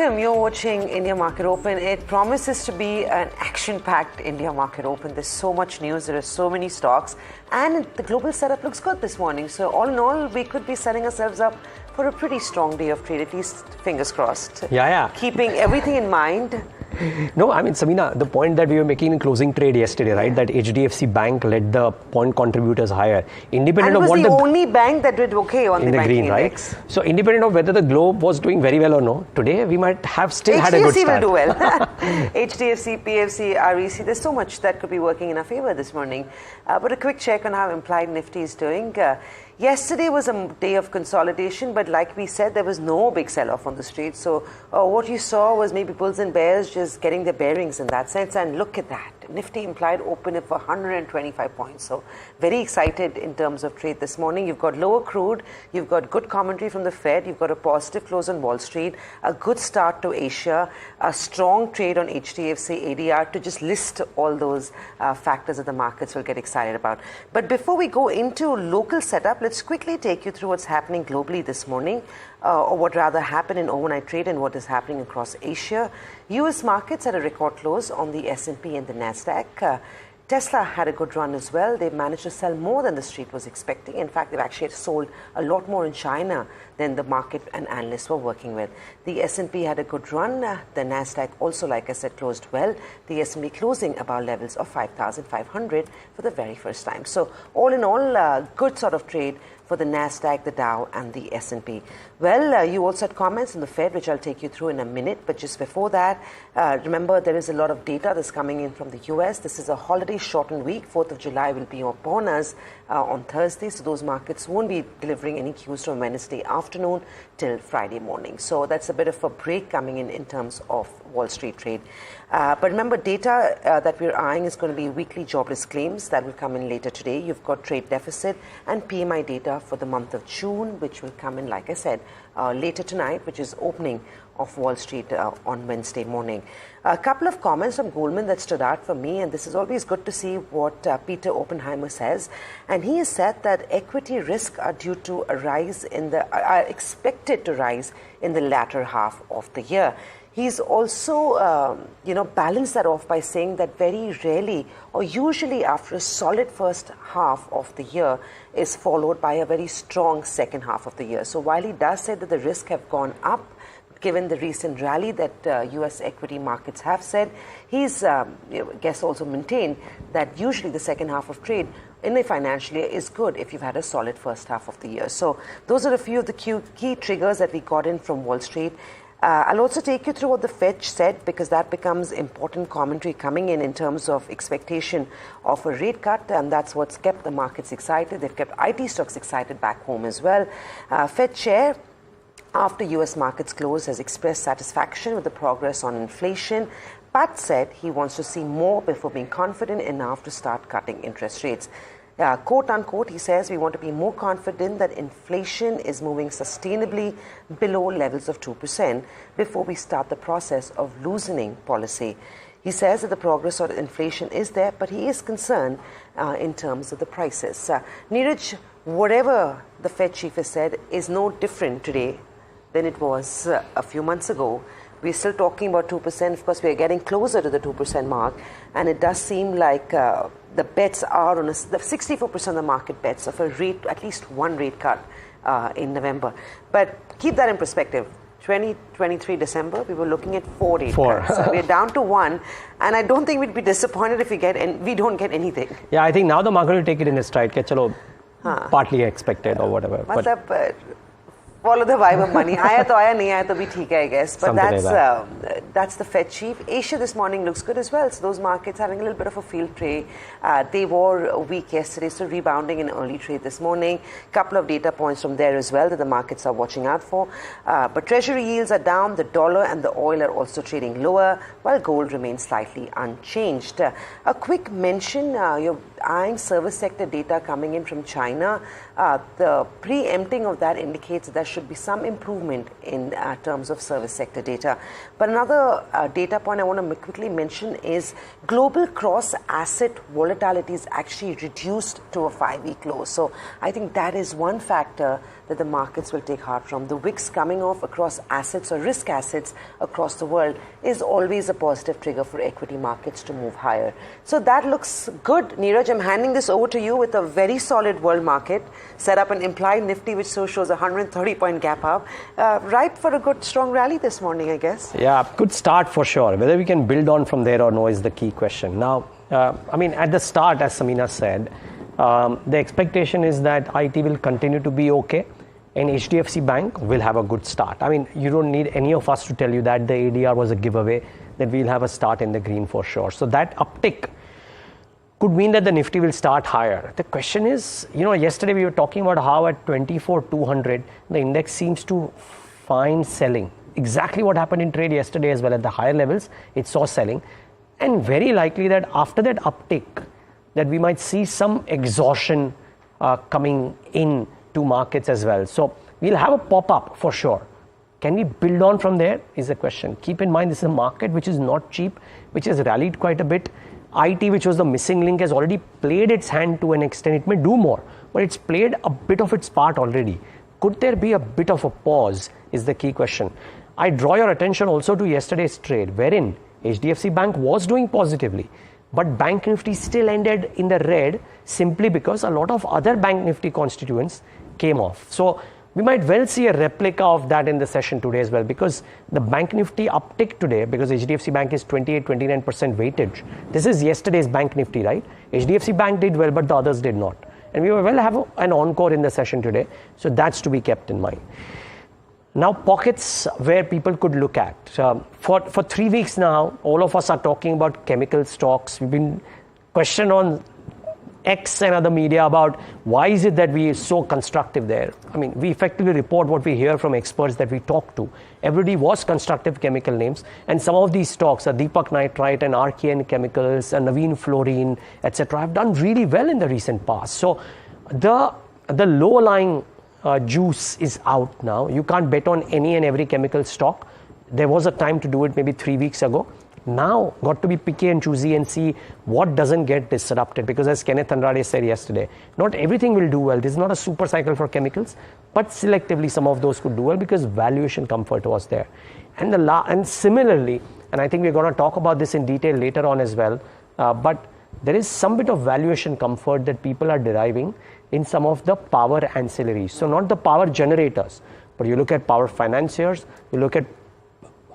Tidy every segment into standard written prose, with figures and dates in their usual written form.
William, you're watching India Market Open. It promises to be an action-packed India Market Open. There's so much news, there are so many stocks, and the global setup looks good this morning. So all in all, we could be setting ourselves up for a pretty strong day of trade, at least fingers crossed. Yeah. Keeping everything in mind. No, I mean, Samina, the point that we were making in closing trade yesterday, right, that HDFC Bank led the point contributors higher. Independent and it of was what the only bank that did okay on the banking green, index. Right? So independent of whether the globe was doing very well or no, today we might have still had a good start. HDFC will do well. HDFC, PFC, REC, there's so much that could be working in our favor this morning. But a quick check on how implied Nifty is doing. Yesterday was a day of consolidation, but like we said, there was no big sell-off on the street. So what you saw was maybe bulls and bears just getting their bearings in that sense. And look at that. Nifty implied open up for 125 points. So very excited in terms of trade this morning. You've got lower crude. You've got good commentary from the Fed. You've got a positive close on Wall Street. A good start to Asia. A strong trade on HDFC ADR to just list all those factors that the markets will get excited about. But before we go into local setup, let's quickly take you through what's happening globally this morning, or what rather happened in overnight trade and what is happening across Asia. U.S. markets had a record close on the S&P and the Nasdaq. Tesla had a good run as well. They managed to sell more than the street was expecting. In fact, they've actually sold a lot more in China than the market and analysts were working with. The S&P had a good run. The Nasdaq also, like I said, closed well. The S&P closing above levels of 5,500 for the very first time. So all in all, good sort of trade for the Nasdaq, the Dow, and the S&P. Well, you also had comments on the Fed, which I'll take you through in a minute. But just before that, remember there is a lot of data that's coming in from the US. This is a holiday-shortened week. 4th of July will be upon us on Thursday. So those markets won't be delivering any cues from Wednesday afternoon till Friday morning. So that's a bit of a break coming in terms of Wall Street trade. But remember, data that we're eyeing is going to be weekly jobless claims that will come in later today. You've got trade deficit and PMI data for the month of June, which will come in, like I said, later tonight, which is opening of Wall Street on Wednesday morning. A couple of comments from Goldman that stood out for me, and this is always good to see what Peter Oppenheimer says. And he has said that equity risk are due to are expected to rise in the latter half of the year. He's also, balanced that off by saying that very rarely or usually after a solid first half of the year is followed by a very strong second half of the year. So while he does say that the risk have gone up, given the recent rally that U.S. equity markets have said, he's, also maintained that usually the second half of trade in the financial year is good if you've had a solid first half of the year. So those are a few of the key triggers that we got in from Wall Street. I'll also take you through what the Fed said, because that becomes important commentary coming in terms of expectation of a rate cut, and that's what's kept the markets excited. They've kept IT stocks excited back home as well. Fed chair, after U.S. markets close, has expressed satisfaction with the progress on inflation, but said he wants to see more before being confident enough to start cutting interest rates. Quote unquote, he says, we want to be more confident that inflation is moving sustainably below levels of 2% before we start the process of loosening policy. He says that the progress on inflation is there, but he is concerned in terms of the prices. Niraj, whatever the Fed chief has said is no different today than it was a few months ago. We're still talking about 2%. Of course, we are getting closer to the 2% mark. And it does seem like the bets are on the 64% of the market bets of a rate, at least one rate cut in November. But keep that in perspective. 2023 December, we were looking at 4 rate cuts. So we're down to 1. And I don't think we'd be disappointed if we don't get anything. Yeah, I think now the market will take it in its stride. Partly expected or whatever. But follow the vibe of money. Aaya to aaya, nahi aaya to bhi theek hai, I guess. But that's the Fed chief. Asia this morning looks good as well. So those markets having a little bit of a field trade. They were weak yesterday, so rebounding in early trade this morning. Couple of data points from there as well that the markets are watching out for. But treasury yields are down. The dollar and the oil are also trading lower, while gold remains slightly unchanged. A quick mention, you're eyeing service sector data coming in from China. The preempting of that indicates that should be some improvement in terms of service sector data. But another data point I want to quickly mention is global cross-asset volatility is actually reduced to a 5-week low. So I think that is one factor that the markets will take heart from. The wicks coming off across assets or risk assets across the world is always a positive trigger for equity markets to move higher. So that looks good. Niraj, I'm handing this over to you with a very solid world market, set up an implied Nifty which shows a 130-point gap up. Ripe for a good strong rally this morning, I guess. Yeah, good start for sure. Whether we can build on from there or no is the key question. Now, at the start, as Samina said, the expectation is that IT will continue to be okay and HDFC Bank will have a good start. You don't need any of us to tell you that the ADR was a giveaway, that we'll have a start in the green for sure. So that uptick could mean that the Nifty will start higher. The question is, yesterday we were talking about how at 24,200, the index seems to find selling. Exactly what happened in trade yesterday as well. At the higher levels, it saw selling. And very likely that after that uptick, that we might see some exhaustion coming in to markets as well. So we'll have a pop-up for sure. Can we build on from there is the question. Keep in mind, this is a market which is not cheap, which has rallied quite a bit. IT, which was the missing link, has already played its hand to an extent. It may do more, but it's played a bit of its part already. Could there be a bit of a pause is the key question. I draw your attention also to yesterday's trade, wherein HDFC Bank was doing positively, but Bank Nifty still ended in the red simply because a lot of other Bank Nifty constituents came off. So we might well see a replica of that in the session today as well, because the Bank Nifty uptick today, because HDFC Bank is 28-29% weightage. This is yesterday's Bank Nifty, right? HDFC Bank did well, but the others did not. And we will well have an encore in the session today. So that's to be kept in mind. Now, pockets where people could look at. For 3 weeks now, all of us are talking about chemical stocks. We've been questioned on X and other media about why is it that we are so constructive there. We effectively report what we hear from experts that we talk to. Everybody was constructive chemical names, and some of these stocks, Deepak Nitrite and RKN Chemicals and Naveen Fluorine, etc., have done really well in the recent past. So the low-lying juice is out now. You can't bet on any and every chemical stock. There was a time to do it maybe 3 weeks ago. Now, got to be picky and choosy and see what doesn't get disrupted. Because as Kenneth Andrade said yesterday, not everything will do well. This is not a super cycle for chemicals, but selectively some of those could do well because valuation comfort was there. And similarly, and I think we're going to talk about this in detail later on as well, but there is some bit of valuation comfort that people are deriving in some of the power ancillaries. So not the power generators, but you look at power financiers, you look at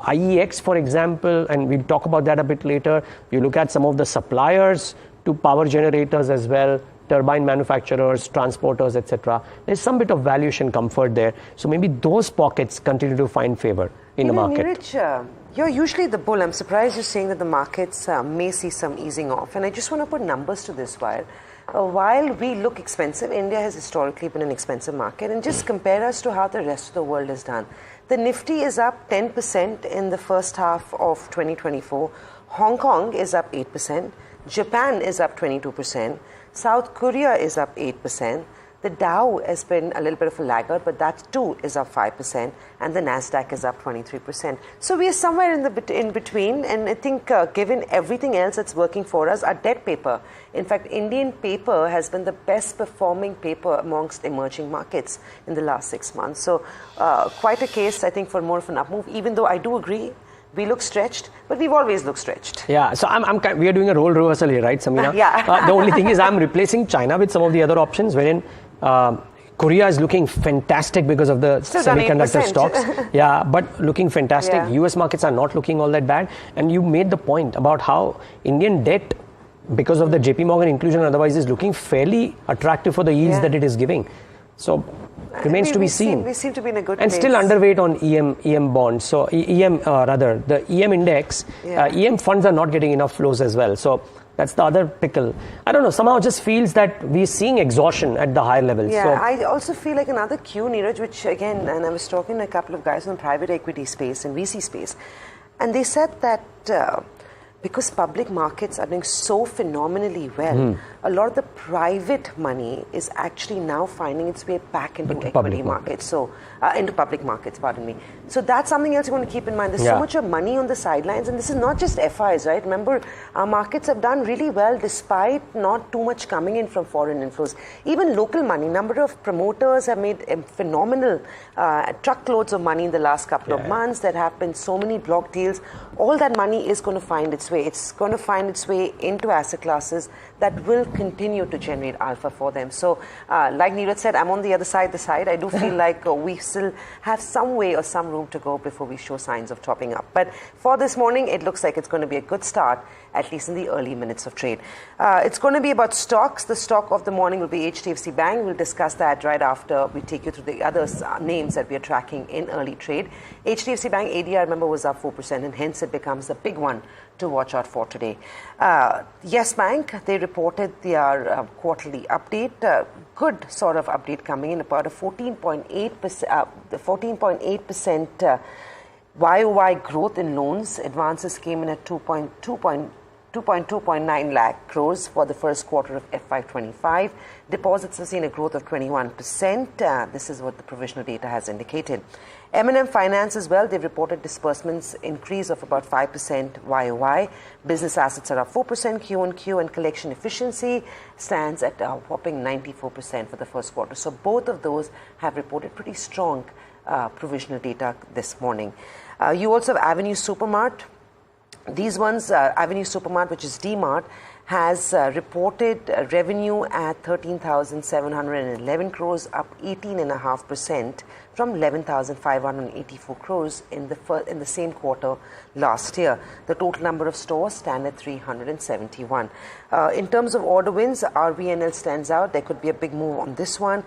IEX, for example, and we'll talk about that a bit later. You look at some of the suppliers to power generators as well, turbine manufacturers, transporters, etc. There's some bit of valuation comfort there. So maybe those pockets continue to find favor in the market. Niraj, you're usually the bull. I'm surprised you're saying that the markets may see some easing off. And I just want to put numbers to this while we look expensive, India has historically been an expensive market. And just compare us to how the rest of the world has done. The Nifty is up 10% in the first half of 2024. Hong Kong is up 8%. Japan is up 22%. South Korea is up 8%. The Dow has been a little bit of a laggard, but that too is up 5%. And the Nasdaq is up 23%. So we are somewhere in between. And I think given everything else that's working for us, our debt paper, in fact, Indian paper has been the best performing paper amongst emerging markets in the last 6 months. So quite a case, I think, for more of an up move, even though I do agree we look stretched, but we've always looked stretched. Yeah, so we are doing a role reversal here, right, Samina? Yeah. The only thing is I'm replacing China with some of the other options, wherein Korea is looking fantastic because of the semiconductor stocks. Yeah, but looking fantastic. Yeah. US markets are not looking all that bad. And you made the point about how Indian debt, because of the JP Morgan inclusion otherwise, is looking fairly attractive for the yields that it is giving. So remains to be seen. We seem to be in a good and place. Still underweight on EM bonds. So the EM index, EM funds are not getting enough flows as well. So that's the other pickle. I don't know, somehow it just feels that we're seeing exhaustion at the higher levels. Yeah, so I also feel like another cue, Niraj, which again, and I was talking to a couple of guys in the private equity space and VC space, and they said that because public markets are doing so phenomenally well, a lot of the private money is actually now finding its way back into equity markets. So, into public markets, pardon me. So that's something else you want to keep in mind. There's so much of money on the sidelines, and this is not just FIs, right? Remember, our markets have done really well despite not too much coming in from foreign inflows. Even local money, number of promoters have made phenomenal truckloads of money in the last couple of months. There have been so many block deals. All that money is going to find its way. It's going to find its way into asset classes that will continue to generate alpha for them. So, like Niraj said, I'm on the other side of the side. I do feel like we still have some way or some room to go before we show signs of topping up. But for this morning, it looks like it's going to be a good start, at least in the early minutes of trade. It's going to be about stocks. The stock of the morning will be HDFC Bank. We'll discuss that right after we take you through the other names that we are tracking in early trade. HDFC Bank ADR, remember, was up 4%, and hence it becomes the big one to watch out for today. Yes Bank, they reported their quarterly update. Good sort of update coming in, about a 14.8% YOY growth in loans. Advances came in at 2.29 lakh crores for the first quarter of FY25. Deposits have seen a growth of 21%. This is what the provisional data has indicated. M&M Finance as well, they've reported disbursements increase of about 5% YOY. Business assets are up 4% Q-on-Q, and collection efficiency stands at a whopping 94% for the first quarter. So both of those have reported pretty strong provisional data this morning. You also have Avenue Supermart. These ones, Avenue Supermart, which is D-Mart, has reported revenue at 13,711 crores, up 18.5% from 11,584 crores in the same quarter last year. The total number of stores stand at 371. In terms of order wins, RVNL stands out. There could be a big move on this one.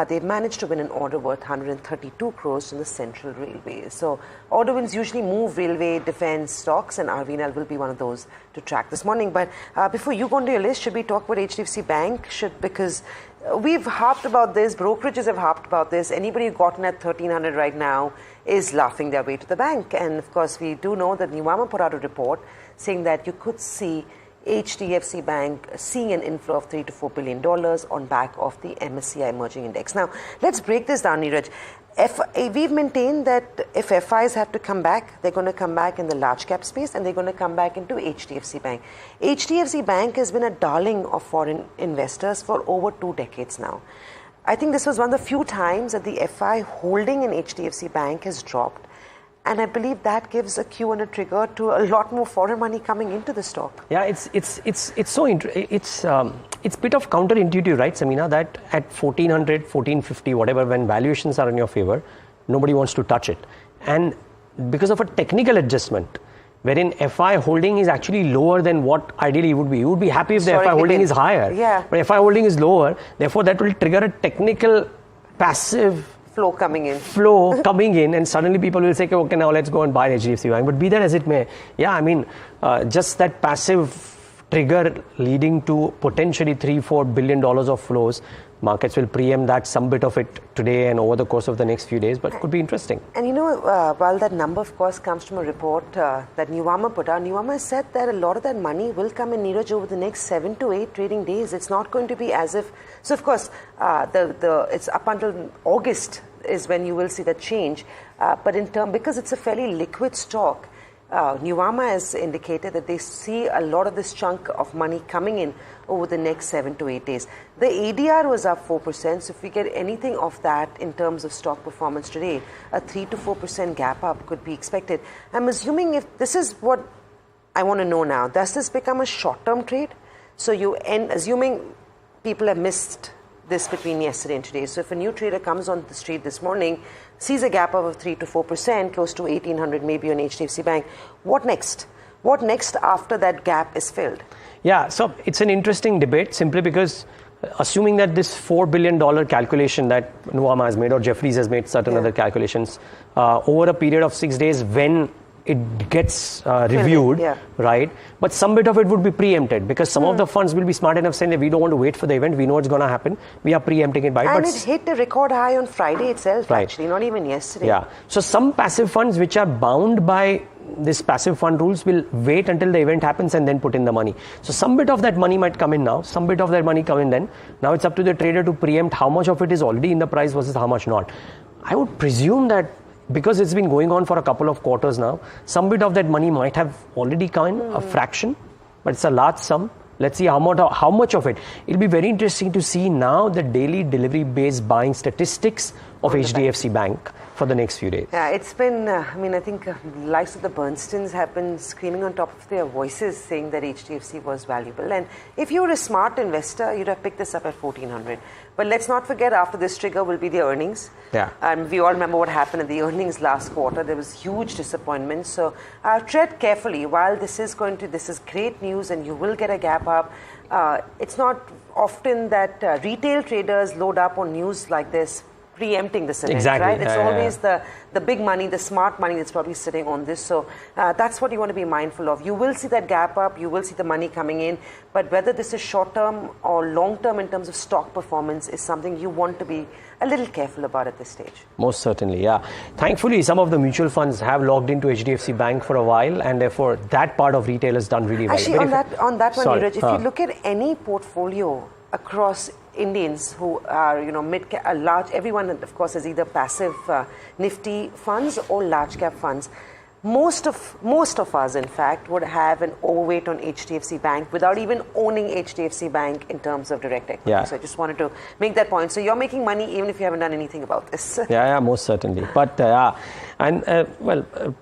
They've managed to win an order worth 132 crores from the Central Railway. So order wins usually move railway defense stocks, and RVNL will be one of those to track this morning. But before you go on to your list, should we talk about HDFC Bank? Because we've harped about this, brokerages have harped about this. Anybody who's gotten at 1300 right now is laughing their way to the bank. And of course, we do know that Nuvama put out a report saying that you could see HDFC Bank seeing an inflow of $3 to $4 billion on back of the MSCI emerging index. Now, let's break this down, Niraj. We've maintained that if FIs have to come back, they're going to come back in the large cap space, and they're going to come back into HDFC Bank. HDFC Bank has been a darling of foreign investors for over 2 decades now. I think this was one of the few times that the FI holding in HDFC Bank has dropped. And I believe that gives a cue and a trigger to a lot more foreign money coming into the stock. Yeah, it's so it's a bit of counterintuitive, right, Samina? That at 1400, 1450, whatever, when valuations are in your favor, nobody wants to touch it, and because of a technical adjustment, wherein FI holding is actually lower than what ideally would be. You would be happy if the FI holding is higher. Yeah. But FI holding is lower, therefore that will trigger a technical passive flow coming in, and suddenly people will say, okay, now let's go and buy HDFC Bank. But be that as it may, yeah, I mean, just that passive trigger leading to potentially $3-4 billion of flows. Markets will preempt that, some bit of it today and over the course of the next few days, but it could be interesting. And you know, while that number, of course, comes from a report that Nuvama put out, Nuvama said that a lot of that money will come in, Niraj, over the next 7 to 8 trading days. It's not going to be as if... So, of course, it's up until August is when you will see that change. But because it's a fairly liquid stock, Nuvama has indicated that they see a lot of this chunk of money coming in over the next 7 to 8 days. The ADR was up 4%, so if we get anything of that in terms of stock performance today, a 3 to 4% gap up could be expected. I'm assuming if this is what I want to know now, does this become a short-term trade? So assuming people have missed this between yesterday and today. So if a new trader comes on the street this morning, sees a gap up of 3 to 4%, close to 1800 maybe on HDFC Bank, what next? What next after that gap is filled? Yeah, so it's an interesting debate simply because assuming that this $4 billion calculation that Nuvama has made or Jefferies has made certain other calculations over a period of 6 days when it gets reviewed, right? But some bit of it would be preempted because some of the funds will be smart enough saying that we don't want to wait for the event. We know it's going to happen. We are preempting it by it. And it hit the record high on Friday itself, actually, not even yesterday. Yeah. So some passive funds which are bound by this passive fund rules will wait until the event happens and then put in the money. So some bit of that money might come in now, some bit of that money come in then. Now it's up to the trader to preempt how much of it is already in the price versus how much not. I would presume that because it's been going on for a couple of quarters now, some bit of that money might have already come in, a fraction, but it's a large sum. Let's see how much of it. It'll be very interesting to see now the daily delivery-based buying statistics of HDFC Bank for the next few days. Yeah, it's been, I think the likes of the Bernsteins have been screaming on top of their voices saying that HDFC was valuable. And if you were a smart investor, you'd have picked this up at 1400. But let's not forget, after this trigger will be the earnings. Yeah. And we all remember what happened at the earnings last quarter. There was huge disappointment. So tread carefully. While this is great news and you will get a gap up, it's not often that retail traders load up on news like this, preempting this event, right? It's always the big money, the smart money that's probably sitting on this. So that's what you want to be mindful of. You will see that gap up, you will see the money coming in, but whether this is short-term or long-term in terms of stock performance is something you want to be a little careful about at this stage. Most certainly, yeah. Thankfully, some of the mutual funds have logged into HDFC Bank for a while, and therefore that part of retail has done really well. Actually, on that one, Niraj, if you look at any portfolio across Indians who are, mid-cap, large, everyone, of course, is either passive Nifty funds or large-cap funds. Most of us, in fact, would have an overweight on HDFC Bank without even owning HDFC Bank in terms of direct equity. Yeah. So I just wanted to make that point. So you're making money even if you haven't done anything about this. Yeah, most certainly. But,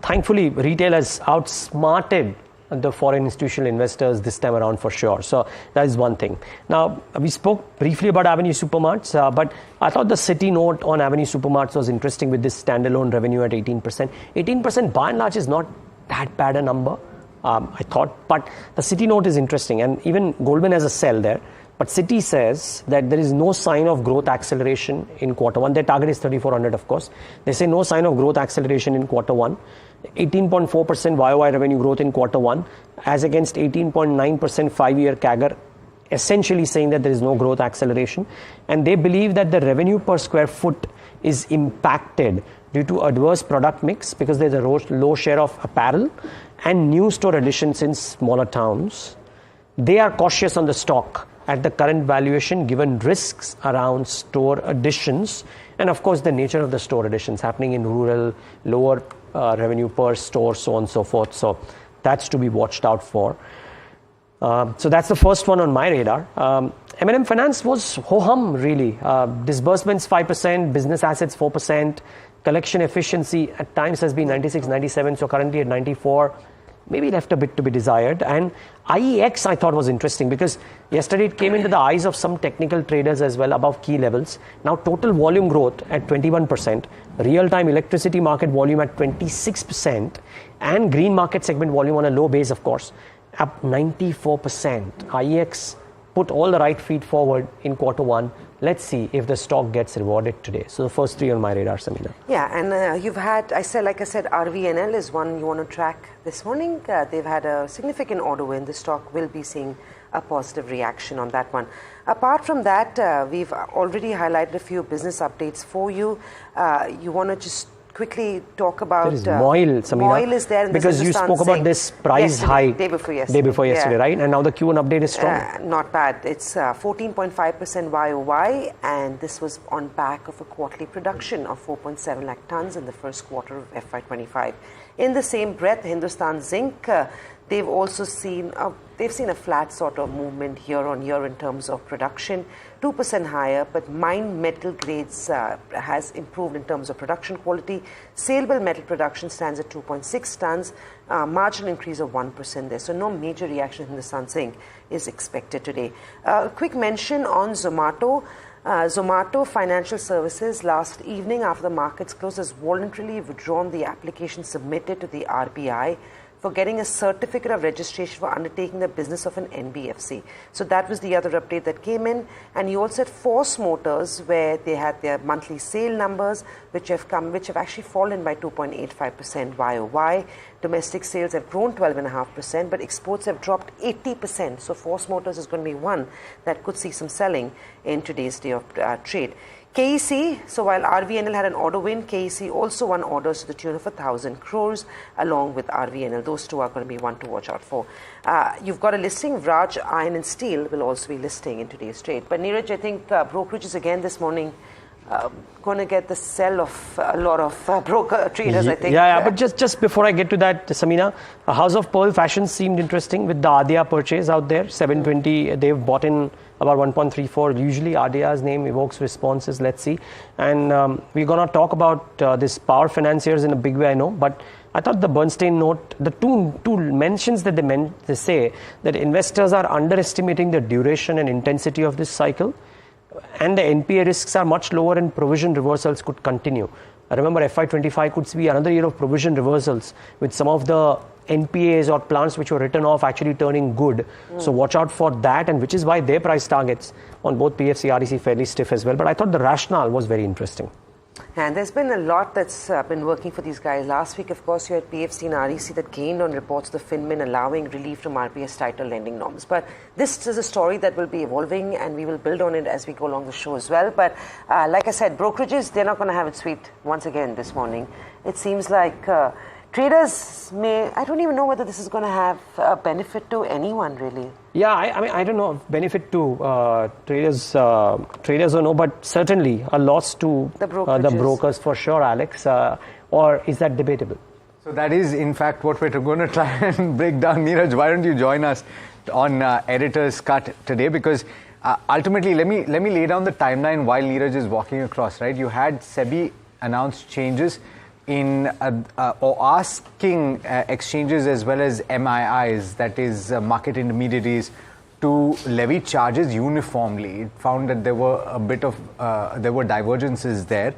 thankfully, retail has outsmarted the foreign institutional investors this time around for sure. So that is one thing. Now, we spoke briefly about Avenue Supermarts, but I thought the City note on Avenue Supermarts was interesting with this standalone revenue at 18%. 18% by and large is not that bad a number, I thought, but the City note is interesting, and even Goldman has a sell there. But Citi says that there is no sign of growth acceleration in quarter one. Their target is 3,400, of course. They say no sign of growth acceleration in quarter one. 18.4% YOY revenue growth in quarter one, as against 18.9% 5-year CAGR, essentially saying that there is no growth acceleration. And they believe that the revenue per square foot is impacted due to adverse product mix because there's a low share of apparel and new store additions in smaller towns. They are cautious on the stock at the current valuation given risks around store additions and of course the nature of the store additions happening in rural, lower revenue per store, so on and so forth. So that's to be watched out for. So that's the first one on my radar. M&M Finance was ho-hum really. Disbursements 5%, business assets 4%, collection efficiency at times has been 96, 97, so currently at 94. Maybe left a bit to be desired. And IEX I thought was interesting because yesterday it came into the eyes of some technical traders as well above key levels. Now total volume growth at 21%, real-time electricity market volume at 26%, and green market segment volume on a low base, of course, up 94%. IEX put all the right feet forward in quarter one. Let's see if the stock gets rewarded today. So the first three on my radar, Samina. Yeah, and you've had, like I said, RVNL is one you want to track this morning. They've had a significant order win. The stock will be seeing a positive reaction on that one. Apart from that, we've already highlighted a few business updates for you. You want to just quickly talk about... There is Moil, Samina. Moil is there. Because you spoke about this price hike. Day before yesterday, yeah. Right? And now the Q1 update is strong. Not bad. It's 14.5% YOY, and this was on back of a quarterly production of 4.7 lakh tons in the first quarter of FY25. In the same breath, Hindustan Zinc, they've also seen a flat sort of movement year on year in terms of production, 2% higher, but mined metal grades has improved in terms of production quality. Saleable metal production stands at 2.6 tons, marginal increase of 1% there. So no major reaction in the Hindustan Zinc is expected today. A quick mention on Zomato. Zomato Financial Services last evening after the markets closed has voluntarily withdrawn the application submitted to the RBI for getting a certificate of registration for undertaking the business of an NBFC. So that was the other update that came in. And you also had Force Motors, where they had their monthly sale numbers, which have actually fallen by 2.85% YOY. Domestic sales have grown 12.5%, but exports have dropped 80%. So Force Motors is going to be one that could see some selling in today's day of trade. KEC, so while RVNL had an order win, KEC also won orders to the tune of 1,000 crores along with RVNL. Those two are going to be one to watch out for. You've got a listing. Raj Iron and Steel will also be listing in today's trade. But Niraj, I think brokerages again this morning going to get the sell of a lot of broker traders, I think. Yeah, but just before I get to that, Samina, House of Pearl Fashions seemed interesting with the Adya purchase out there, 720. They've bought in about 1.34. Usually Adya's name evokes responses. Let's see. And we're going to talk about this power financiers in a big way, I know. But I thought the Bernstein note, the two mentions that they say that investors are underestimating the duration and intensity of this cycle. And the NPA risks are much lower and provision reversals could continue. I remember FY25 could be another year of provision reversals with some of the NPAs or plants which were written off actually turning good. So watch out for that, and which is why their price targets on both PFC and REC fairly stiff as well. But I thought the rationale was very interesting. And there's been a lot that's been working for these guys. Last week, of course, you had PFC and REC that gained on reports of the FinMin allowing relief from RBS tighter lending norms. But this is a story that will be evolving, and we will build on it as we go along the show as well. But like I said, brokerages, they're not going to have it sweet once again this morning. It seems like traders I don't even know whether this is going to have a benefit to anyone, really. Yeah, I mean, I don't know if benefit to traders or no, but certainly a loss to the brokers for sure, Alex. Or is that debatable? So that is, in fact, what we're going to try and break down. Niraj, why don't you join us on Editor's Cut today? Because ultimately, let me lay down the timeline while Niraj is walking across, right? You had SEBI announce changes in or asking exchanges as well as MIIs, that is market intermediaries, to levy charges uniformly. It found that there were a bit of there were divergences there,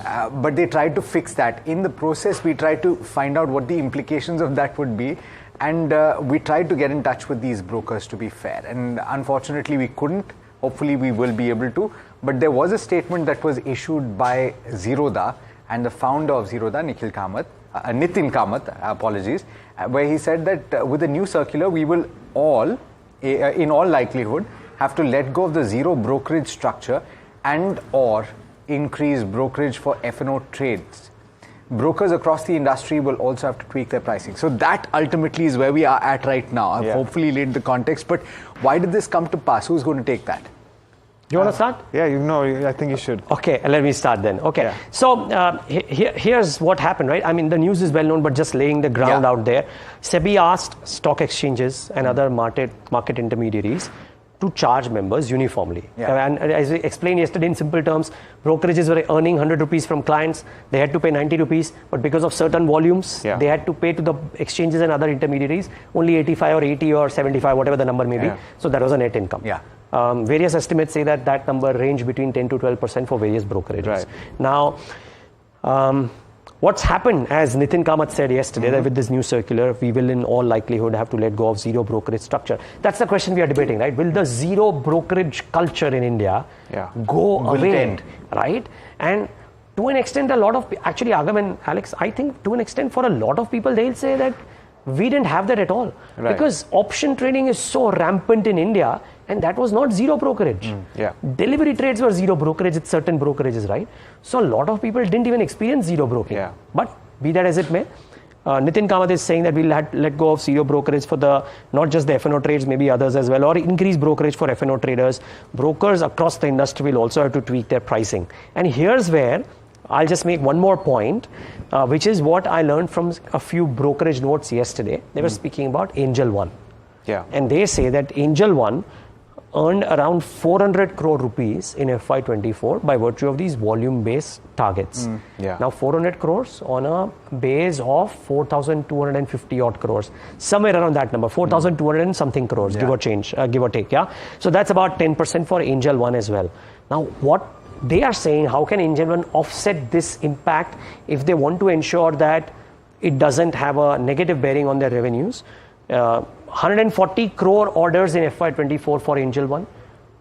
but they tried to fix that. In the process, we tried to find out what the implications of that would be, and we tried to get in touch with these brokers, to be fair, and unfortunately we couldn't. Hopefully we will be able to, but there was a statement that was issued by Zerodha and the founder of Zerodha, Nitin Kamath, apologies, where he said that with the new circular, we will all, in all likelihood, have to let go of the zero brokerage structure and or increase brokerage for F&O trades. Brokers across the industry will also have to tweak their pricing. So that ultimately is where we are at right now. I've hopefully laid the context, but why did this come to pass? Who's going to take that? You want to start? Yeah, I think you should. Okay, let me start then. Okay, so here's what happened, right? I mean, the news is well known, but just laying the ground out there. SEBI asked stock exchanges and other market intermediaries to charge members uniformly. And as I explained yesterday in simple terms, brokerages were earning 100 rupees from clients. They had to pay 90 rupees, but because of certain volumes, they had to pay to the exchanges and other intermediaries only 85 or 80 or 75, whatever the number may be. So that was a net income. Various estimates say that number range between 10 to 12% for various brokerages. Now, what's happened, as Nitin Kamath said yesterday, that with this new circular, we will in all likelihood have to let go of zero brokerage structure. That's the question we are debating, right? Will the zero brokerage culture in India go away, right? And to an extent, a lot of, actually, Agam and Alex, I think to an extent for a lot of people, they'll say that we didn't have that at all. Because option trading is so rampant in India, and that was not zero brokerage. Delivery trades were zero brokerage at certain brokerages, right? So a lot of people didn't even experience zero broking. But be that as it may, Nitin Kamath is saying that we'll let go of zero brokerage for not just the F&O trades, maybe others as well, or increase brokerage for F&O traders. Brokers across the industry will also have to tweak their pricing. And here's where I'll just make one more point, which is what I learned from a few brokerage notes yesterday. They were speaking about Angel One. And they say that Angel One earned around 400 crore rupees in FY24 by virtue of these volume-based targets. Now 400 crores on a base of 4,250 odd crores, somewhere around that number, 4,200 and something crores, give or take. So that's about 10% for Angel One as well. Now what they are saying, how can Angel One offset this impact if they want to ensure that it doesn't have a negative bearing on their revenues? 140 crore orders in FY24 for Angel One.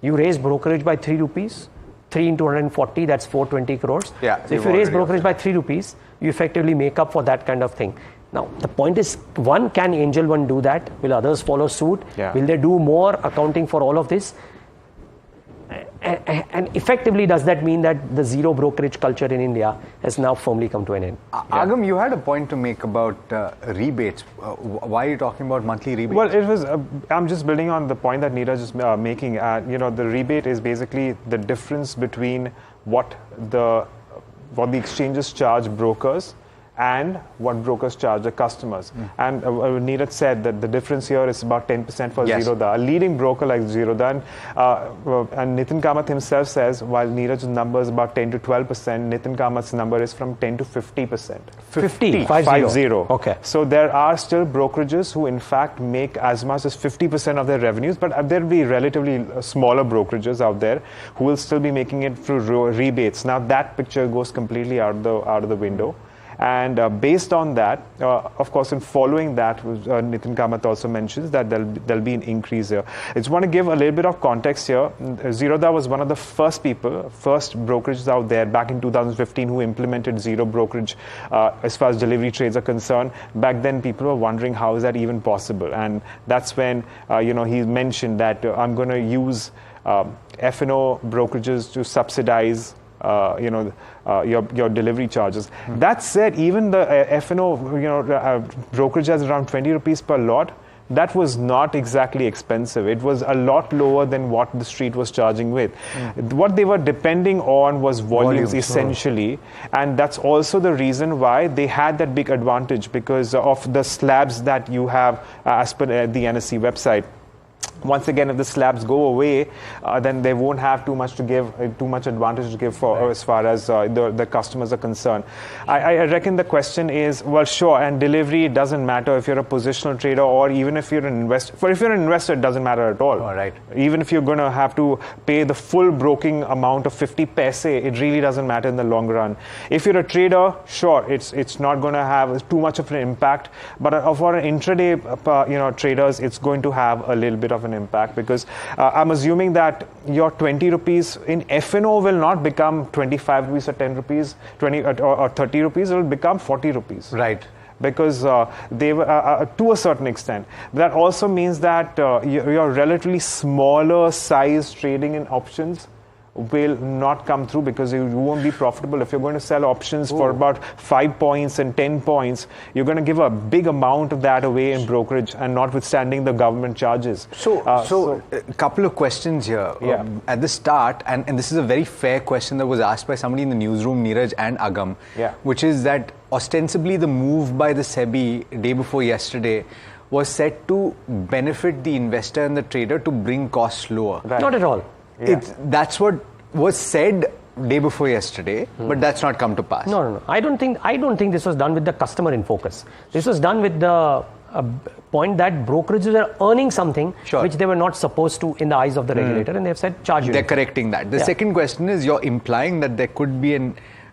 You raise brokerage by 3 rupees. 3 into 140, that's 420 crores. So if you raise brokerage by 3 rupees, you effectively make up for that kind of thing. Now, the point is, one, can Angel One do that? Will others follow suit? Yeah. Will they do more accounting for all of this? And effectively, does that mean that the zero brokerage culture in India has now firmly come to an end? Agam, you had a point to make about rebates. Why are you talking about monthly rebates? Well, it was. I'm just building on the point that Niraj is making. The rebate is basically the difference between what the exchanges charge brokers and what brokers charge the customers. And Niraj said that the difference here is about 10% for Zerodha. A leading broker like Zerodha, and Nitin Kamath himself says, while Niraj's number is about 10 to 12%, Nitin Kamath's number is from 10 to 50%. 50? 50. Okay. So there are still brokerages who in fact make as much as 50% of their revenues, but there will be relatively smaller brokerages out there who will still be making it through rebates. Now that picture goes completely out of the window. And based on that, of course, in following that, Nitin Kamath also mentions that there'll be an increase here. I just want to give a little bit of context here. Zerodha was one of the first brokerages out there back in 2015 who implemented zero brokerage as far as delivery trades are concerned. Back then, people were wondering how is that even possible, and that's when he mentioned that I'm going to use F&O brokerages to subsidize your delivery charges. That said, even the F&O brokerage is around 20 rupees per lot. That was not exactly expensive. It was a lot lower than what the street was charging with. What they were depending on was volumes essentially, and that's also the reason why they had that big advantage, because of the slabs that you have as per the NSE website. Once again, if the slabs go away, then they won't have too much advantage to give for as far as the customers are concerned. I reckon the question is, well, sure, and delivery, it doesn't matter if you're a positional trader or even if you're an investor. If you're an investor, it doesn't matter at all. All right. Even if you're going to have to pay the full broking amount of 50 paise, it really doesn't matter in the long run. If you're a trader, sure, it's not going to have too much of an impact, but for an intraday traders, it's going to have a little bit of an impact, because I'm assuming that your 20 rupees in F&O will not become 25 rupees or 10 rupees, 20 or 30 rupees, it will become 40 rupees. Right. Because they were, to a certain extent. That also means that your relatively smaller size trading in options will not come through, because you won't be profitable. If you're going to sell options for about 5 points and 10 points, you're going to give a big amount of that away in brokerage, and notwithstanding the government charges. So a couple of questions here. At the start, and this is a very fair question that was asked by somebody in the newsroom, Niraj and Agam, which is that ostensibly the move by the SEBI day before yesterday was set to benefit the investor and the trader to bring costs lower. Right. Not at all. That's what was said day before yesterday, but that's not come to pass. No. I don't think this was done with the customer in focus. This was done with the point that brokerages are earning something which they were not supposed to in the eyes of the regulator, and they've said charge you. They're correcting that. The second question is, you're implying that there could be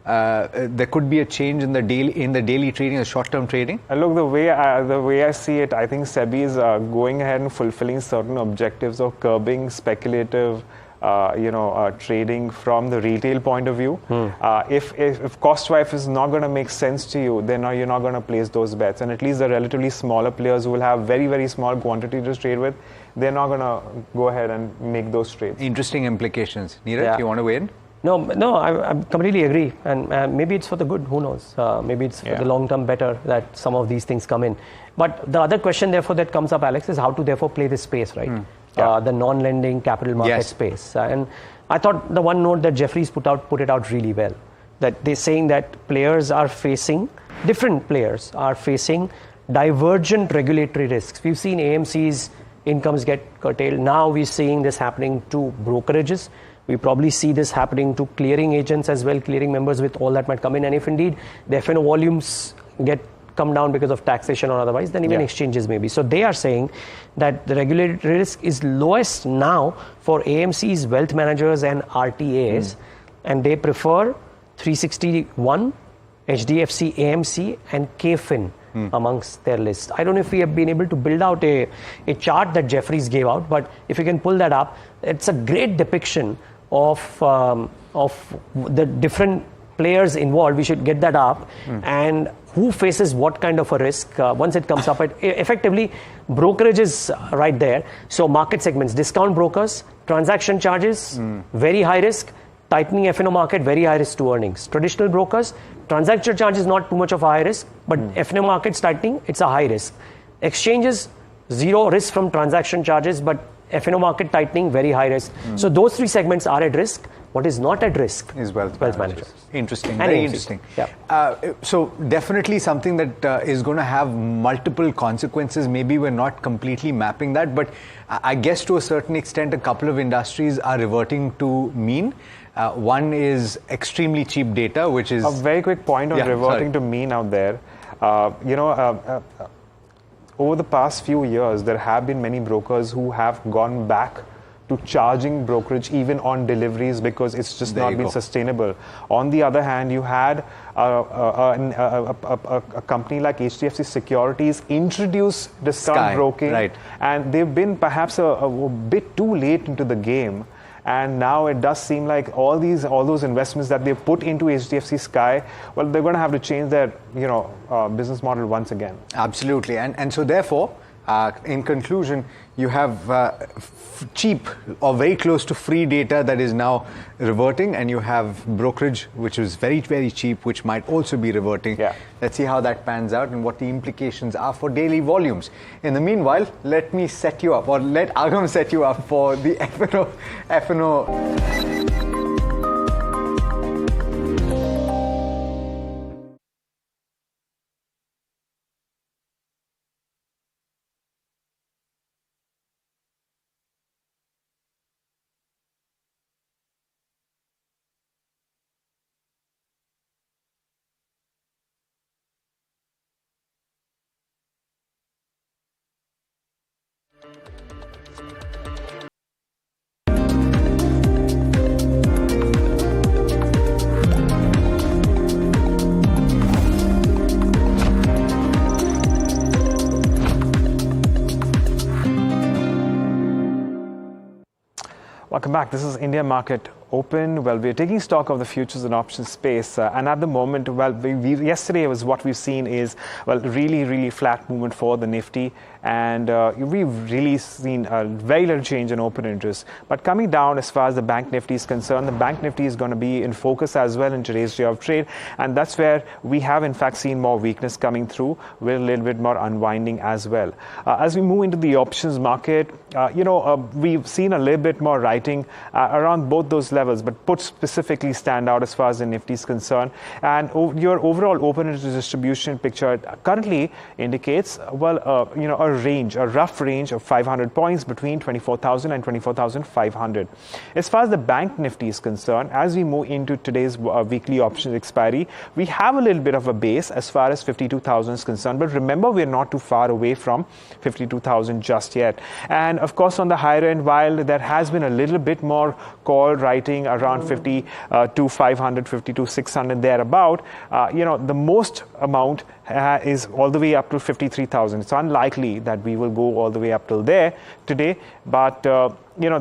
a change in the daily trading, the short-term trading? Look, the way I see it, I think SEBI is going ahead and fulfilling certain objectives of curbing speculative trading from the retail point of view. If cost-wise is not going to make sense to you, then you're not going to place those bets. And at least the relatively smaller players who will have very, very small quantity to trade with, they're not going to go ahead and make those trades. Interesting implications. Niraj, you want to weigh in? No, I completely agree. And maybe it's for the good, who knows? Maybe it's for the long term better that some of these things come in. But the other question, therefore, that comes up, Alex, is how to therefore play this space, right? The non-lending capital market space. And I thought the one note that Jeffries put it out really well, that they're saying that different players are facing divergent regulatory risks. We've seen AMC's incomes get curtailed. Now we're seeing this happening to brokerages. We probably see this happening to clearing agents as well, clearing members with all that might come in. And if indeed the F&O volumes come down because of taxation or otherwise, then even exchanges maybe. So they are saying that the regulatory risk is lowest now for AMC's wealth managers and RTAs, and they prefer 361, HDFC AMC, and KFIN amongst their list. I don't know if we have been able to build out a chart that Jeffries gave out, but if you can pull that up, it's a great depiction of the different players involved. We should get that up, and who faces what kind of a risk once it comes up. Effectively, brokerage is right there. So market segments, discount brokers, transaction charges, very high risk. Tightening F&O market, very high risk to earnings. Traditional brokers, transaction charges not too much of a high risk, but F&O markets tightening, it's a high risk. Exchanges, zero risk from transaction charges, but F&O market tightening, very high risk. So those three segments are at risk. What is not at risk is wealth managers. Interesting, And very AMCs. interesting. Yeah. So definitely something that is going to have multiple consequences. Maybe we're not completely mapping that, but I guess to a certain extent, a couple of industries are reverting to mean. One is extremely cheap data, which is... A very quick point on reverting to mean out there. Over the past few years, there have been many brokers who have gone back to charging brokerage even on deliveries because it's just not been sustainable. On the other hand, you had a company like HDFC Securities introduce discount broking, and they've been perhaps a bit too late into the game. And now it does seem like all those investments that they've put into HDFC Sky, well, they're going to have to change their business model once again. Absolutely, and so therefore, in conclusion, you have cheap or very close to free data that is now reverting, and you have brokerage, which is very, very cheap, which might also be reverting. Let's see how that pans out and what the implications are for daily volumes. In the meanwhile, let me set you up, or let Agam set you up for the F&O. Welcome back. This is India Market Open. Well, we're taking stock of the futures and options space, and at the moment, well, yesterday was what we've seen is, well, really flat movement for the Nifty, and we've really seen a very little change in open interest. But coming down as far as the Bank Nifty is concerned, the Bank Nifty is going to be in focus as well in today's day of trade, and that's where we have in fact seen more weakness coming through with a little bit more unwinding as well. As we move into the options market, we've seen a little bit more writing around both those levels, but puts specifically stand out as far as the Nifty is concerned. And your overall open interest distribution picture currently indicates, well, a rough range of 500 points between 24,000 and 24,500. As far as the Bank Nifty is concerned, as we move into today's weekly options expiry, we have a little bit of a base as far as 52,000 is concerned. But remember, we're not too far away from 52,000 just yet. And of course, on the higher end, while there has been a little bit more call writing around 52,500, 52,600 thereabout, the most amount is all the way up to 53,000. It's unlikely that we will go all the way up till there today, but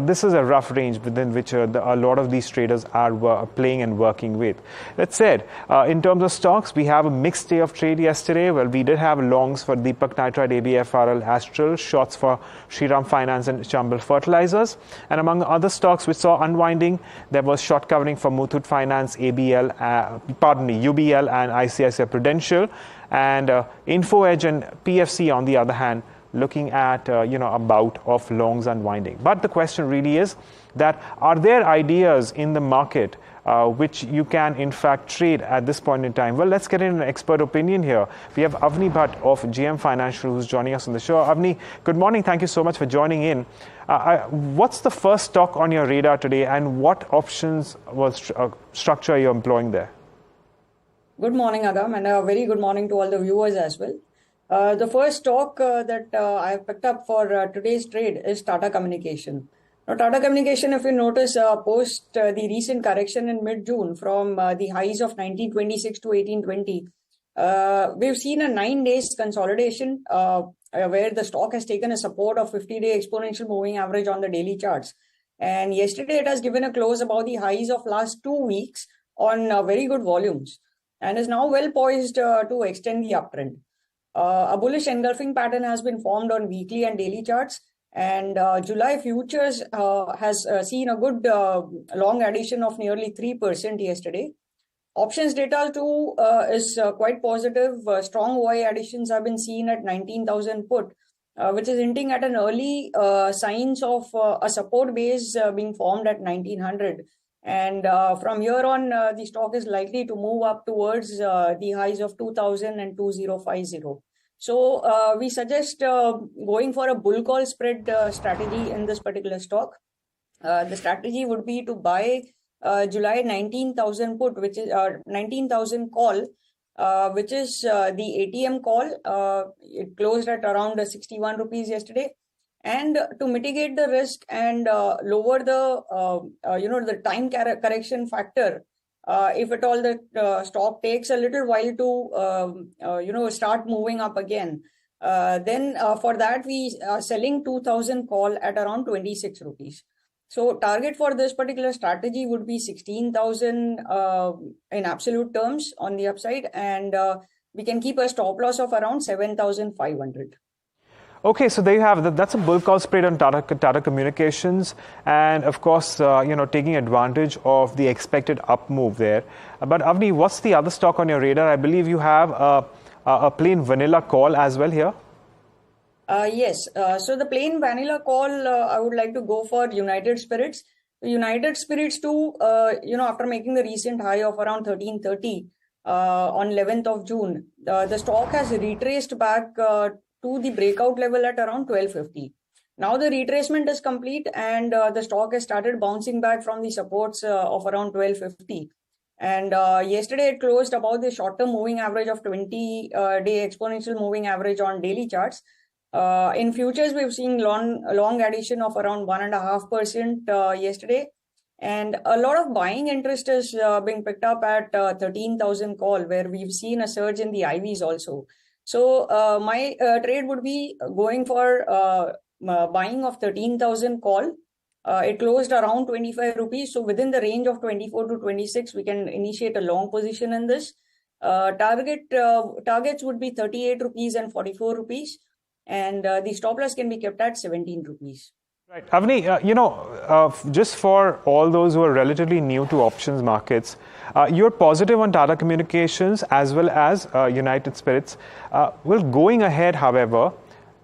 this is a rough range within which a lot of these traders are playing and working with. That said, in terms of stocks, we have a mixed day of trade yesterday. Well, we did have longs for Deepak Nitrite, ABFRL, Astral, shorts for Shriram Finance and Chambal Fertilizers. And among other stocks which saw unwinding, there was short covering for Muthoot Finance, UBL and ICICI Prudential. And Info Edge and PFC, on the other hand, looking at a bout of longs unwinding. But the question really is that are there ideas in the market which you can in fact trade at this point in time? Well, let's get in an expert opinion here. We have Avni Bhatt of GM Financial who's joining us on the show. Avni, good morning. Thank you so much for joining in. What's the first stock on your radar today, and what options structure are you employing there? Good morning, Agam, and a very good morning to all the viewers as well. The first stock that I have picked up for today's trade is Tata Communication. Now, Tata Communication, if you notice, post the recent correction in mid-June from the highs of 1926 to 1820, we've seen a 9 days consolidation where the stock has taken a support of 50-day exponential moving average on the daily charts. And yesterday, it has given a close above the highs of last 2 weeks on very good volumes. and is now well poised to extend the uptrend. A bullish engulfing pattern has been formed on weekly and daily charts, and July futures has seen a good long addition of nearly 3% yesterday. Options data too is quite positive. Strong Y additions have been seen at 19,000 put, which is hinting at an early signs of a support base being formed at 1900. And from here on, the stock is likely to move up towards the highs of 2000 and 2050. So we suggest going for a bull call spread strategy in this particular stock. The strategy would be to buy July 19,000 put, which is 19,000 call, which is the ATM call. It closed at around 61 rupees yesterday. And to mitigate the risk and lower the the time correction factor, if at all the stock takes a little while to start moving up again, then for that we are selling 2,000 call at around 26 rupees. So target for this particular strategy would be 16,000 in absolute terms on the upside, and we can keep a stop loss of around 7,500. Okay, so there you have it. That's a bull call spread on Tata Communications, and of course, taking advantage of the expected up move there. But Avni, what's the other stock on your radar? I believe you have a plain vanilla call as well here. Yes. So the plain vanilla call, I would like to go for United Spirits. United Spirits too, after making the recent high of around 1330 on 11th of June, the stock has retraced back to the breakout level at around 1250. Now the retracement is complete, and the stock has started bouncing back from the supports of around 1250. And yesterday it closed above the short-term moving average of 20-day exponential moving average on daily charts. In futures, we've seen long addition of around 1.5% yesterday, and a lot of buying interest is being picked up at 13,000 call, where we've seen a surge in the IVs also. So my trade would be going for buying of 13,000 call. It closed around 25 rupees. So within the range of 24 to 26, we can initiate a long position in this. Targets would be 38 rupees and 44 rupees. And the stop loss can be kept at 17 rupees. Right. Avni, just for all those who are relatively new to options markets, you're positive on Tata Communications as well as United Spirits. Well, going ahead, however,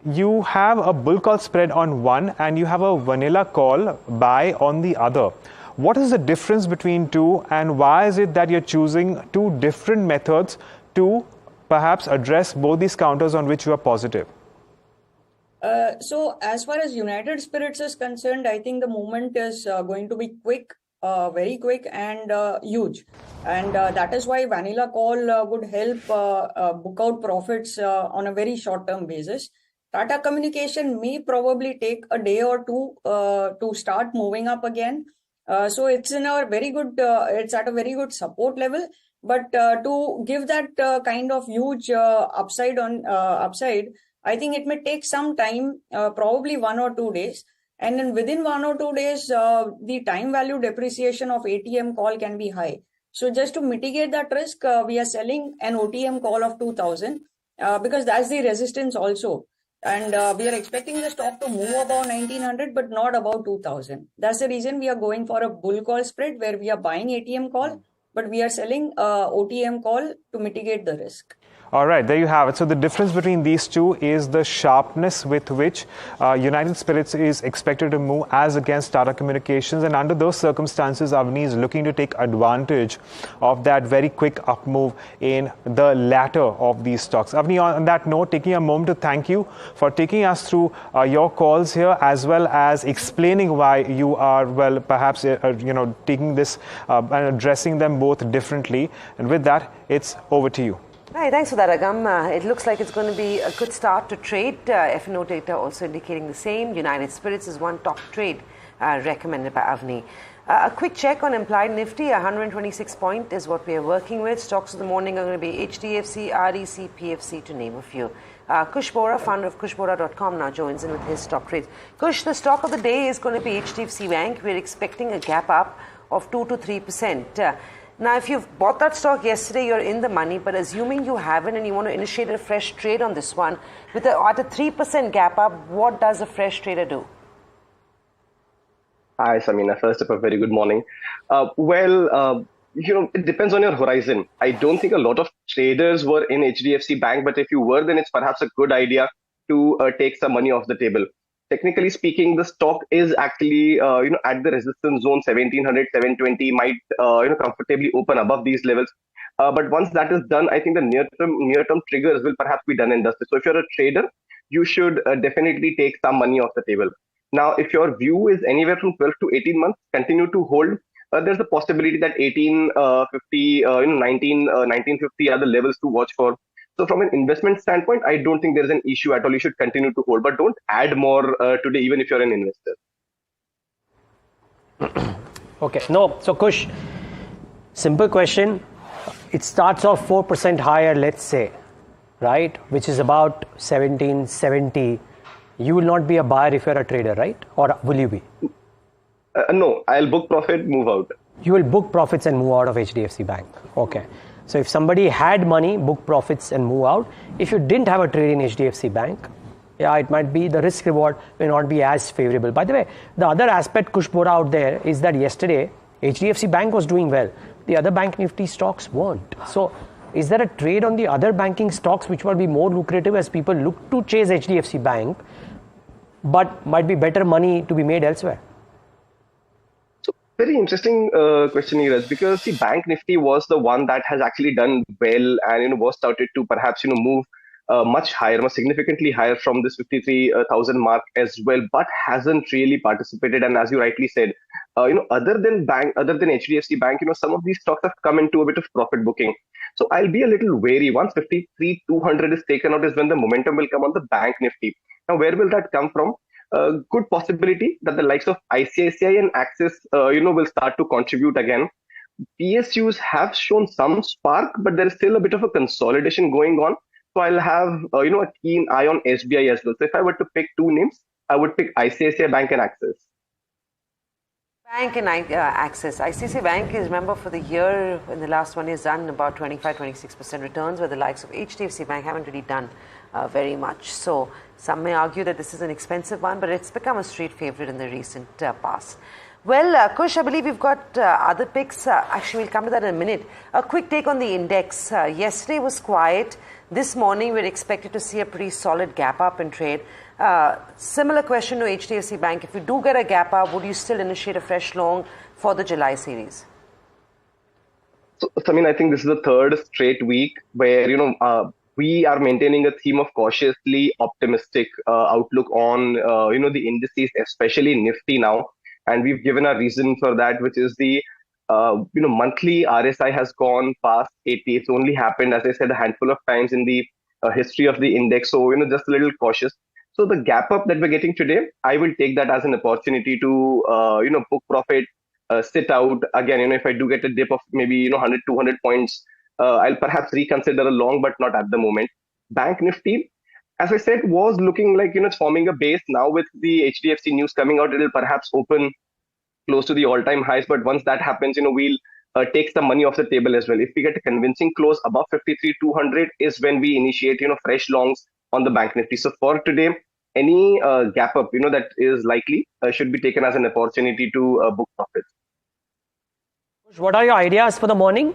you have a bull call spread on one and you have a vanilla call buy on the other. What is the difference between two, and why is it that you're choosing two different methods to perhaps address both these counters on which you are positive? So as far as United Spirits is concerned, I think the movement is going to be quick, very quick and huge. And that is why vanilla call would help book out profits on a very short-term basis. Tata Communication may probably take a day or two to start moving up again. So it's in a very good, it's at a very good support level. But to give that kind of huge upside, I think it may take some time, probably 1 or 2 days. And then within 1 or 2 days, the time value depreciation of ATM call can be high. So just to mitigate that risk, we are selling an OTM call of 2,000 because that's the resistance also. And we are expecting the stock to move above 1900, but not above 2000. That's the reason we are going for a bull call spread where we are buying ATM call, but we are selling OTM call to mitigate the risk. All right, there you have it. So the difference between these two is the sharpness with which United Spirits is expected to move as against Tata Communications. And under those circumstances, Avni is looking to take advantage of that very quick up move in the latter of these stocks. Avni, on that note, taking a moment to thank you for taking us through your calls here, as well as explaining why you are, well, perhaps, taking this and addressing them both differently. And with that, it's over to you. Right, thanks for that, Agam. It looks like it's going to be a good start to trade. F&O data also indicating the same. United Spirits is one top trade recommended by Avni. A quick check on implied Nifty. 126 point is what we are working with. Stocks of the morning are going to be HDFC, REC, PFC, to name a few. Kush Bora, founder of kushbora.com, now joins in with his stock trades. Kush, the stock of the day is going to be HDFC Bank. We're expecting a gap up of 2 to 3%. Now, if you've bought that stock yesterday, you're in the money, but assuming you haven't and you want to initiate a fresh trade on this one, at a 3% gap up, what does a fresh trader do? Hi, Samina. First up, a very good morning. It depends on your horizon. I don't think a lot of traders were in HDFC Bank, but if you were, then it's perhaps a good idea to take some money off the table. Technically speaking, the stock is actually, at the resistance zone 1700, 720 might, comfortably open above these levels. But once that is done, I think the near-term triggers will perhaps be done and dusted. So if you're a trader, you should definitely take some money off the table. Now, if your view is anywhere from 12 to 18 months, continue to hold. There's a possibility that 1950 are the levels to watch for. So from an investment standpoint, I don't think there's an issue at all. You should continue to hold, but don't add more today, even if you're an investor. Okay. No. So, Kush, simple question. It starts off 4% higher, let's say, right? Which is about 1770. You will not be a buyer if you're a trader, right? Or will you be? No, I'll book profit, move out. You will book profits and move out of HDFC Bank. Okay. So if somebody had money, book profits and move out. If you didn't have a trade in HDFC Bank, yeah, it might be the risk reward may not be as favorable. By the way, the other aspect Kush put out there is that yesterday HDFC Bank was doing well. The other bank Nifty stocks weren't. So is there a trade on the other banking stocks which will be more lucrative as people look to chase HDFC Bank, but might be better money to be made elsewhere? Very interesting question, Niraj, because the Bank Nifty was the one that has actually done well and was touted to perhaps move much higher, more significantly higher from this 53,000 mark as well, but hasn't really participated. And as you rightly said, other than HDFC Bank, some of these stocks have come into a bit of profit booking. So I'll be a little wary. Once 53,200 is taken out is when the momentum will come on the Bank Nifty. Now, where will that come from? Good possibility that the likes of ICICI and Axis, will start to contribute again. PSUs have shown some spark, but there is still a bit of a consolidation going on. So I'll have, a keen eye on SBI as well. So if I were to pick two names, I would pick ICICI Bank and Axis. Bank and Axis. ICICI Bank is, remember, for the year, in the last 1 year, has done about 25-26% returns, where the likes of HDFC Bank haven't really done very much. So some may argue that this is an expensive one, but it's become a street favorite in the recent past. Well, Kush, I believe we've got other picks. Actually, we'll come to that in a minute. A quick take on the index. Yesterday was quiet. This morning, we're expected to see a pretty solid gap up in trade. Similar question to HDFC Bank. If you do get a gap up, would you still initiate a fresh long for the July series? So, I think this is the third straight week where, we are maintaining a theme of cautiously optimistic outlook on, the indices, especially Nifty now. And we've given a reason for that, which is the, monthly RSI has gone past 80. It's only happened, as I said, a handful of times in the history of the index. So, just a little cautious. So the gap up that we're getting today, I will take that as an opportunity to, book profit, sit out. Again, if I do get a dip of maybe, 100, 200 points, I'll perhaps reconsider a long, but not at the moment. Bank Nifty, as I said, was looking like, it's forming a base. Now with the HDFC news coming out, it'll perhaps open close to the all-time highs. But once that happens, we'll take some money off the table as well. If we get a convincing close above 53,200 is when we initiate, fresh longs on the Bank Nifty. So for today, any gap up, that is likely should be taken as an opportunity to book profits. What are your ideas for the morning?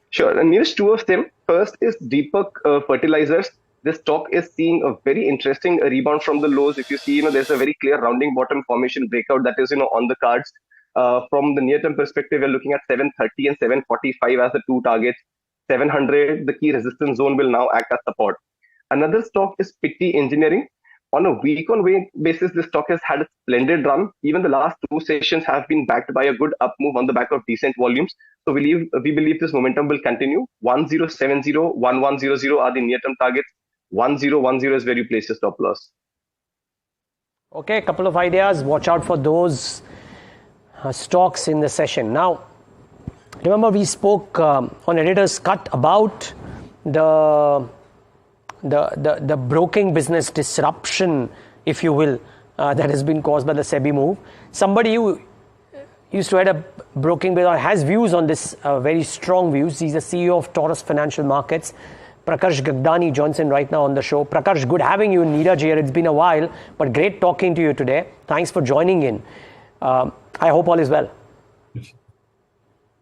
Sure. And nearest two of them. First is Deepak Fertilizers. This stock is seeing a very interesting rebound from the lows. If you see, there's a very clear rounding bottom formation breakout that is, on the cards. From the near-term perspective, we're looking at 730 and 745 as the two targets. 700, the key resistance zone, will now act as support. Another stock is Pitti Engineering. On a week-on-week basis, this stock has had a splendid run. Even the last two sessions have been backed by a good up move on the back of decent volumes. So we believe this momentum will continue. 1070, 1100 are the near-term targets. 1010 is where you place your stop loss. Okay, a couple of ideas. Watch out for those stocks in the session. Now, remember we spoke on Editor's Cut about the broking business disruption, if you will, that has been caused by the SEBI move. Somebody used to head a broking business, has views on this, very strong views. He's the CEO of Taurus Financial Markets. Prakash Gagdani joins in right now on the show. Prakash, good having you. Niraj here. It's been a while, but great talking to you today. Thanks for joining in. I hope all is well.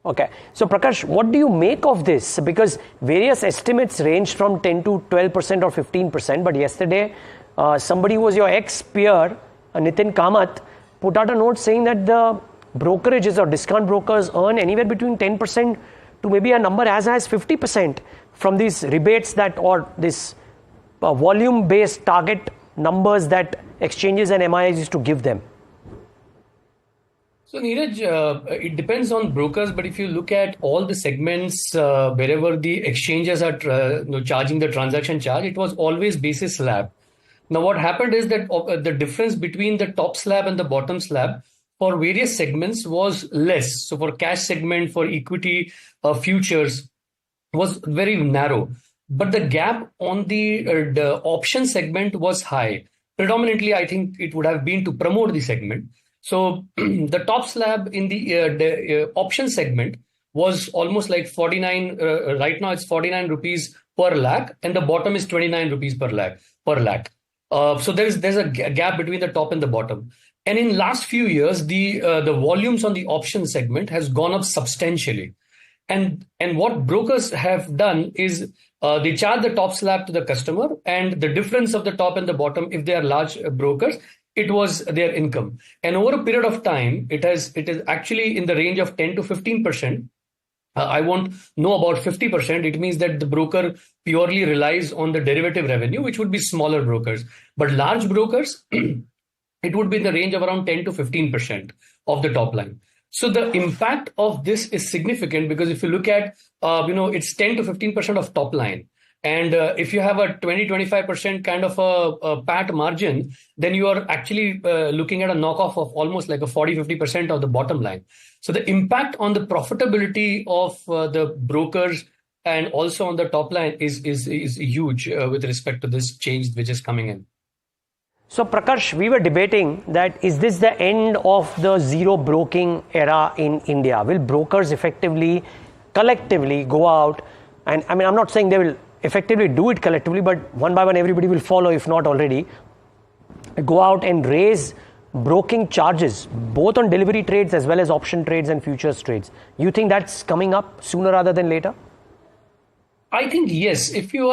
Okay. So, Prakash, what do you make of this? Because various estimates range from 10 to 12% or 15%. But yesterday, somebody who was your ex-peer, Nitin Kamath, put out a note saying that the brokerages or discount brokers earn anywhere between 10% to maybe a number as high as 50% from these rebates that, or this volume-based target numbers that exchanges and MIs used to give them. So Niraj, it depends on brokers, but if you look at all the segments, wherever the exchanges are charging the transaction charge, it was always basis slab. Now what happened is that the difference between the top slab and the bottom slab for various segments was less. So for cash segment, for equity futures was very narrow, but the gap on the option segment was high. Predominantly, I think it would have been to promote the segment. So the top slab in the option segment was almost like 49. Right now, it's 49 rupees per lakh, and the bottom is 29 rupees per lakh. So there's a gap between the top and the bottom. And in last few years, the volumes on the option segment has gone up substantially. And what brokers have done is they charge the top slab to the customer, and the difference of the top and the bottom, if they are large brokers, it was their income. And over a period of time, it is actually in the range of 10 to 15%. I won't know about 50%. It means that the broker purely relies on the derivative revenue, which would be smaller brokers. But large brokers, it would be in the range of around 10 to 15% of the top line. So the impact of this is significant because if you look at, it's 10 to 15% of top line. And if you have a 20-25% kind of a PAT margin, then you are actually looking at a knockoff of almost like a 40-50% of the bottom line. So the impact on the profitability of the brokers and also on the top line is huge with respect to this change which is coming in. So Prakash, we were debating that is this the end of the zero broking era in India? Will brokers effectively, collectively go out? And I mean, I'm not saying they will effectively do it collectively, but one by one everybody will follow, if not already, go out and raise broking charges both on delivery trades as well as option trades and futures trades. You think that's coming up sooner rather than later? I think yes. If you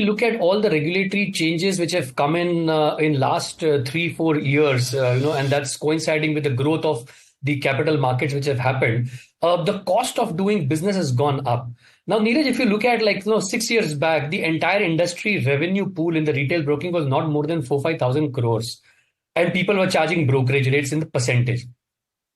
look at all the regulatory changes which have come in last 3-4 years, and that's coinciding with the growth of the capital markets which have happened, the cost of doing business has gone up. Now, Niraj, if you look at 6 years back, the entire industry revenue pool in the retail broking was not more than 4,000-5,000 crores, and people were charging brokerage rates in the percentage.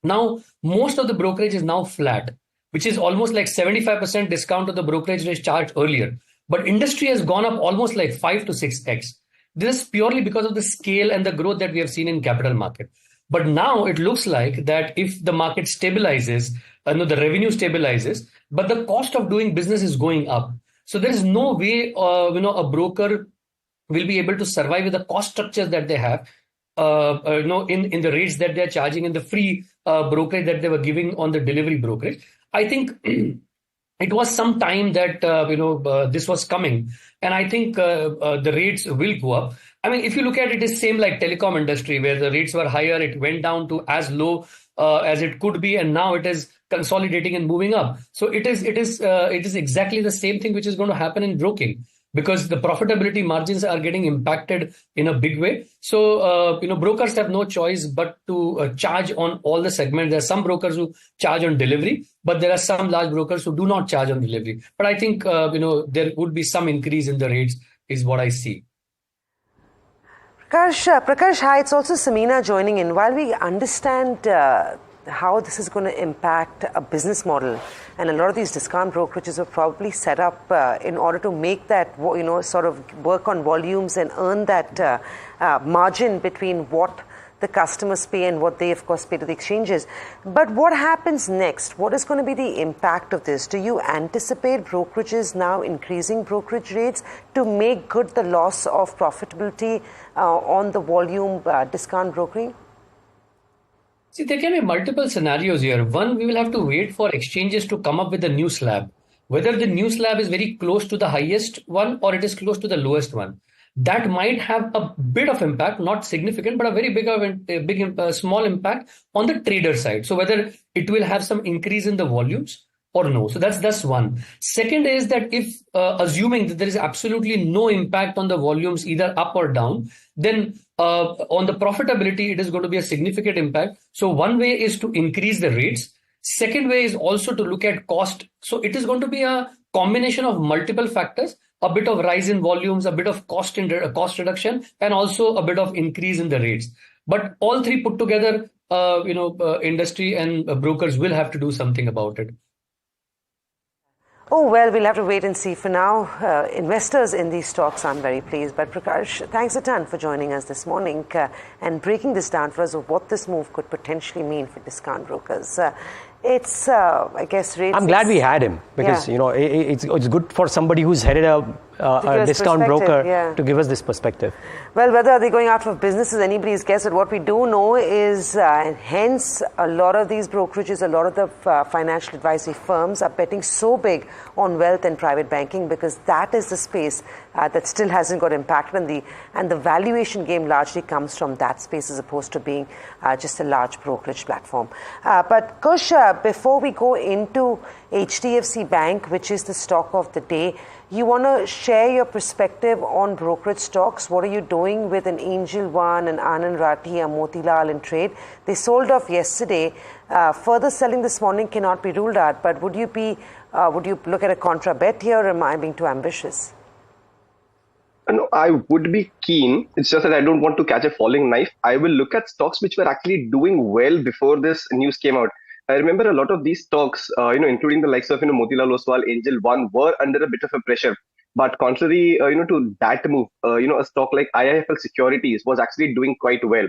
Now, most of the brokerage is now flat, which is almost like 75% discount to the brokerage rate charged earlier. But industry has gone up almost like 5 to 6x. This is purely because of the scale and the growth that we have seen in capital market. But now it looks like that if the market stabilizes, the revenue stabilizes, but the cost of doing business is going up. So there is no way, a broker will be able to survive with the cost structures that they have, in the rates that they're charging in the free brokerage that they were giving on the delivery brokerage. I think it was some time that, this was coming. And I think the rates will go up. I mean, if you look at it, it's same like telecom industry where the rates were higher. It went down to as low as it could be. And now it is consolidating and moving up. So it is exactly the same thing which is going to happen in broking, because the profitability margins are getting impacted in a big way. So, brokers have no choice but to charge on all the segments. There are some brokers who charge on delivery, but there are some large brokers who do not charge on delivery. But I think, there would be some increase in the rates is what I see. Prakash, hi, it's also Samina joining in. While we understand how this is going to impact a business model, and a lot of these discount brokerages are probably set up in order to make that, sort of work on volumes and earn that margin between what the customers pay and what they, of course, pay to the exchanges. But what happens next? What is going to be the impact of this? Do you anticipate brokerages now increasing brokerage rates to make good the loss of profitability on the volume discount brokering? See, there can be multiple scenarios here. One, we will have to wait for exchanges to come up with a new slab. Whether the new slab is very close to the highest one or it is close to the lowest one. That might have a bit of impact, not significant, but a very small impact on the trader side. So whether it will have some increase in the volumes or no. So that's one. Second is that if assuming that there is absolutely no impact on the volumes either up or down, then on the profitability, it is going to be a significant impact. So one way is to increase the rates. Second way is also to look at cost. So it is going to be a combination of multiple factors, a bit of rise in volumes, a bit of cost reduction, and also a bit of increase in the rates. But all three put together, industry and brokers will have to do something about it. Oh, well, we'll have to wait and see. For now, investors in these stocks, I'm very pleased. But Prakash, thanks a ton for joining us this morning and breaking this down for us of what this move could potentially mean for discount brokers. It's, I guess, rates. I'm glad we had him because, it's good for somebody who's headed a discount broker to give us this perspective. Well, whether they're going out for business is anybody's guess. But what we do know is, hence, a lot of these brokerages, a lot of the financial advisory firms are betting so big on wealth and private banking because that is the space that still hasn't got impacted, and the valuation game largely comes from that space as opposed to being just a large brokerage platform. But Kush, before we go into HDFC Bank, which is the stock of the day, you want to share your perspective on brokerage stocks. What are you doing with an Angel One, an Anand Rathi, a Motilal in trade? They sold off yesterday. Further selling this morning cannot be ruled out. But would you look at a contra bet here, or am I being too ambitious? No, I would be keen. It's just that I don't want to catch a falling knife. I will look at stocks which were actually doing well before this news came out. I remember a lot of these stocks, including the likes of, Motilal Oswal, Angel One, were under a bit of a pressure. But contrary, to that move, a stock like IIFL Securities was actually doing quite well,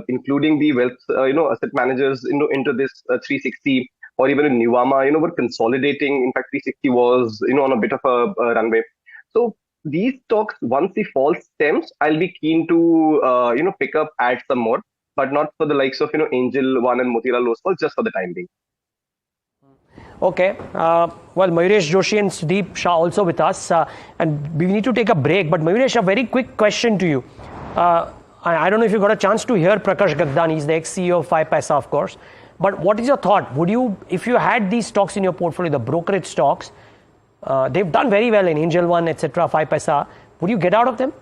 including the wealth, asset managers, into this 360, or even in Nuvama, were consolidating. In fact, 360 was, on a bit of a runway. So these stocks, once the fall stems, I'll be keen to, pick up, add some more. But not for the likes of, Angel One and Motilal Oswal, just for the time being. Okay. Well, Mayuresh Joshi and Sudeep Shah also with us. And we need to take a break. But Mayuresh, a very quick question to you. I don't know if you got a chance to hear Prakash Gagdani. He's the ex-CEO of 5paisa, of course. But what is your thought? Would you, if you had these stocks in your portfolio, the brokerage stocks, they've done very well in Angel One, etc., 5paisa, would you get out of them?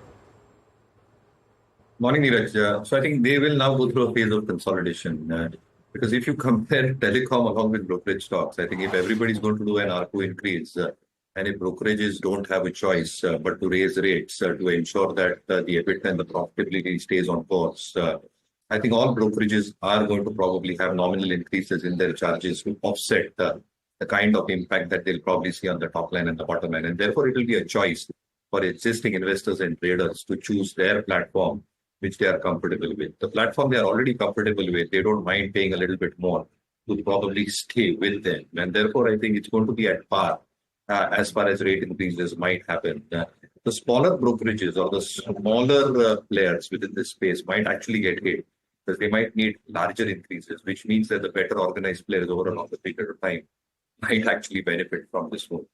Morning, Niraj. So I think they will now go through a phase of consolidation because if you compare telecom along with brokerage stocks, I think if everybody's going to do an ARPU increase and if brokerages don't have a choice but to raise rates to ensure that the EBITDA and the profitability stays on course, I think all brokerages are going to probably have nominal increases in their charges to offset the kind of impact that they'll probably see on the top line and the bottom line. And therefore, it will be a choice for existing investors and traders to choose their platform which they are comfortable with. The platform they are already comfortable with, they don't mind paying a little bit more to probably stay with them. And therefore, I think it's going to be at par as far as rate increases might happen. The smaller brokerages or the smaller players within this space might actually get hit because they might need larger increases, which means that the better organized players over a longer period of time might actually benefit from this move.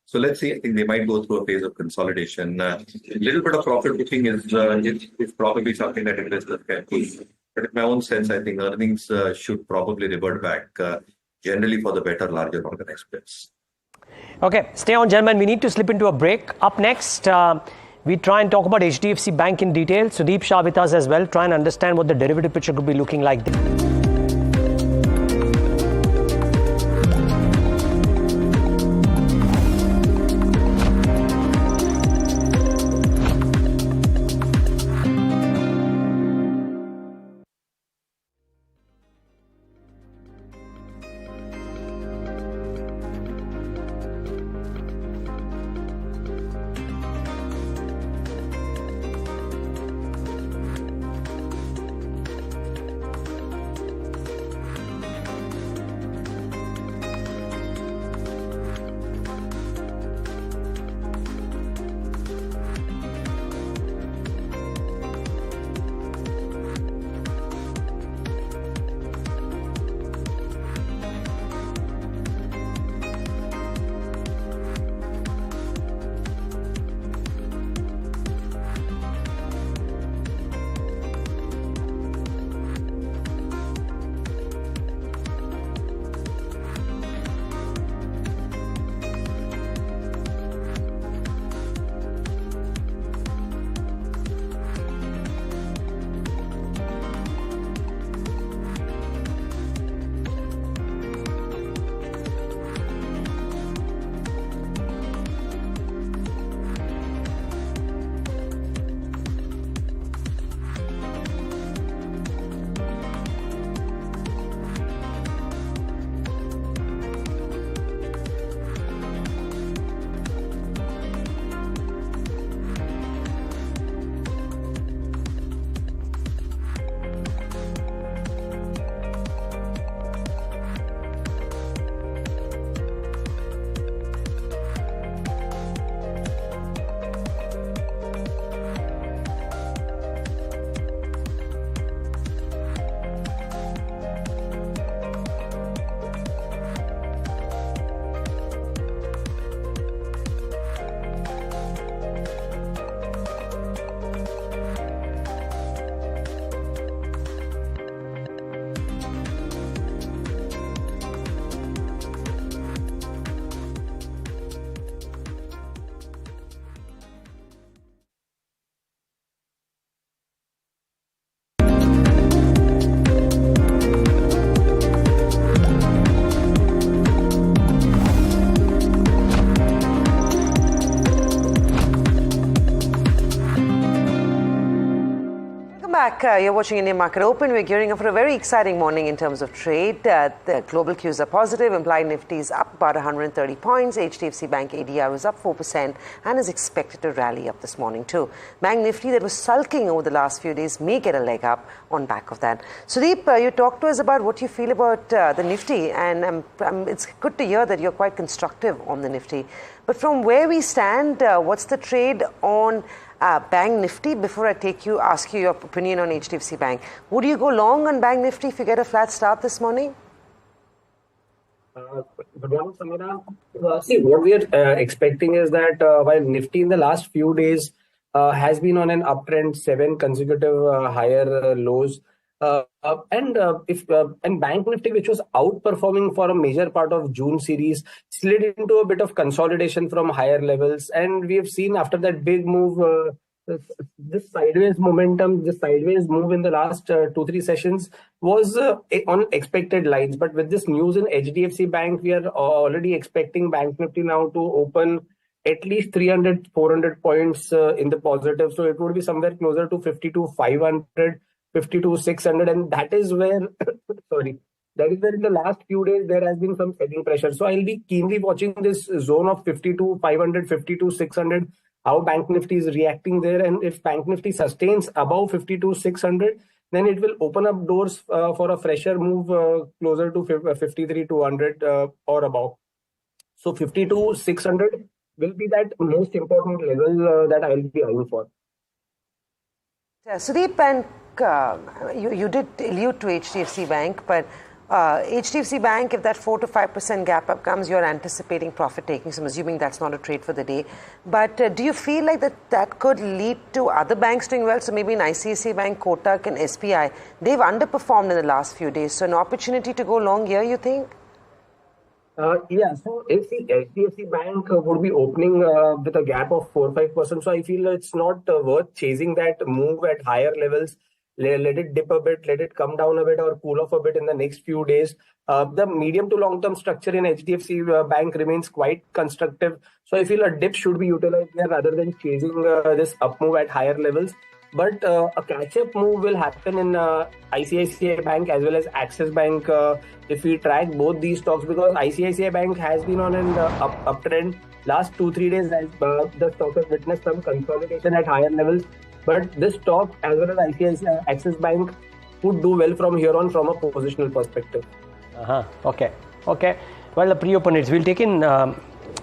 So let's see, I think they might go through a phase of consolidation. A little bit of profit booking is probably something that investors can push. But in my own sense, I think earnings should probably revert back generally for the better, larger organized players. Okay, stay on, gentlemen. We need to slip into a break. Up next, we try and talk about HDFC Bank in detail. Sudeep Shah with us as well, try and understand what the derivative picture could be looking like. back. You're watching Indian Market Open. We're gearing up for a very exciting morning in terms of trade. The global cues are positive. Implied Nifty is up about 130 points. HDFC Bank ADR was up 4% and is expected to rally up this morning too. Bank Nifty, that was sulking over the last few days, may get a leg up on back of that. Sudeep, you talked to us about what you feel about the Nifty, and it's good to hear that you're quite constructive on the Nifty. But from where we stand, what's the trade on Bank Nifty before I ask you your opinion on HDFC Bank? Would you go long on Bank Nifty if you get a flat start this morning? Good morning, Samina. See, what we are expecting is that while Nifty in the last few days has been on an uptrend, 7 consecutive higher lows, and Bank Nifty, which was outperforming for a major part of June series, slid into a bit of consolidation from higher levels, and we have seen after that big move, this sideways momentum, this sideways move in the last 2-3 sessions was on expected lines. But with this news in HDFC Bank, we are already expecting Bank Nifty now to open at least 300-400 points in the positive. So it would be somewhere closer to 52,500. 52,600, and that is where that is where in the last few days there has been some selling pressure. So I'll be keenly watching this zone of 52,500, 52,600, how Bank Nifty is reacting there, and if Bank Nifty sustains above 52,600, then it will open up doors for a fresher move closer to 53,200 or above. So 52,600 will be that most important level that I will be eyeing for. Sudeep, and you did allude to HDFC Bank, but HDFC Bank, if that 4 to 5% gap up comes, you're anticipating profit taking. So I'm assuming that's not a trade for the day. But do you feel like that could lead to other banks doing well? So maybe in ICICI Bank, Kotak and SBI, they've underperformed in the last few days. So an opportunity to go long here, you think? Yeah, so if the HDFC Bank would be opening with a gap of 4-5%, so I feel it's not worth chasing that move at higher levels. Let it dip a bit, let it come down a bit or cool off a bit in the next few days. The medium to long-term structure in HDFC Bank remains quite constructive. So I feel a dip should be utilized there rather than chasing this up move at higher levels. But a catch-up move will happen in ICICI Bank as well as Axis Bank if we track both these stocks, because ICICI Bank has been on an uptrend. Last 2-3 days, the stock has witnessed some consolidation at higher levels. But this stock as well as ICICI Axis Bank would do well from here on from a positional perspective. Okay. Well, the pre-open rates, we'll take in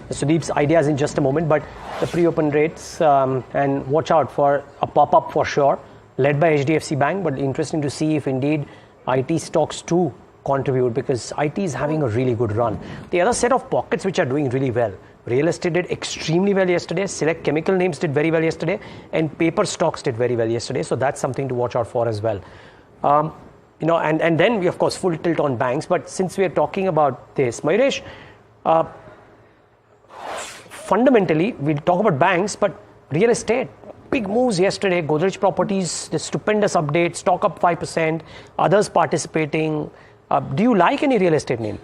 Sudeep's ideas in just a moment, but the pre-open rates and watch out for a pop-up for sure, led by HDFC Bank, but interesting to see if indeed IT stocks too contribute, because IT is having a really good run. The other set of pockets which are doing really well, real estate did extremely well yesterday, select chemical names did very well yesterday, and paper stocks did very well yesterday, so that's something to watch out for as well. And then we of course full tilt on banks, but since we are talking about this, Mayuresh, fundamentally, we'll talk about banks, but real estate, big moves yesterday. Godrej Properties, the stupendous update, stock up 5%, others participating. Do you like any real estate name?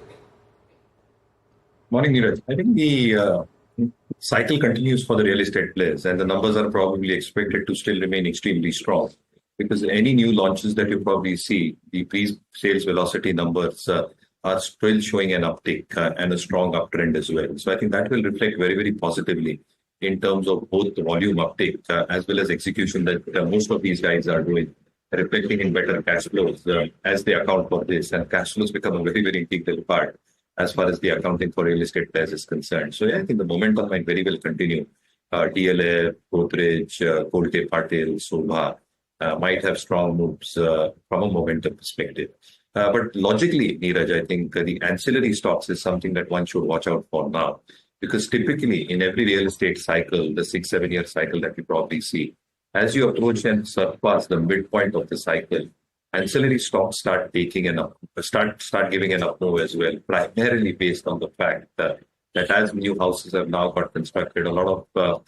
Morning, Niraj. I think the cycle continues for the real estate players, and the numbers are probably expected to still remain extremely strong, because any new launches that you probably see, the pre-sales velocity numbers are still showing an uptick and a strong uptrend as well. So I think that will reflect very, very positively in terms of both the volume uptick as well as execution that most of these guys are doing, reflecting in better cash flows as they account for this. And cash flows become a very, very integral part as far as the accounting for real estate players is concerned. So yeah, I think the momentum might very well continue. DLF, Brokerage, Kolte Patil, Sobha might have strong moves from a momentum perspective. But logically, Niraj, I think the ancillary stocks is something that one should watch out for now, because typically in every real estate cycle, the 6-7 year cycle that we probably see, as you approach and surpass the midpoint of the cycle, ancillary stocks start taking start giving an up move as well, primarily based on the fact that as new houses have now got constructed, a lot of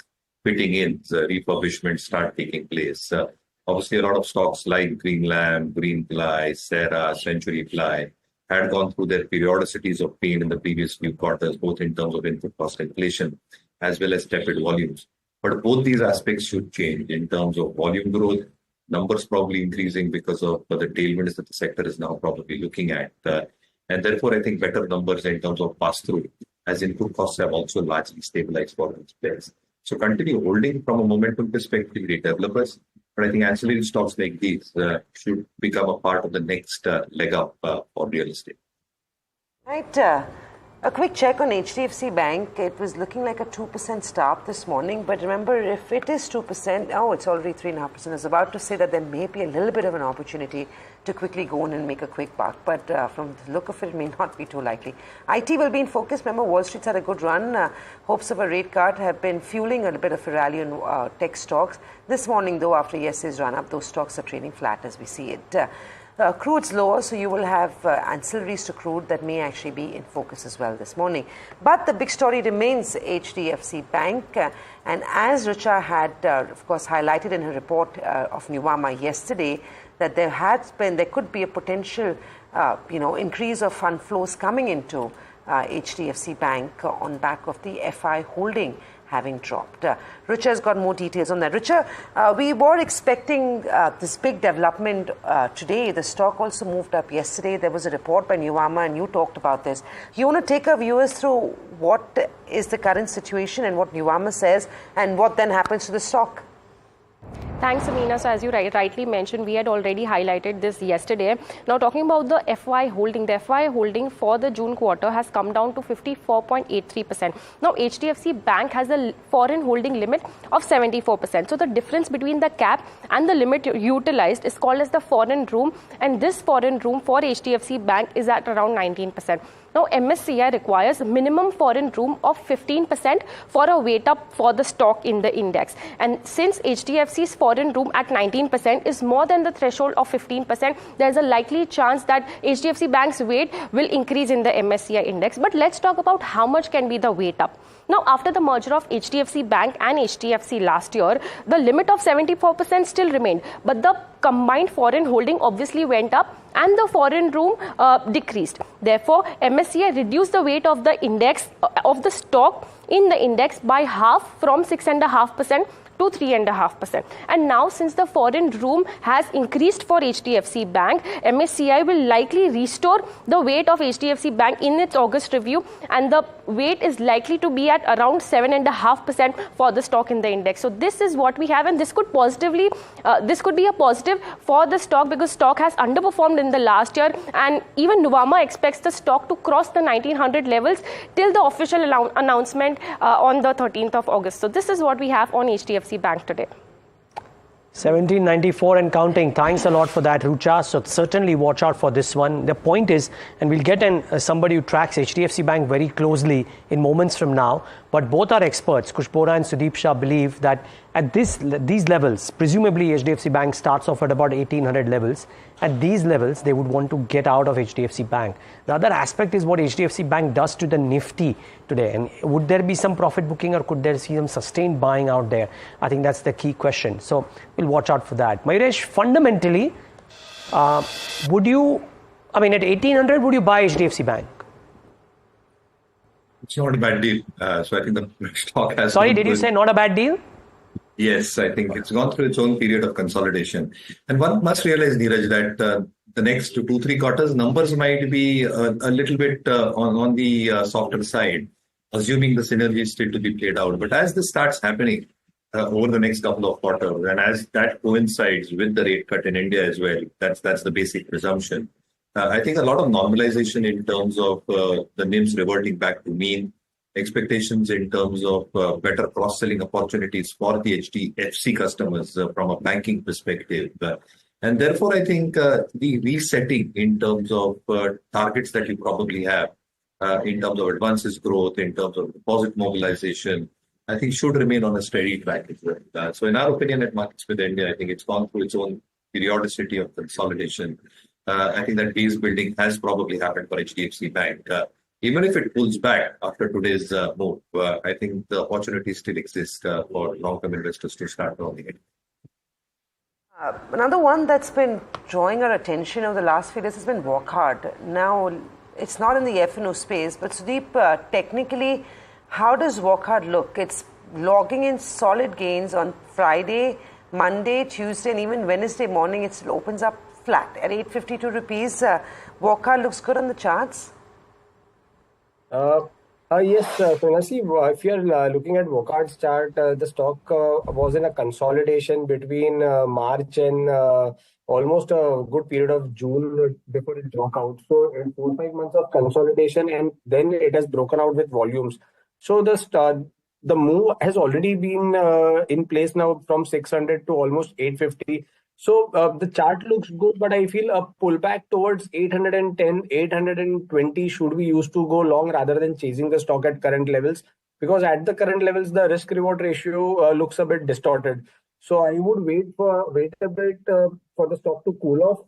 fitting in, refurbishments start taking place. Obviously, a lot of stocks like Greenlam, Greenply, Sarah, Century Ply had gone through their periodicities of pain in the previous few quarters, both in terms of input cost inflation as well as tepid volumes. But both these aspects should change in terms of volume growth numbers probably increasing because of the tailwinds that the sector is now probably looking at. And therefore, I think better numbers in terms of pass-through, as input costs have also largely stabilized for these players. So continue holding from a momentum perspective, the developers. But I think ancillary stocks like these should become a part of the next leg up for real estate. Right. A quick check on HDFC Bank. It was looking like a 2% start this morning. But remember, if it is 2%, it's already 3.5%. I was about to say that there may be a little bit of an opportunity to quickly go in and make a quick buck. But from the look of it may not be too likely. IT will be in focus. Remember, Wall Street's had a good run. Hopes of a rate cut have been fueling a bit of a rally on tech stocks. This morning, though, after yesterday's run up, those stocks are trading flat as we see it. Crude's lower, so you will have ancillaries to crude that may actually be in focus as well this morning. But the big story remains HDFC Bank. And as Richa had, of course, highlighted in her report of Nuvama yesterday, that there could be a potential, increase of fund flows coming into HDFC Bank on back of the FI holding having dropped. Richa's got more details on that. Richa, we were expecting this big development today. The stock also moved up yesterday. There was a report by Nuvama and you talked about this. You want to take our viewers through what is the current situation and what Nuvama says and what then happens to the stock? Thanks, Samina. So as you rightly mentioned, we had already highlighted this yesterday. Now talking about the FY holding for the June quarter has come down to 54.83%. Now HDFC Bank has a foreign holding limit of 74%. So the difference between the cap and the limit utilized is called as the foreign room, and this foreign room for HDFC Bank is at around 19%. Now, MSCI requires minimum foreign room of 15% for a weight up for the stock in the index. And since HDFC's foreign room at 19% is more than the threshold of 15%, there's a likely chance that HDFC Bank's weight will increase in the MSCI index. But let's talk about how much can be the weight up. Now, after the merger of HDFC Bank and HDFC last year, the limit of 74% still remained. But the combined foreign holding obviously went up and the foreign room decreased. Therefore, MSCI reduced the weight of the index, of the stock in the index by half from 6.5% to 3.5%. And now, since the foreign room has increased for HDFC Bank, MSCI will likely restore the weight of HDFC Bank in its August review, and the weight is likely to be at around 7.5% for the stock in the index. So this is what we have, and this could positively, this could be a positive for the stock because stock has underperformed in the last year, and even Nuvama expects the stock to cross the 1900 levels till the official announcement on the 13th of August. So this is what we have on HDFC Bank today. 1794 and counting. Thanks a lot for that, Rucha. So certainly watch out for this one. The point is, and we'll get somebody who tracks HDFC Bank very closely in moments from now, but both our experts, Kushbora and Sudeep Shah, believe that at these levels, presumably HDFC Bank starts off at about 1800 levels. At these levels, they would want to get out of HDFC Bank. The other aspect is what HDFC Bank does to the Nifty today. And would there be some profit booking or could there see some sustained buying out there? I think that's the key question. So we'll watch out for that. Mayuresh, fundamentally, would you, at 1800, would you buy HDFC Bank? It's not a bad deal. So I think the stock has... Sorry, did you say not a bad deal? Yes, I think it's gone through its own period of consolidation. And one must realize, Niraj, that the next 2-3 quarters, numbers might be a little bit on the softer side, assuming the synergy is still to be played out. But as this starts happening over the next couple of quarters, and as that coincides with the rate cut in India as well, that's the basic presumption. I think a lot of normalization in terms of the NIMs reverting back to mean, expectations in terms of better cross-selling opportunities for the HDFC customers from a banking perspective. And therefore, I think the resetting in terms of targets that you probably have in terms of advances growth, in terms of deposit mobilization, I think should remain on a steady track as well. So in our opinion at Markets with India, I think it's gone through its own periodicity of consolidation. I think that base building has probably happened for HDFC Bank. Even if it pulls back after today's move, I think the opportunity still exists for long-term investors to start owning it. Another one that's been drawing our attention over the last few days has been Walk Hard. Now, it's not in the F&O space, but Sudeep, technically, how does Walk Hard look? It's logging in solid gains on Friday, Monday, Tuesday, and even Wednesday morning, it still opens up flat at 852 rupees. Walker looks good on the charts. Yes, Samina, if you are looking at Vocard's chart, the stock was in a consolidation between March and almost a good period of June before it broke out. So, in 4-5 months of consolidation, and then it has broken out with volumes. So, the move has already been in place now from 600 to almost 850. So the chart looks good, but I feel a pullback towards 810, 820 should be used to go long rather than chasing the stock at current levels. Because at the current levels, the risk-reward ratio looks a bit distorted. So I would wait a bit for the stock to cool off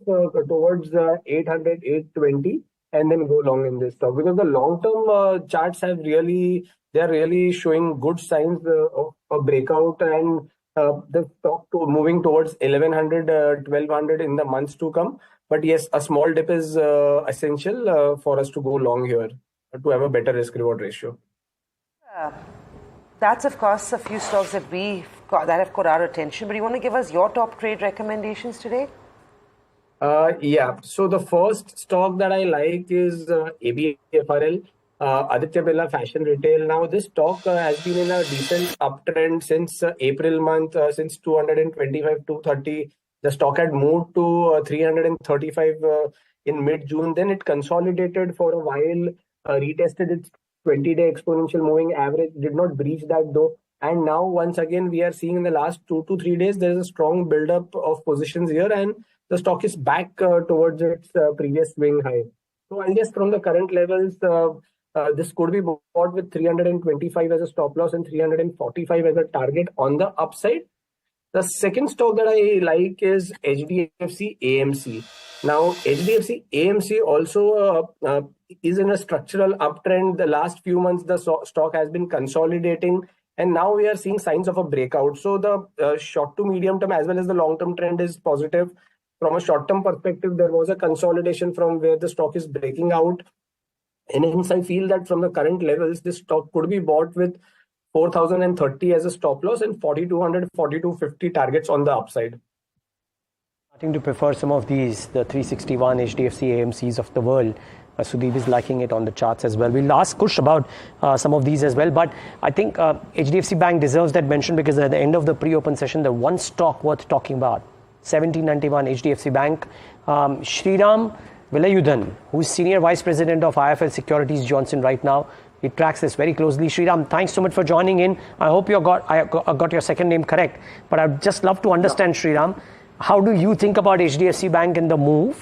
towards 800, 820, and then go long in this stock. Because the long-term charts they're really showing good signs of a breakout, and the stock moving towards 1100, 1200 in the months to come. But yes, a small dip is essential for us to go long here to have a better risk-reward ratio. That's, of course, a few stocks that have caught our attention. But you want to give us your top trade recommendations today? Yeah. So the first stock that I like is ABFRL. Aditya Birla Fashion Retail. Now, this stock has been in a decent uptrend since April month, since 225, 230. The stock had moved to 335 in mid-June. Then it consolidated for a while, retested its 20-day exponential moving average, did not breach that though. And now, once again, we are seeing in the last 2 to 3 days, there is a strong build-up of positions here, and the stock is back towards its previous swing high. So, I guess from the current levels, this could be bought with 325 as a stop loss and 345 as a target on the upside. The second stock that I like is HDFC AMC. Now, HDFC AMC also is in a structural uptrend. The last few months, the stock has been consolidating, and now we are seeing signs of a breakout. So the short to medium term as well as the long term trend is positive. From a short term perspective, there was a consolidation from where the stock is breaking out. And hence, I feel that from the current levels, this stock could be bought with 4,030 as a stop loss and 4,200, 4,250 targets on the upside. Starting to prefer some of these, the 361 HDFC AMCs of the world. Sudeep is liking it on the charts as well. We'll ask Kush about some of these as well. But I think HDFC Bank deserves that mention because at the end of the pre-open session, the one stock worth talking about, 1791 HDFC Bank. Sriram Vilayudhan, who is Senior Vice President of IFL Securities Johnson right now. He tracks this very closely. Sriram, thanks so much for joining in. I hope I got your second name correct. But I'd just love to understand, Sriram, how do you think about HDFC Bank and the move?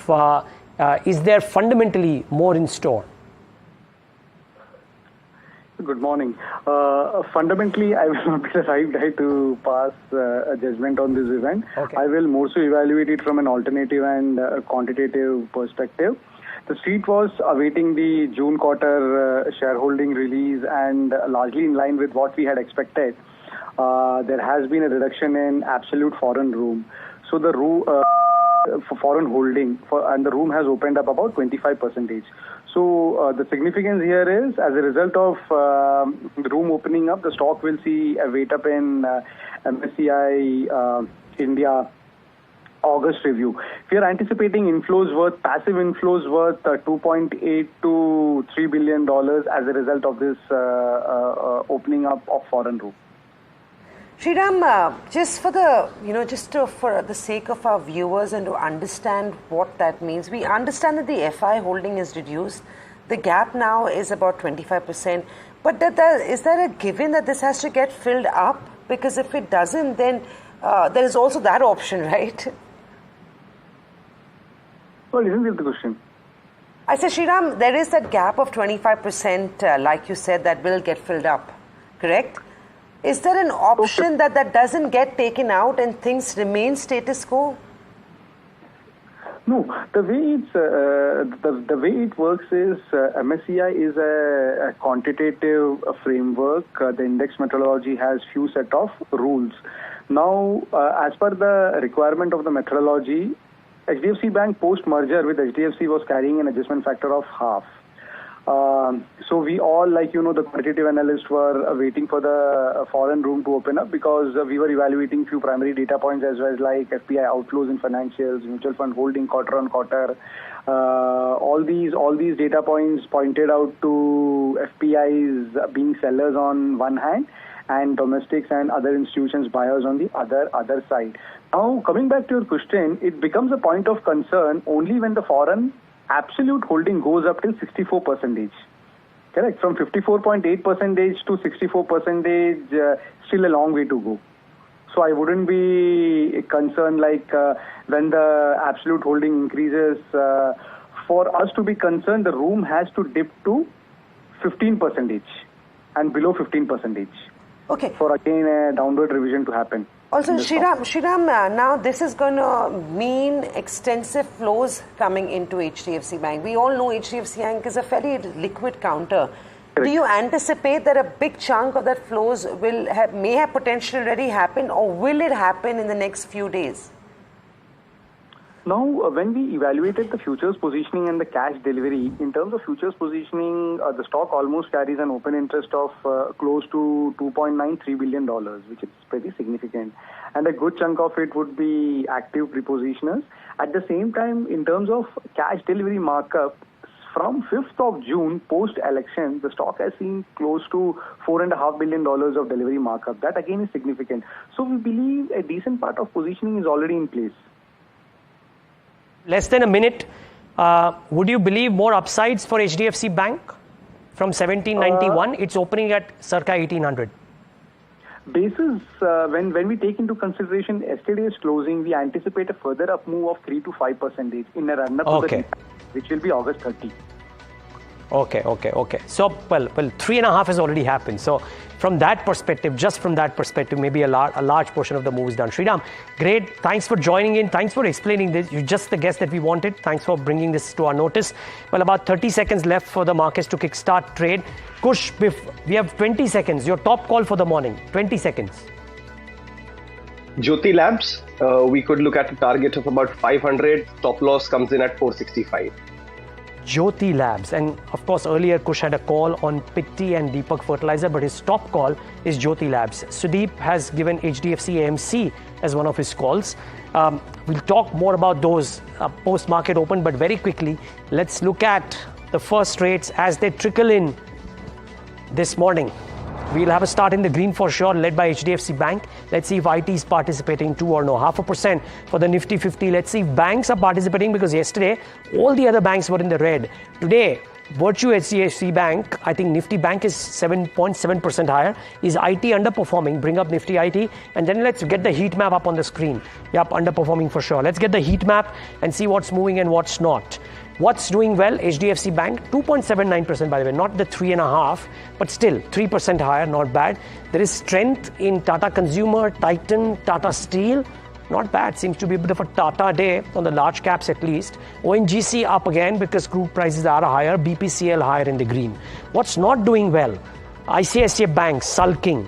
Is there fundamentally more in store? Good morning. Fundamentally, I will not be the right guy to pass a judgment on this event. Okay. I will more so evaluate it from an alternative and quantitative perspective. The street was awaiting the June quarter shareholding release, and largely in line with what we had expected. There has been a reduction in absolute foreign room. So the for foreign holding, and the room has opened up about 25%. So the significance here is, as a result of the room opening up, the stock will see a weight up in MSCI India August review. We are anticipating passive inflows worth $2.8 to $3 billion as a result of this opening up of foreign room. Sriram, just for the sake of our viewers and to understand what that means, we understand that the FI holding is reduced. The gap now is about 25%. But is that a given that this has to get filled up? Because if it doesn't, then there is also that option, right? Well, isn't it the question? I said, Sriram, there is that gap of 25%, like you said, that will get filled up, correct? Is there an option that doesn't get taken out and things remain status quo? No, the way it works is MSCI is a quantitative framework. The index methodology has few set of rules. Now, as per the requirement of the methodology, HDFC Bank post-merger with HDFC was carrying an adjustment factor of half. So we all, the quantitative analysts were waiting for the foreign room to open up because we were evaluating few primary data points as well as like FPI outflows in financials, mutual fund holding quarter on quarter. All these data points pointed out to FPIs being sellers on one hand and domestics and other institutions buyers on the other side. Now, coming back to your question, it becomes a point of concern only when the foreign absolute holding goes up till 64%. Correct? From 54.8% to 64%, still a long way to go. So I wouldn't be concerned when the absolute holding increases. For us to be concerned, the room has to dip to 15% and below 15%. Okay. For again a downward revision to happen. Also, Shriram, now this is going to mean extensive flows coming into HDFC Bank. We all know HDFC Bank is a fairly liquid counter. Correct. Do you anticipate that a big chunk of that flows may have potentially already happened, or will it happen in the next few days? Now, when we evaluated the futures positioning and the cash delivery, in terms of futures positioning, the stock almost carries an open interest of close to $2.93 billion, which is pretty significant. And a good chunk of it would be active prepositioners. At the same time, in terms of cash delivery markup, from 5th of June, post-election, the stock has seen close to $4.5 billion of delivery markup. That again is significant. So we believe a decent part of positioning is already in place. Less than a minute. Would you believe more upsides for HDFC Bank from 1791? It's opening at circa 1800. Basis, when we take into consideration yesterday's closing, we anticipate a further up move of 3 to 5% in a run-up to the which will be August 30. Okay. So, well, 3.5 has already happened. So, from that perspective, just from that perspective, maybe a large portion of the move is done. Sriram, great. Thanks for joining in. Thanks for explaining this. You're just the guest that we wanted. Thanks for bringing this to our notice. Well, about 30 seconds left for the markets to kickstart trade. Kush, we have 20 seconds. Your top call for the morning. 20 seconds. Jyoti Labs, we could look at a target of about 500. Stop loss comes in at 465. Jyoti Labs, and of course earlier Kush had a call on Pitti and Deepak Fertilizer, but his top call is Jyoti Labs. Sudeep has given HDFC AMC as one of his calls. We'll talk more about those post-market open, but very quickly, let's look at the first rates as they trickle in this morning. We'll have a start in the green for sure, led by HDFC Bank. Let's see if IT is participating too or no. 0.5% for the Nifty 50. Let's see if banks are participating, because yesterday all the other banks were in the red. Today, Virtue HDFC Bank, I think Nifty Bank is 7.7% higher. Is IT underperforming? Bring up Nifty IT. And then let's get the heat map up on the screen. Yep, underperforming for sure. Let's get the heat map and see what's moving and what's not. What's doing well? HDFC Bank, 2.79% by the way, not the 3.5%, but still 3% higher, not bad. There is strength in Tata Consumer, Titan, Tata Steel. Not bad, seems to be a bit of a Tata day on the large caps at least. ONGC up again because crude prices are higher, BPCL higher in the green. What's not doing well? ICICI Bank sulking.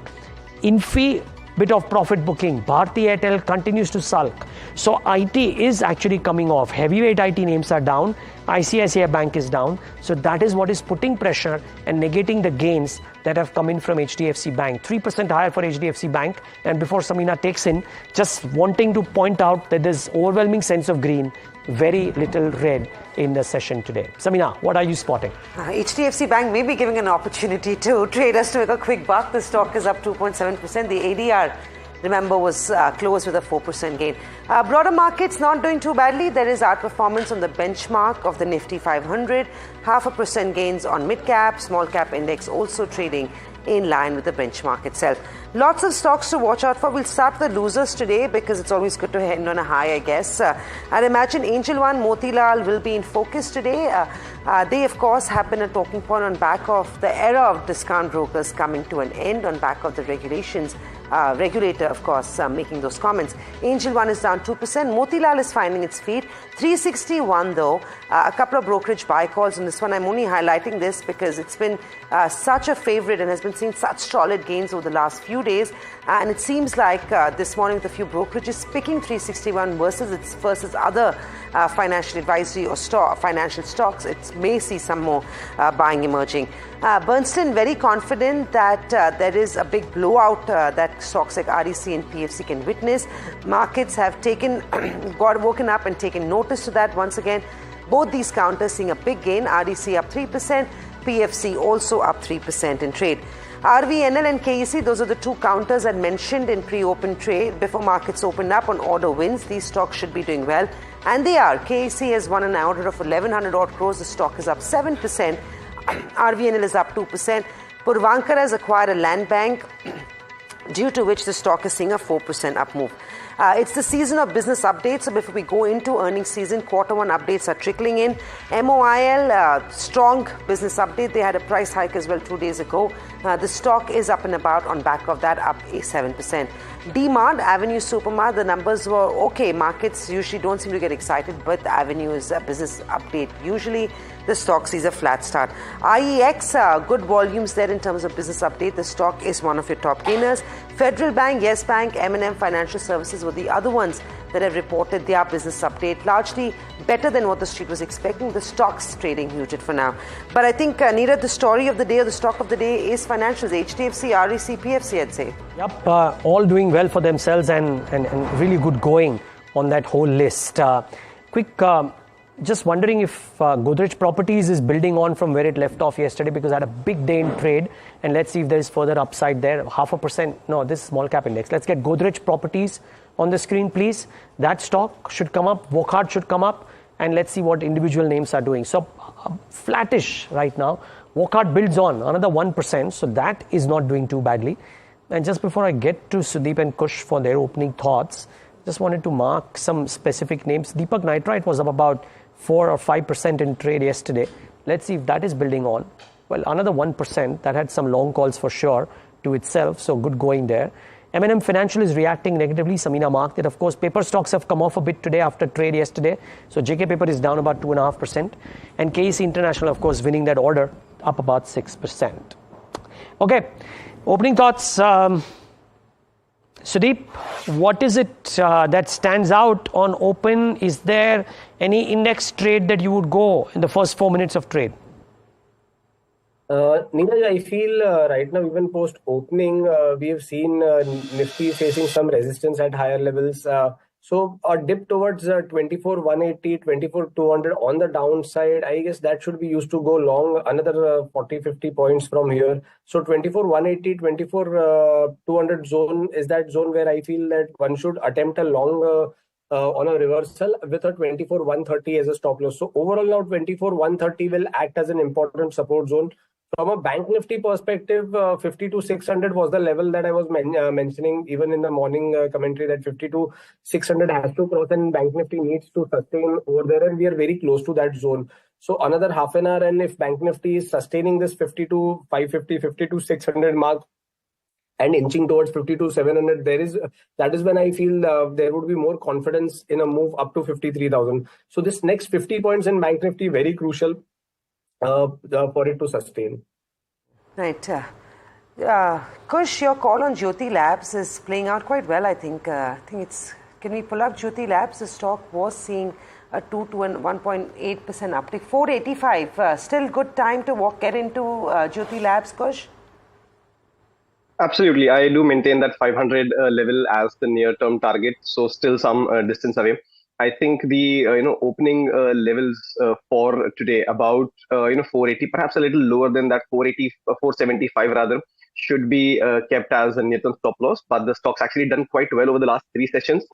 Infi, bit of profit booking. Bharti Airtel continues to sulk. So IT is actually coming off. Heavyweight IT names are down. ICICI Bank is down. So that is what is putting pressure and negating the gains that have come in from HDFC Bank. 3% higher for HDFC Bank. And before Samina takes in, just wanting to point out that there's overwhelming sense of green, very little red in the session today. Samina, what are you spotting? HDFC Bank may be giving an opportunity to traders to make a quick buck. The stock is up 2.7%. The ADR, remember, was closed with a 4% gain. Broader markets not doing too badly. There is outperformance on the benchmark of the Nifty 500. 0.5% gains on Midcap. Small cap index also trading in line with the benchmark itself. Lots of stocks to watch out for. We'll start with the losers today because it's always good to end on a high, I guess. I'd imagine Angel One, Motilal will be in focus today. They, of course, have been a talking point on back of the era of discount brokers coming to an end, on back of the regulations. Regulator, of course, making those comments. Angel One is down 2%. Motilal is finding its feet. 361, though. A couple of brokerage buy calls on this one. I'm only highlighting this because it's been such a favorite and has been seeing such solid gains over the last few days. And it seems like this morning with a few brokerages picking 361 versus other financial advisory or financial stocks, it may see some more buying emerging. Bernstein very confident that there is a big blowout that stocks like REC and PFC can witness. Markets have woken up and taken notice to that once again. Both these counters seeing a big gain. REC up 3%, PFC also up 3% in trade. RVNL and KEC, those are the two counters I mentioned in pre-open trade before markets opened up on order wins. These stocks should be doing well, and they are. KEC has won an order of 1100 odd crores. The stock is up 7%. RVNL is up 2%. Puravankar has acquired a land bank, due to which the stock is seeing a 4% up move. It's the season of business updates, so before we go into earnings season, quarter 1 updates are trickling in. MOIL, strong business update. They had a price hike as well 2 days ago. The stock is up and about on back of that, up 7%. DMart, Avenue Supermart, the numbers were okay. Markets usually don't seem to get excited, but the Avenue is a business update. Usually the stock sees a flat start. IEX, good volumes there in terms of business update. The stock is one of your top gainers. Federal Bank, Yes Bank, M&M Financial Services were the other ones that have reported their business update. Largely better than what the street was expecting. The stock's trading muted for now. But I think, Niraj, the story of the day or the stock of the day is financials. HDFC, REC, PFC, I'd say. Yep, all doing well for themselves and really good going on that whole list. Just wondering if Godrej Properties is building on from where it left off yesterday, because I had a big day in trade, and let's see if there is further upside there. 0.5%. No, this is small cap index. Let's get Godrej Properties on the screen, please. That stock should come up. Wockhardt should come up, and let's see what individual names are doing. So flattish right now. Wockhardt builds on another 1%, so that is not doing too badly. And just before I get to Sudeep and Kush for their opening thoughts, just wanted to mark some specific names. Deepak Nitrite was up about 4 or 5% in trade yesterday. Let's see if that is building on. Well, another 1%. That had some long calls for sure to itself, so good going there. M&M Financial is reacting negatively. Samina marked it. Of course, paper stocks have come off a bit today after trade yesterday. So JK Paper is down about 2.5%. And KEC International, of course, winning that order, up about 6%. Okay, opening thoughts. Sudeep, what is it that stands out on open? Is there any index trade that you would go in the first 4 minutes of trade? Niraj, I feel right now, even post opening, we have seen Nifty facing some resistance at higher levels. So a dip towards 24,180, 24,200 on the downside, I guess that should be used to go long another 40, 50 points from here. So 24,180, 24,200 zone is that zone where I feel that one should attempt a long on a reversal with a 24,130 as a stop loss. So overall now 24,130 will act as an important support zone. From a Bank Nifty perspective, 52,600 was the level that I was mentioning even in the morning commentary, that 52,600 has to cross and Bank Nifty needs to sustain over there, and we are very close to that zone. So another half an hour, and if Bank Nifty is sustaining this 52,550, 52,600 mark and inching towards 52,700, that is when I feel there would be more confidence in a move up to 53,000. So this next 50 points in Bank Nifty very crucial for it to sustain. Right. Kush, your call on Jyoti Labs is playing out quite well, I think. Can we pull up Jyoti Labs? The stock was seeing a 2 to 1.8% uptick. 485. Still good time to get into Jyoti Labs, Kush? Absolutely. I do maintain that 500 level as the near-term target. So still some distance away. I think the opening levels for today about 480, perhaps a little lower than that, 480, 475 rather, should be kept as a near-term stop loss. But the stock's actually done quite well over the last 3 sessions,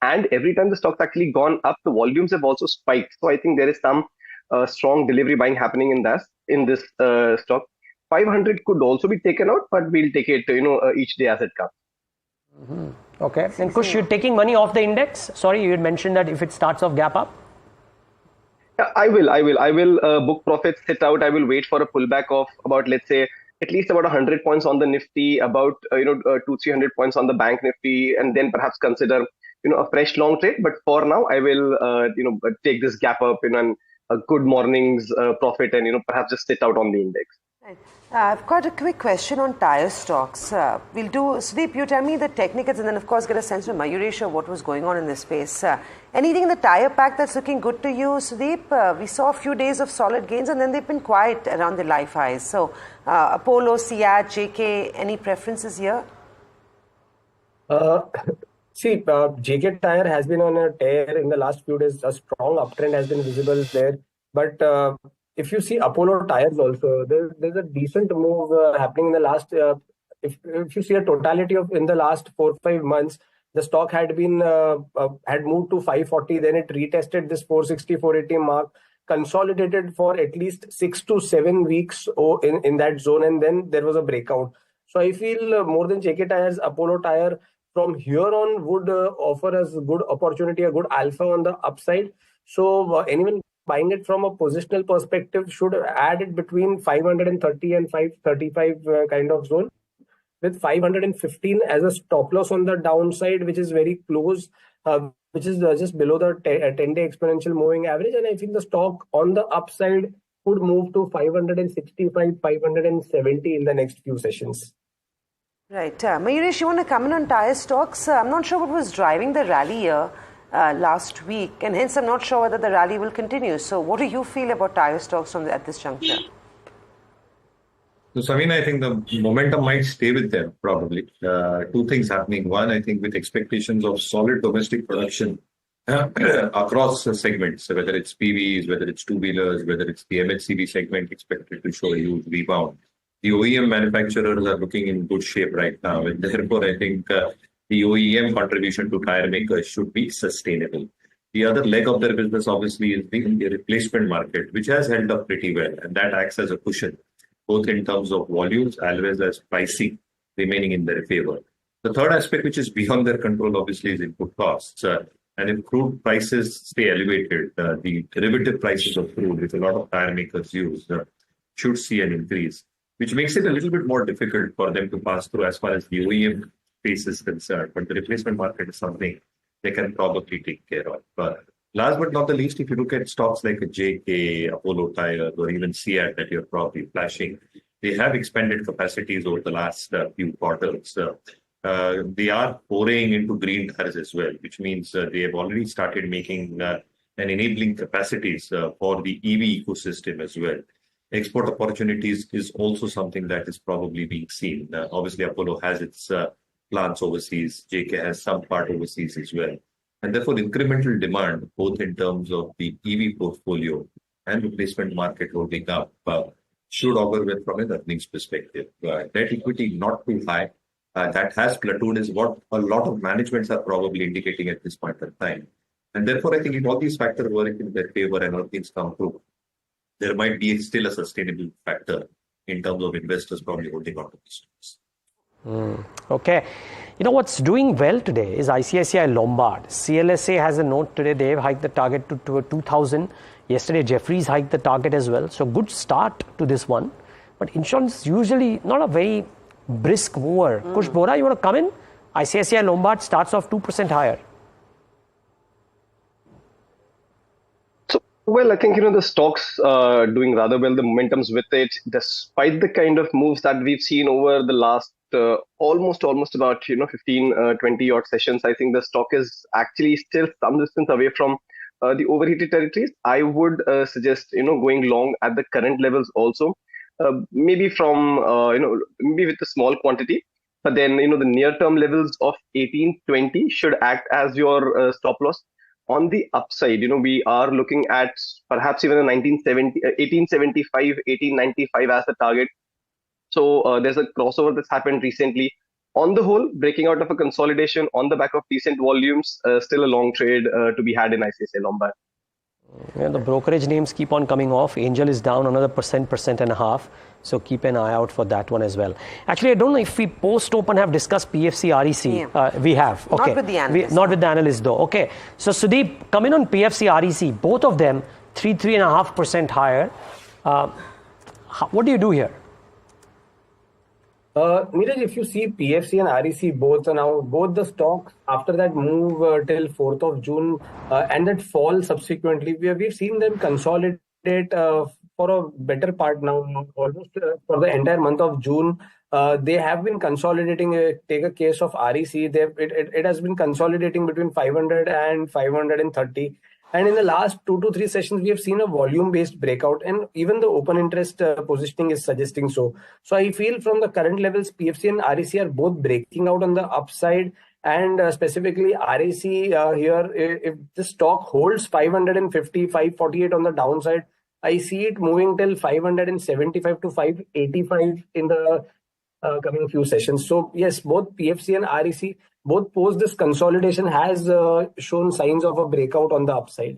and every time the stock's actually gone up, the volumes have also spiked. So I think there is some strong delivery buying happening in this stock. 500 could also be taken out, but we'll take it each day as it comes. Mm-hmm. Okay. And Kush, you're taking money off the index? Sorry, you had mentioned that if it starts off gap up? Yeah, I will book profits, sit out. I will wait for a pullback of about, let's say, at least about 100 points on the Nifty, about 200-300 points on the Bank Nifty, and then perhaps consider a fresh long trade. But for now, I will take this gap up and a good morning's profit, and perhaps just sit out on the index. Right. I've got a quick question on tire stocks. We'll do, Sudeep, you tell me the technicals and then of course get a sense from Mayuresh of what was going on in this space. Anything in the tire pack that's looking good to you, Sudeep? We saw a few days of solid gains and then they've been quiet around the life highs. So Apollo, SIAT, JK, any preferences here? JK Tire has been on a tear in the last few days. A strong uptrend has been visible there. But if you see Apollo Tires also, there's a decent move happening in the last. If you see a totality of in the last 4-5 months, the stock had been had moved to 540, then it retested this 460-480 mark, consolidated for at least 6 to 7 weeks in that zone, and then there was a breakout. So I feel more than JK Tires, Apollo Tire from here on would offer us good opportunity, a good alpha on the upside. So anyone buying it from a positional perspective should add it between 530 and 535 kind of zone, with 515 as a stop loss on the downside, which is very close, which is just below the 10-day exponential moving average. And I think the stock on the upside could move to 565, 570 in the next few sessions. Right. Mayuresh, you want to comment on tire stocks? I'm not sure what was driving the rally here last week, and hence I'm not sure whether the rally will continue. So what do you feel about tire stocks at this juncture? So, Samina, I think the momentum might stay with them, probably. Two things happening. One, I think with expectations of solid domestic production across segments, whether it's PVs, whether it's two-wheelers, whether it's the MHCV segment expected to show a huge rebound. The OEM manufacturers are looking in good shape right now, and therefore I think the OEM contribution to tire makers should be sustainable. The other leg of their business obviously is the replacement market, which has held up pretty well, and that acts as a cushion, both in terms of volumes as well as pricing remaining in their favor. The third aspect, which is beyond their control, obviously, is input costs. And if crude prices stay elevated, the derivative prices of crude, which a lot of tire makers use, should see an increase, which makes it a little bit more difficult for them to pass through as far as the OEM space is concerned. But the replacement market is something they can probably take care of. But last but not the least, if you look at stocks like JK, Apollo Tires, or even SIAT that you're probably flashing, they have expanded capacities over the last few quarters. They are pouring into green tires as well, which means they have already started making and enabling capacities for the EV ecosystem as well. Export opportunities is also something that is probably being seen. Obviously, Apollo has its plants overseas. JK has some part overseas as well. And therefore, incremental demand, both in terms of the EV portfolio and replacement market holding up, should augur well from an earnings perspective. Debt equity not too high. That has plateaued is what a lot of managements are probably indicating at this point in time. And therefore, I think if all these factors work in their favor and earnings come through, there might be still a sustainable factor in terms of investors probably holding on to these stocks. Okay. You know what's doing well today is ICICI Lombard. CLSA has a note today. They've hiked the target to 2,000. Yesterday, Jefferies hiked the target as well. So good start to this one. But insurance is usually not a very brisk mover. Kush Bora, you want to come in? ICICI Lombard starts off 2% higher. Well, I think, the stocks doing rather well, the momentum's with it, despite the kind of moves that we've seen over the last almost about, 15, 20 odd sessions. I think the stock is actually still some distance away from the overheated territories. I would suggest, going long at the current levels also, maybe from, maybe with a small quantity. But then, the near-term levels of 1820 should act as your stop loss. On the upside, we are looking at perhaps even a 1875, 1895 as the target. So there's a crossover that's happened recently. On the whole, breaking out of a consolidation on the back of decent volumes, still a long trade to be had in ICICI Lombard. Yeah, the brokerage names keep on coming off. Angel is down another 1.5%. So keep an eye out for that one as well. Actually, I don't know if we post-open have discussed PFC REC. Yeah. We have. Okay. Not with the analysts. Not with the analysts though. Okay. So Sudeep, come in on PFC REC. Both of them 3.5% higher. What do you do here? Niraj, if you see PFC and REC both the stocks after that move till 4th of June and that fall subsequently, we've seen them consolidate for a better part now, almost for the entire month of June. They have been consolidating. Take a case of REC. It has been consolidating between 500 and 530. And in the last 2 to 3 sessions, we have seen a volume-based breakout, and even the open interest positioning is suggesting so. So I feel from the current levels, PFC and REC are both breaking out on the upside, and specifically REC here, if the stock holds 550, 548 on the downside, I see it moving till 575 to 585 in the coming few sessions. So yes, both PFC and REC, both post this consolidation, has shown signs of a breakout on the upside.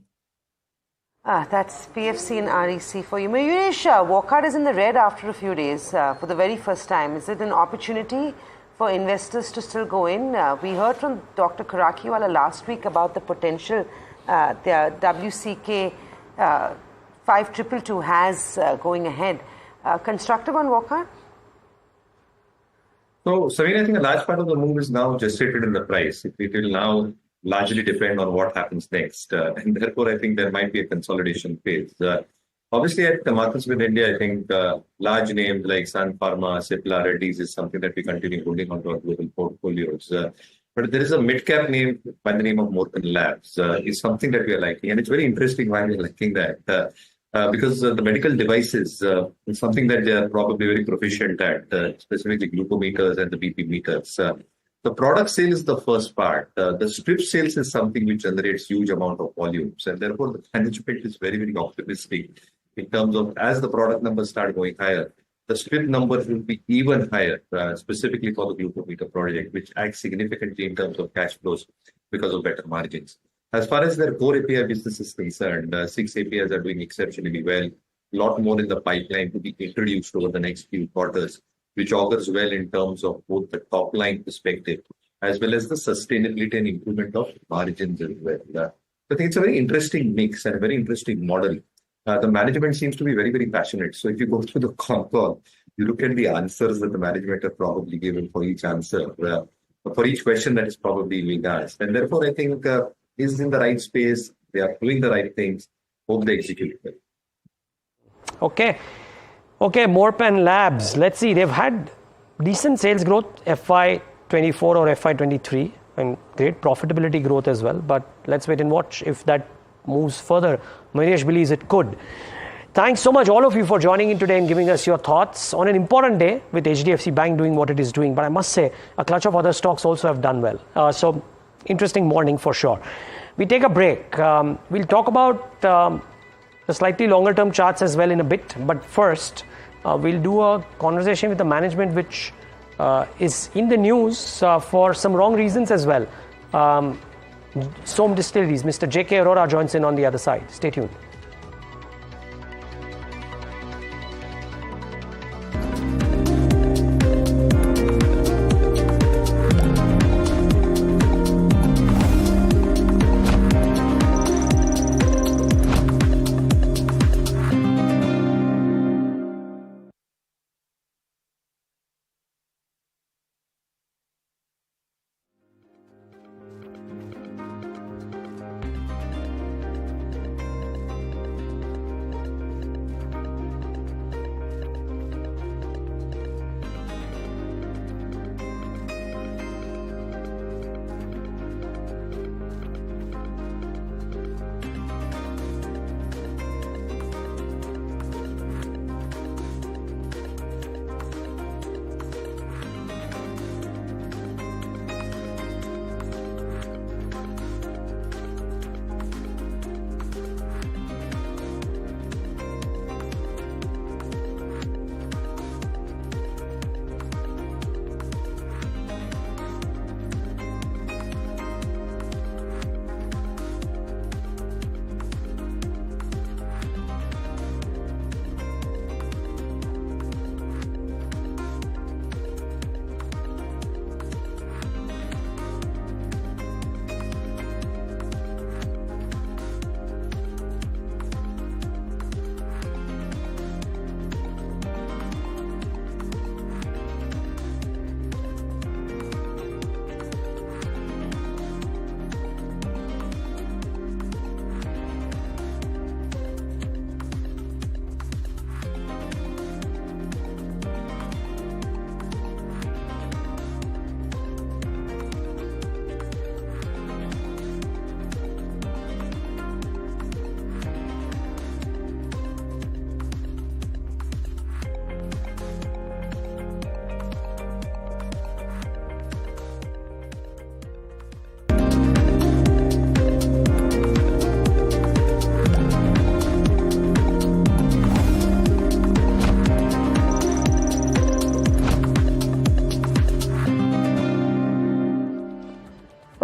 That's PFC and REC for you. Mayuresh, Walcott is in the red after a few days for the very first time. Is it an opportunity for investors to still go in? We heard from Dr. Karakiwala last week about the potential the WCK 5222 has going ahead. Constructive on Walcott? So, Samina, I think a large part of the move is now gestated in the price. It will now largely depend on what happens next. And therefore, I think there might be a consolidation phase. Obviously, at the markets with India, I think large names like Sun Pharma, Cipla, Reddy's is something that we continue holding on to our global portfolios. But there is a mid-cap name by the name of Morgan Labs. Is something that we are liking. And it's very interesting why we're liking that. Because the medical devices is something that they are probably very proficient at, specifically glucometers and the BP meters. The product sale is the first part. The strip sales is something which generates huge amount of volumes, and therefore the management is very, very optimistic in terms of as the product numbers start going higher, the strip numbers will be even higher, specifically for the glucometer project, which acts significantly in terms of cash flows because of better margins. As far as their core API business is concerned, 6 APIs are doing exceptionally well. A lot more in the pipeline to be introduced over the next few quarters, which augurs well in terms of both the top line perspective as well as the sustainability and improvement of margins as well. I think it's a very interesting mix and a very interesting model. The management seems to be very, very passionate. So if you go through the call, you look at the answers that the management have probably given for each answer, for each question that is probably being asked. And therefore, I think is in the right space. They are doing the right things. Hope they execute well. Okay, Morpan Labs. Let's see. They've had decent sales growth, FY24 or FY23, and great profitability growth as well. But let's wait and watch if that moves further. Marish believes it could. Thanks so much, all of you, for joining in today and giving us your thoughts on an important day with HDFC Bank doing what it is doing. But I must say, a clutch of other stocks also have done well. So interesting morning for sure. We take a break. We'll talk about the slightly longer term charts as well in a bit. But first, we'll do a conversation with the management which is in the news for some wrong reasons as well. Som Distilleries, Mr. J.K. Arora joins in on the other side. Stay tuned.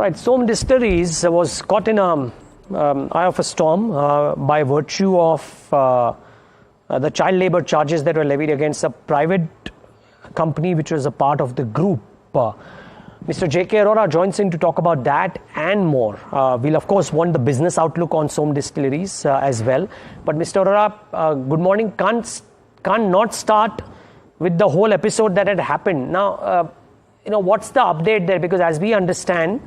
Right, Som Distilleries was caught in a eye of a storm by virtue of the child labor charges that were levied against a private company which was a part of the group. Mr. J.K. Arora joins in to talk about that and more. We'll of course want the business outlook on Som Distilleries as well. But Mr. Arora, good morning. Can't not start with the whole episode that had happened. Now, what's the update there? Because as we understand,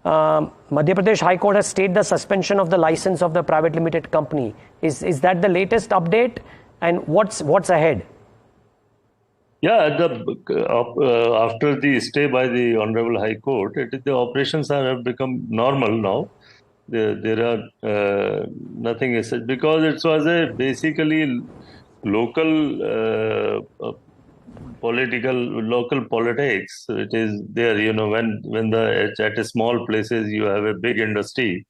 Madhya Pradesh High Court has stayed the suspension of the license of the private limited company. Is that the latest update? And what's ahead? Yeah, after the stay by the Honorable High Court, the operations have become normal now. There are nothing as such, because it was a basically local politics. It is there, when at a small places you have a big industry,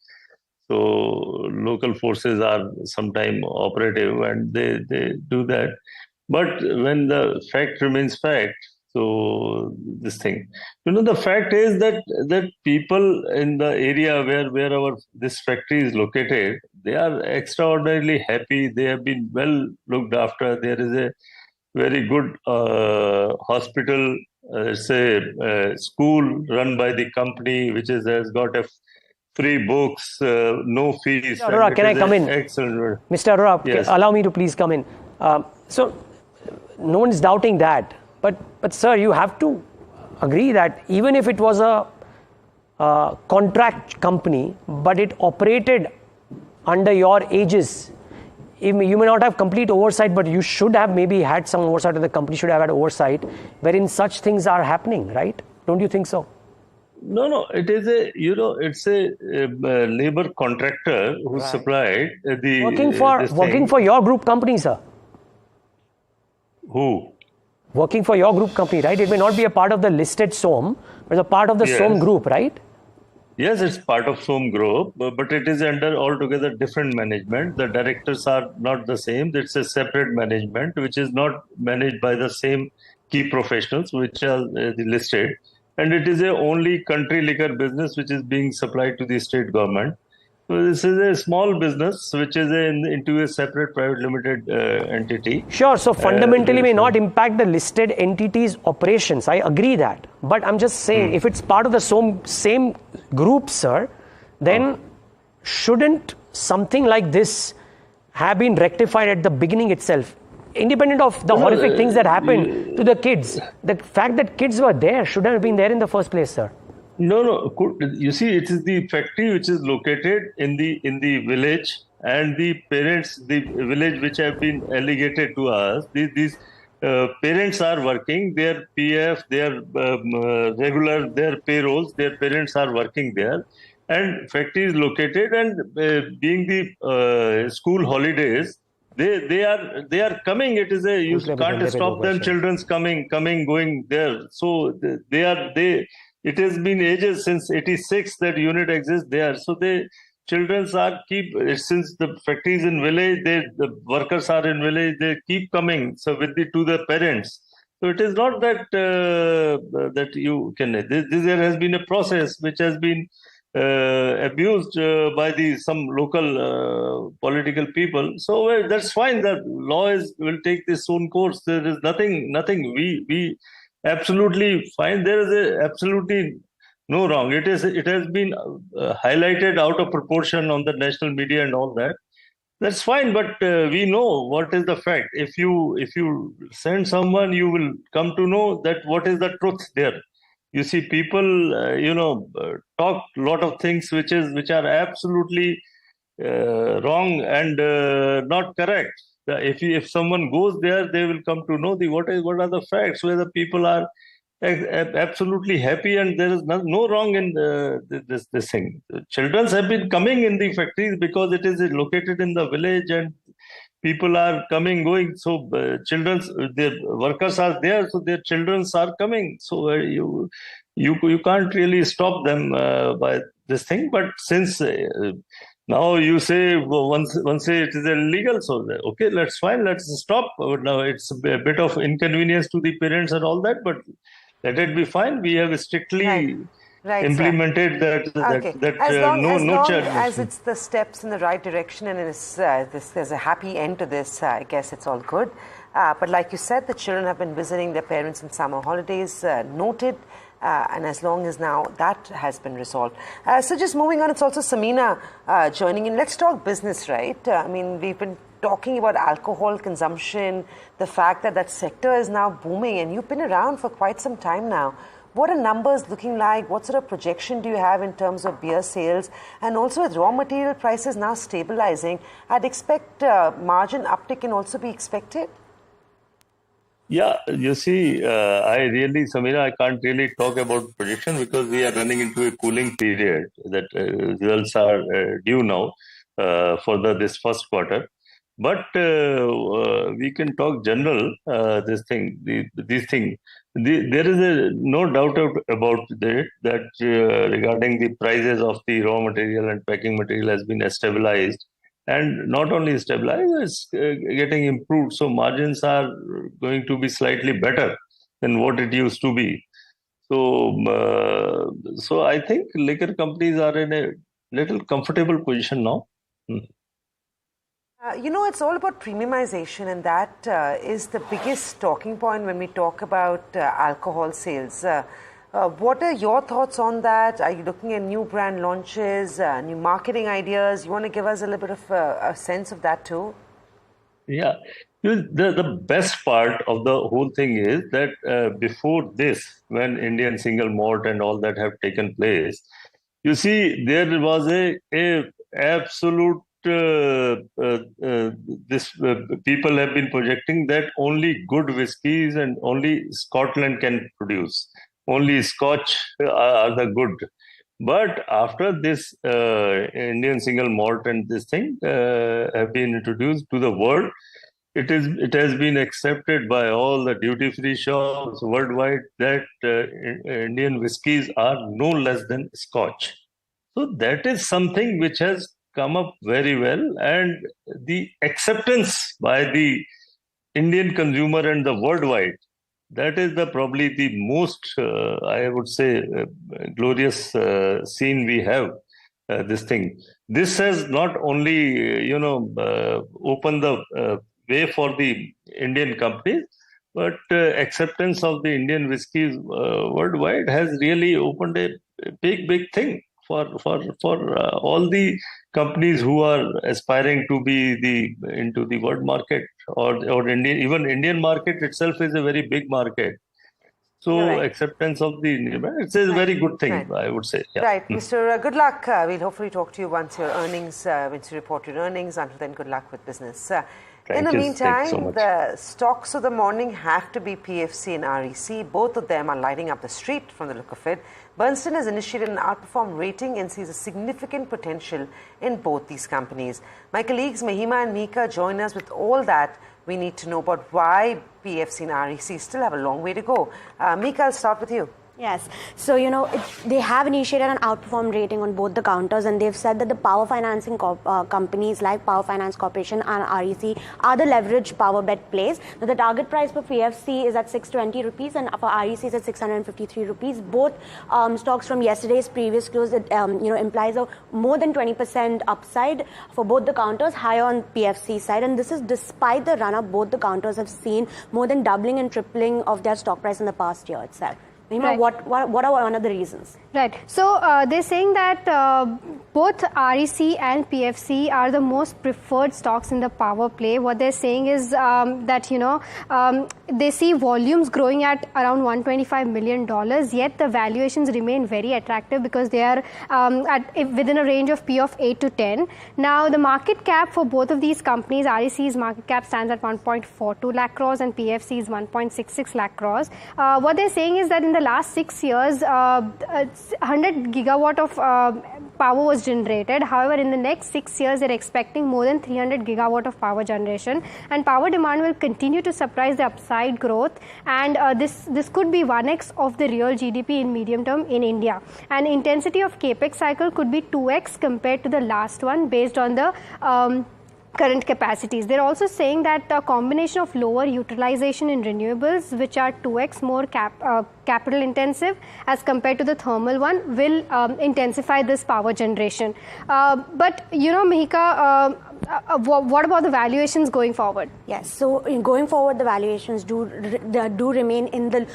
so local forces are sometimes operative and they do that. But when the fact remains fact, so this thing, the fact is that people in the area where this factory is located, they are extraordinarily happy. They have been well looked after. There is a very good hospital, school run by the company, which has got a free books, no fees. Mr. Arora, can I come in? Excellent. Mr. Arora, yes. Allow me to please come in. So, no one is doubting that. But sir, you have to agree that even if it was a contract company, but it operated under your aegis, you may not have complete oversight, but you should have maybe had some oversight, or the company should have had oversight, wherein such things are happening, right? Don't you think so? No. It is it's a labor contractor who supplied the working for your group company, sir. Who? Working for your group company, right? It may not be a part of the listed SOM, but it's a part of the SOM group, right? Yes, it's part of SOM group, but it is under altogether different management. The directors are not the same. It's a separate management, which is not managed by the same key professionals, which are listed. And it is a only country liquor business which is being supplied to the state government. So this is a small business which is into a separate private limited entity. Sure. So fundamentally may not impact the listed entities' operations. I agree that. But I'm just saying, if it's part of the same group, sir, then shouldn't something like this have been rectified at the beginning itself? Independent of the horrific things that happened to the kids, the fact that kids were there shouldn't have been there in the first place, sir. No. You see, it is the factory which is located in the village, and the parents, the village which have been allocated to us. These parents are working. Their PF, their regular, their payrolls. Their parents are working there, and factory is located. And being the school holidays, they are coming. It is you can't stop them. Children's coming, going there. So it has been ages since '86 that unit exists there. So children's are since the factory is in village, the workers are in village. They keep coming. So to the parents. So it is not that that you can. There has been a process which has been abused by some local political people. So that's fine. The law will take its own course. There is nothing. We absolutely fine. There is absolutely no wrong. It has been highlighted out of proportion on the national media and all that. That's fine, but we know what is the fact. If you send someone, you will come to know that what is the truth there. You see, people, talk a lot of things which are absolutely wrong and not correct. If someone goes there, they will come to know what are the facts, where the people are absolutely happy, and there is no wrong in this thing. Children have been coming in the factories because it is located in the village, and people are coming, going. So their workers are there, so their children are coming. So you can't really stop them by this thing. But since now you say once say it is illegal, so okay, let's fine, let's stop. Now it's a bit of inconvenience to the parents and all that, but let it be fine. We have strictly implemented that as it's the steps in the right direction and there's a happy end to this, I guess it's all good. But like you said, the children have been visiting their parents in summer holidays, noted. And as long as now that has been resolved. So just moving on, it's also Samina joining in. Let's talk business, right? I mean, we've been talking about alcohol consumption, the fact that that sector is now booming, and you've been around for quite some time now. What are numbers looking like? What sort of projection do you have in terms of beer sales? And also with raw material prices now stabilizing, I'd expect margin uptick can also be expected. Yeah, you see, Samina, I can't really talk about projection because we are running into a cooling period that results are due now for this first quarter. But we can talk general, these things. There is no doubt about it that regarding the prices of the raw material and packing material has been stabilized. And not only stabilized, it's getting improved. So margins are going to be slightly better than what it used to be. So I think liquor companies are in a little comfortable position now. It's all about premiumization, and that is the biggest talking point when we talk about alcohol sales. What are your thoughts on that? Are you looking at new brand launches, new marketing ideas? You want to give us a little bit of a sense of that too? Yeah. The best part of the whole thing is that before this, when Indian single malt and all that have taken place, you see, there was a absolute people have been projecting that only good whiskies and only Scotland can produce. Only Scotch are the good. But after this Indian single malt and this thing have been introduced to the world, it has been accepted by all the duty-free shops worldwide that Indian whiskies are no less than Scotch. So that is something which has come up very well, and the acceptance by the Indian consumer and the worldwide, that is probably the most, I would say, glorious scene we have. This thing. This has not only, opened the way for the Indian companies, but acceptance of the Indian whiskies worldwide has really opened a big thing for all the companies who are aspiring to be into the world market or Indian market itself is a very big market. So acceptance of it's a very good thing, I would say. Yeah. Right, Mr. Good luck. We'll hopefully talk to you once your earnings, once you report your earnings. Until then, good luck with business. In the meantime, the stocks of the morning have to be PFC and REC. Both of them are lighting up the street from the look of it. Bernstein has initiated an outperform rating and sees a significant potential in both these companies. My colleagues Mahima and Mika join us with all that we need to know about why PFC and REC still have a long way to go. Mika, I'll start with you. Yes. So, they have initiated an outperform rating on both the counters, and they've said that the power financing companies like Power Finance Corporation and REC are the leveraged power bet plays. Now, the target price for PFC is at 620 rupees and for REC is at 653 rupees. Both stocks from yesterday's previous close, it implies a more than 20% upside for both the counters, higher on PFC side. And this is despite the run-up both the counters have seen more than doubling and tripling of their stock price in the past year itself. Right. What are one of the reasons? Right. So they're saying that both REC and PFC are the most preferred stocks in the power play. What they're saying is that they see volumes growing at around $125 million, yet the valuations remain very attractive because they are within a range of P of 8 to 10. Now the market cap for both of these companies, REC's market cap stands at 1.42 lakh crores and PFC's 1.66 lakh crores. What they're saying is that in the last 6 years, 100 gigawatt of power was generated. However, in the next 6 years, they're expecting more than 300 gigawatt of power generation, and power demand will continue to surprise the upside growth. And this could be 1x of the real GDP in medium term in India. And intensity of capex cycle could be 2x compared to the last one, based on the current capacities. They're also saying that a combination of lower utilization in renewables, which are 2x more capital intensive as compared to the thermal one, will intensify this power generation. But you know, Mihika, what about the valuations going forward? Yes, so going forward, the valuations do remain in the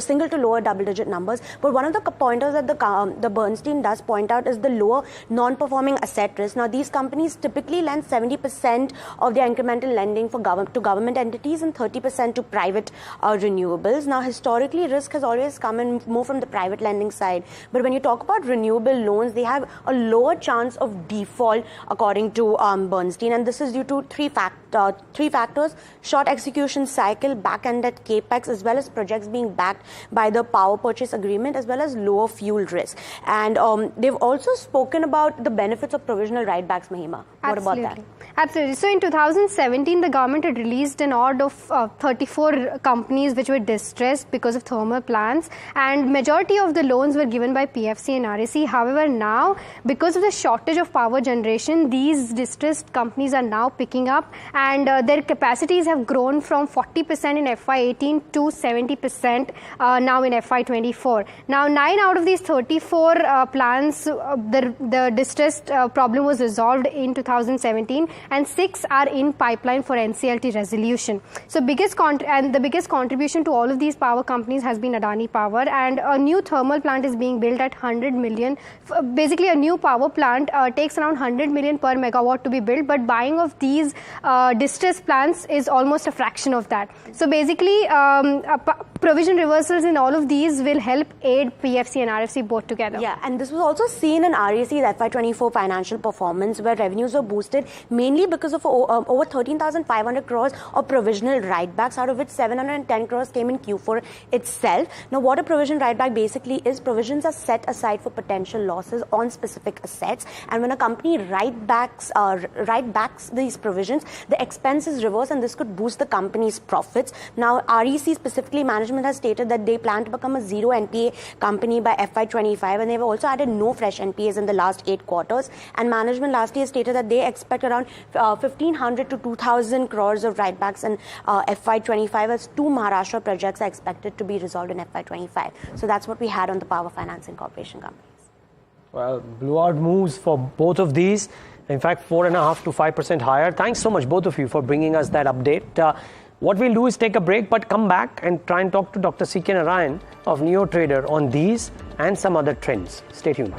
single to lower double-digit numbers. But one of the pointers that the Bernstein does point out is the lower non-performing asset risk. Now, these companies typically lend 70% of their incremental lending to government entities and 30% to private renewables. Now, historically, risk has always come in more from the private lending side. But when you talk about renewable loans, they have a lower chance of default, according to Bernstein, and this is due to three factors: short execution cycle, back-ended capex, as well as projects being backed by the power purchase agreement, as well as lower fuel risk. And they've also spoken about the benefits of provisional write-backs, Mahima. What about that? Absolutely. So in 2017, the government had released an order of 34 companies which were distressed because of thermal plants, and majority of the loans were given by PFC and REC. However, now, because of the shortage of power generation, these distressed companies are now picking up, and their capacities have grown from 40% in FY18 to 70% now in FY24. Now, 9 out of these 34 plants, the distressed problem was resolved in 2017, and 6 are in pipeline for NCLT resolution. So, the biggest contribution to all of these power companies has been Adani Power, and a new thermal plant is being built at 100 million. Basically, a new power plant takes around 100 million per megawatt to be built, but buying of these distressed plants is almost a fraction of that. So basically, provision reversals in all of these will help aid PFC and RFC both together. Yeah, and this was also seen in REC's FY24 financial performance, where revenues were boosted mainly because of over 13,500 crores of provisional write-backs, out of which 710 crores came in Q4 itself. Now, what a provision write-back basically is, provisions are set aside for potential losses on specific assets, and when a company write-backs these provisions, the expense is reversed, and this could boost the company's profits. Now, REC specifically, management has stated that they plan to become a zero NPA company by FY25, and they've also added no fresh NPAs in the last 8 quarters. And management last year stated that they expect around 1,500 to 2,000 crores of write-backs in FY25, as 2 Maharashtra projects are expected to be resolved in FY25. So that's what we had on the power financing corporation companies. Well, blowout moves for both of these. In fact, 4.5% to 5% higher. Thanks so much, both of you, for bringing us that update. What we'll do is take a break, but come back and try and talk to Dr. C.K. Narayan of NeoTrader on these and some other trends. Stay tuned.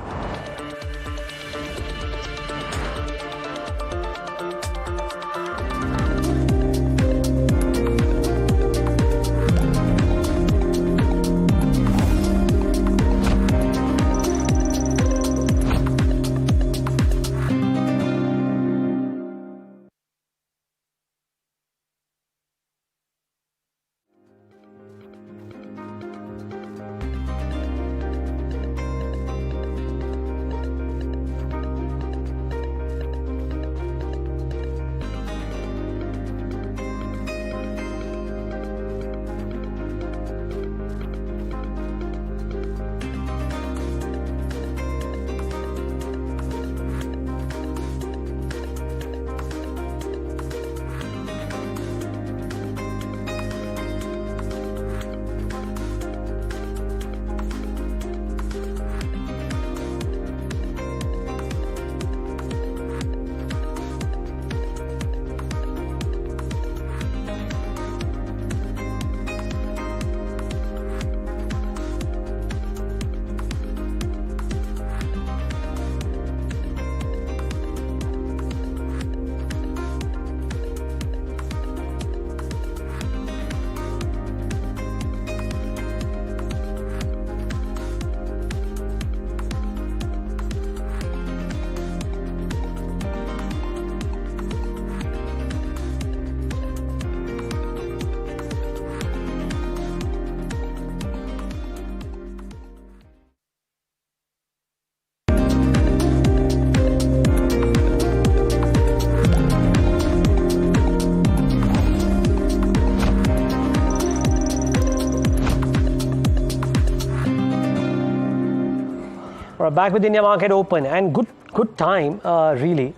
Back with India Market Open, and good good time, really,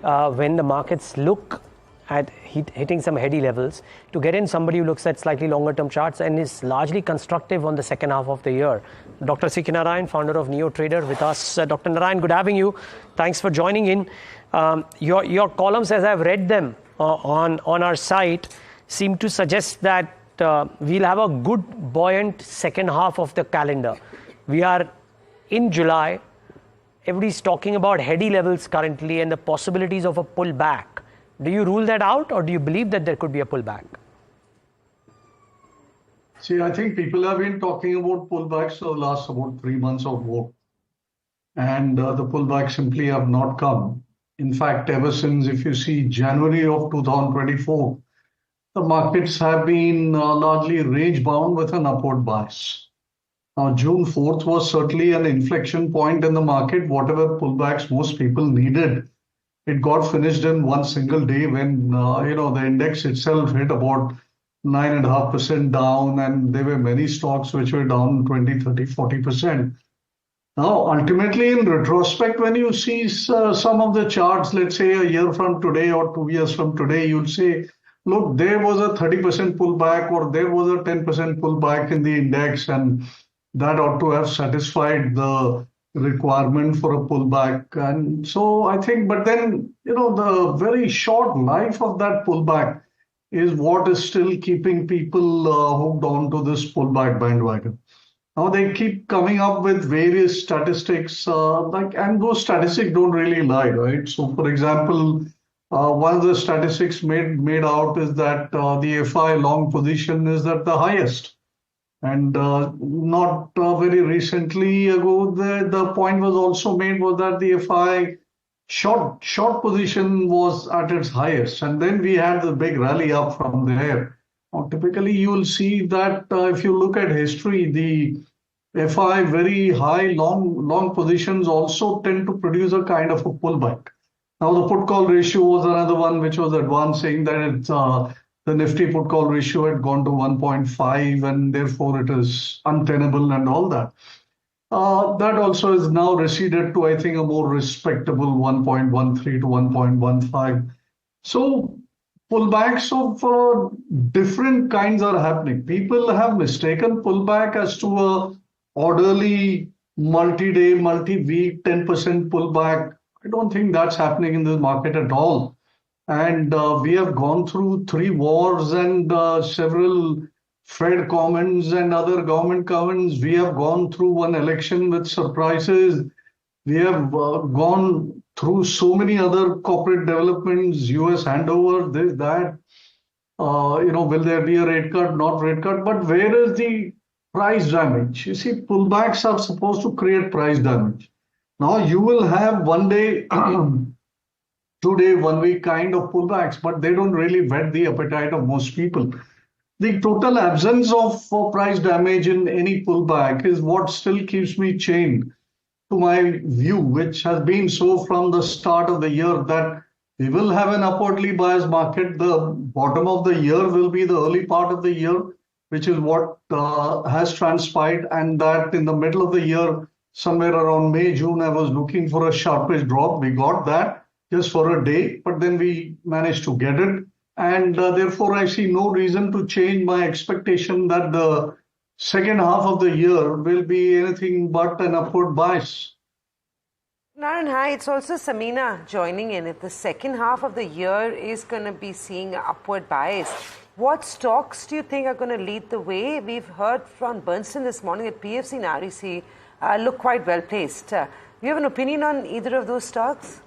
when the markets look at hitting some heady levels to get in somebody who looks at slightly longer term charts and is largely constructive on the second half of the year. Dr. C.K. Narayan, founder of Neo Trader, with us. Dr. Narayan, good having you. Thanks for joining in. Your columns, as I've read them on our site, seem to suggest that we'll have a good buoyant second half of the calendar. We are in July. Everybody's talking about heady levels currently and the possibilities of a pullback. Do you rule that out, or do you believe that there could be a pullback? See, I think people have been talking about pullbacks for the last about 3 months or more. And the pullbacks simply have not come. In fact, ever since, if you see January of 2024, the markets have been largely range bound with an upward bias. Now, June 4th was certainly an inflection point in the market. Whatever pullbacks most people needed, it got finished in one single day when the index itself hit about 9.5% down, and there were many stocks which were down 20, 30, 40%. Now, ultimately, in retrospect, when you see some of the charts, let's say a year from today or 2 years from today, you'll say, look, there was a 30% pullback or there was a 10% pullback in the index, and that ought to have satisfied the requirement for a pullback. And so I think, but then, the very short life of that pullback is what is still keeping people hooked on to this pullback bandwagon. Now they keep coming up with various statistics, and those statistics don't really lie, right? So, for example, one of the statistics made out is that the FI long position is at the highest. And not very recently ago, the point was also made was that the FI short position was at its highest. And then we had the big rally up from there. Now, typically, you will see that if you look at history, the FI very high long positions also tend to produce a kind of a pullback. Now, the put call ratio was another one which was advancing, that it's the Nifty put call ratio had gone to 1.5 and therefore it is untenable and all that. That also is now receded to, I think, a more respectable 1.13 to 1.15. So pullbacks of different kinds are happening. People have mistaken pullback as to a orderly multi-day, multi-week 10% pullback. I don't think that's happening in this market at all. And we have gone through 3 wars and several Fed comments and other government comments. We have gone through one election with surprises. We have gone through so many other corporate developments, US handover, this, that. Will there be a rate cut, not rate cut? But where is the price damage? You see, pullbacks are supposed to create price damage. Now you will have one day, 2 day, 1 week kind of pullbacks, but they don't really whet the appetite of most people. The total absence of price damage in any pullback is what still keeps me chained to my view, which has been so from the start of the year, that we will have an upwardly biased market. The bottom of the year will be the early part of the year, which is what has transpired, and that in the middle of the year, somewhere around May, June, I was looking for a sharpish drop. We got that just for a day, but then we managed to get it. And therefore, I see no reason to change my expectation that the second half of the year will be anything but an upward bias. Narayan, hi, it's also Samina joining in. If the second half of the year is going to be seeing upward bias, what stocks do you think are going to lead the way? We've heard from Bernstein this morning that PFC and REC look quite well placed. Do you have an opinion on either of those stocks?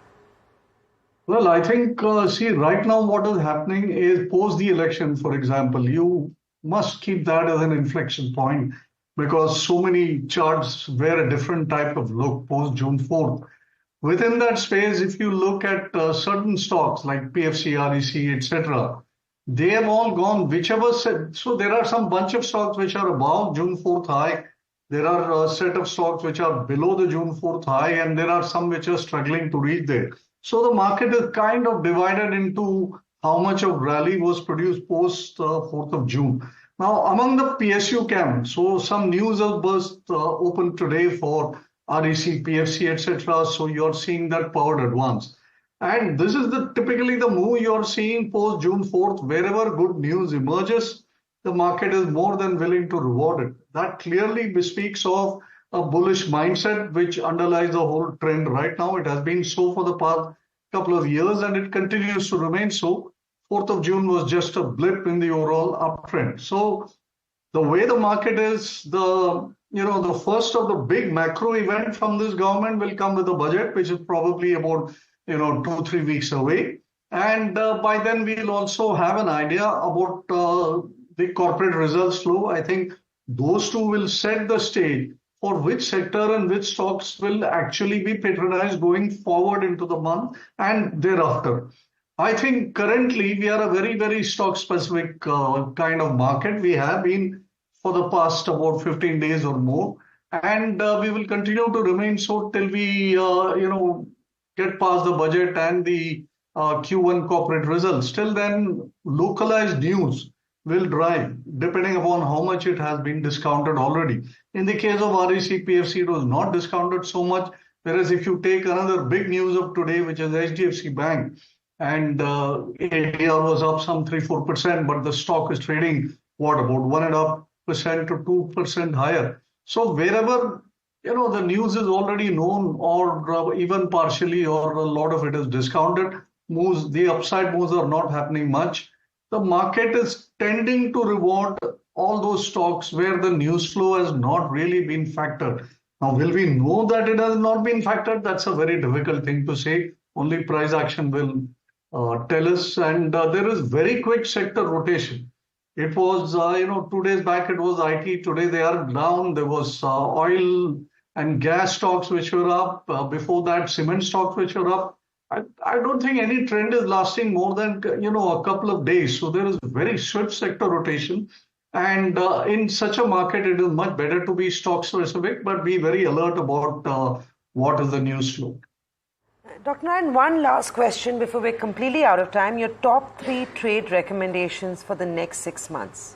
Well, I think, right now what is happening is post the election, for example, you must keep that as an inflection point because so many charts wear a different type of look post June 4th. Within that space, if you look at certain stocks like PFC, REC, etc., they have all gone whichever set. So there are some bunch of stocks which are above June 4th high. There are a set of stocks which are below the June 4th high, and there are some which are struggling to reach there. So the market is kind of divided into how much of rally was produced post 4th of June. Now, among the PSU camp, so some news has burst open today for REC, PFC, etc. So you're seeing that powered advance. And this is typically the move you're seeing post June 4th. Wherever good news emerges, the market is more than willing to reward it. That clearly bespeaks of a bullish mindset which underlies the whole trend right now. It has been so for the past couple of years and it continues to remain so. 4th of June was just a blip in the overall uptrend. So the way the market is, the first of the big macro event from this government will come with the budget, which is probably about 2-3 weeks away. And by then we'll also have an idea about the corporate results flow. I think those two will set the stage for which sector and which stocks will actually be patronized going forward into the month and thereafter. I think currently we are a very, very stock specific kind of market. We have been for the past about 15 days or more. And we will continue to remain so till we, get past the budget and the Q1 corporate results. Till then, localized news will drive, depending upon how much it has been discounted already. In the case of REC, PFC, it was not discounted so much. Whereas if you take another big news of today, which is HDFC Bank, and ADR was up some 3-4%, but the stock is trading, about 1.5% to 2% higher. So wherever the news is already known or even partially or a lot of it is discounted, moves, the upside moves are not happening much. The market is tending to reward all those stocks where the news flow has not really been factored. Now, will we know that it has not been factored? That's a very difficult thing to say. Only price action will tell us. And there is very quick sector rotation. It was, 2 days back it was IT. Today they are down. There was oil and gas stocks which were up. Before that, cement stocks which were up. I don't think any trend is lasting more than a couple of days. So there is very swift sector rotation. And in such a market, it is much better to be stock specific, but be very alert about what is the news flow. Dr. Narayan, one last question before we're completely out of time. Your top 3 trade recommendations for the next 6 months.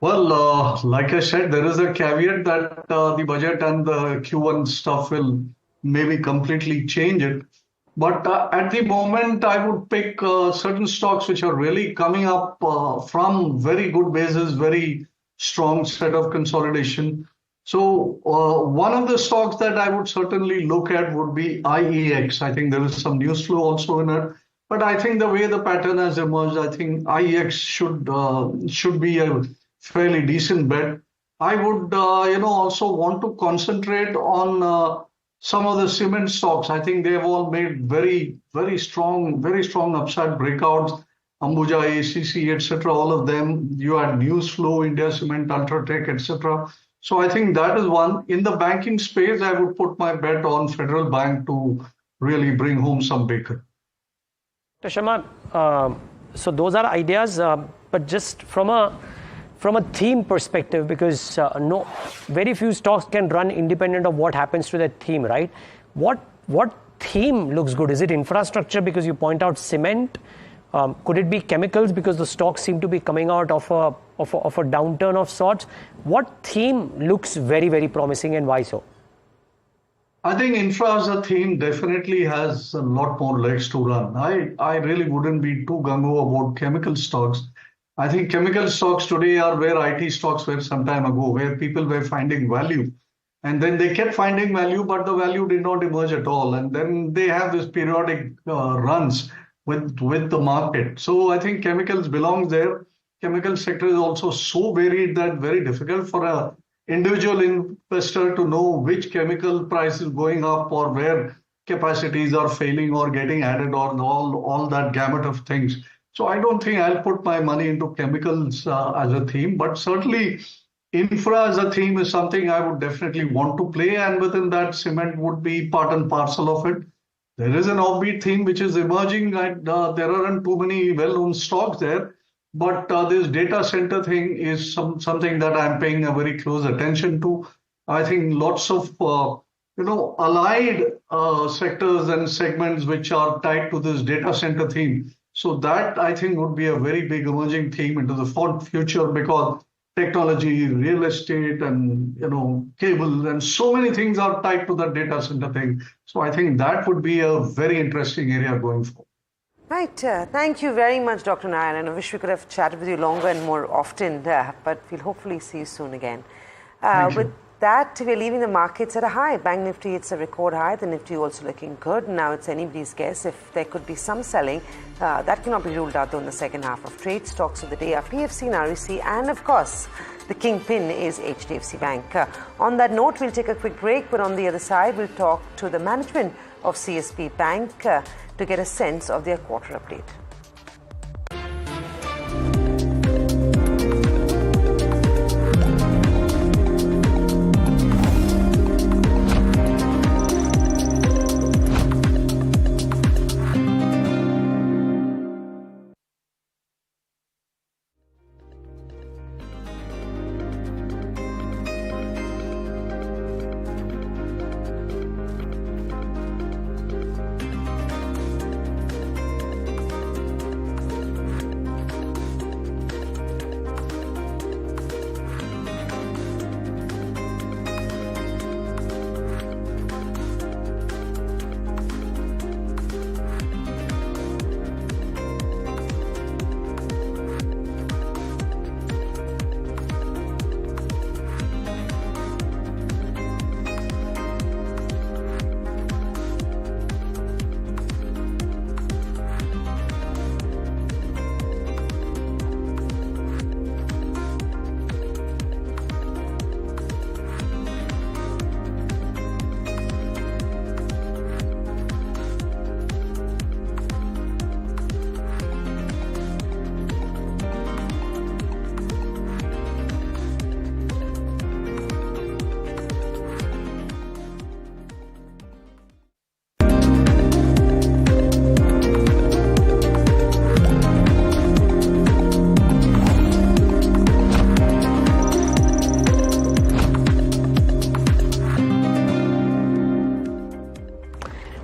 Well, like I said, there is a caveat that the budget and the Q1 stuff will maybe completely change it. But at the moment, I would pick certain stocks which are really coming up from very good bases, very strong set of consolidation. So one of the stocks that I would certainly look at would be IEX. I think there is some news flow also in it. But I think the way the pattern has emerged, I think IEX should be a fairly decent bet. I would, also want to concentrate on some of the cement stocks. I think they've all made very, very strong upside breakouts. Ambuja, ACC, etc. All of them. You had news flow, India Cement, Ultratech, etc. So I think that is one. In the banking space, I would put my bet on Federal Bank to really bring home some bacon. Sharma, so those are ideas, but just from a theme perspective, because very few stocks can run independent of what happens to that theme, right? What theme looks good? Is it infrastructure because you point out cement? Could it be chemicals because the stocks seem to be coming out of a downturn of sorts? What theme looks very, very promising and why so? I think infra as a theme definitely has a lot more legs to run. I really wouldn't be too gung-ho about chemical stocks. I think chemical stocks today are where IT stocks were some time ago, where people were finding value. And then they kept finding value, but the value did not emerge at all. And then they have this periodic runs with the market. So I think chemicals belongs there. Chemical sector is also so varied that very difficult for a individual investor to know which chemical price is going up or where capacities are failing or getting added or all that gamut of things. So I don't think I'll put my money into chemicals as a theme, but certainly infra as a theme is something I would definitely want to play, and within that cement would be part and parcel of it. There is an offbeat theme which is emerging. There aren't too many well-known stocks there, but this data center thing is something that I'm paying a very close attention to. I think lots of allied sectors and segments which are tied to this data center theme. So that I think would be a very big emerging theme into the future, because technology, real estate, and cable, and so many things are tied to the data center thing. So I think that would be a very interesting area going forward. Right. Thank you very much, Dr. Nair. And I wish we could have chatted with you longer and more often, but we'll hopefully see you soon again. With that, we're leaving the markets at a high. Bank Nifty, it's a record high. The Nifty also looking good. Now it's anybody's guess if there could be some selling. That cannot be ruled out though in the second half of trade. Stocks of the day are PFC and REC, and of course, the kingpin is HDFC Bank. On that note, we'll take a quick break, but on the other side, we'll talk to the management of CSB Bank to get a sense of their quarter update.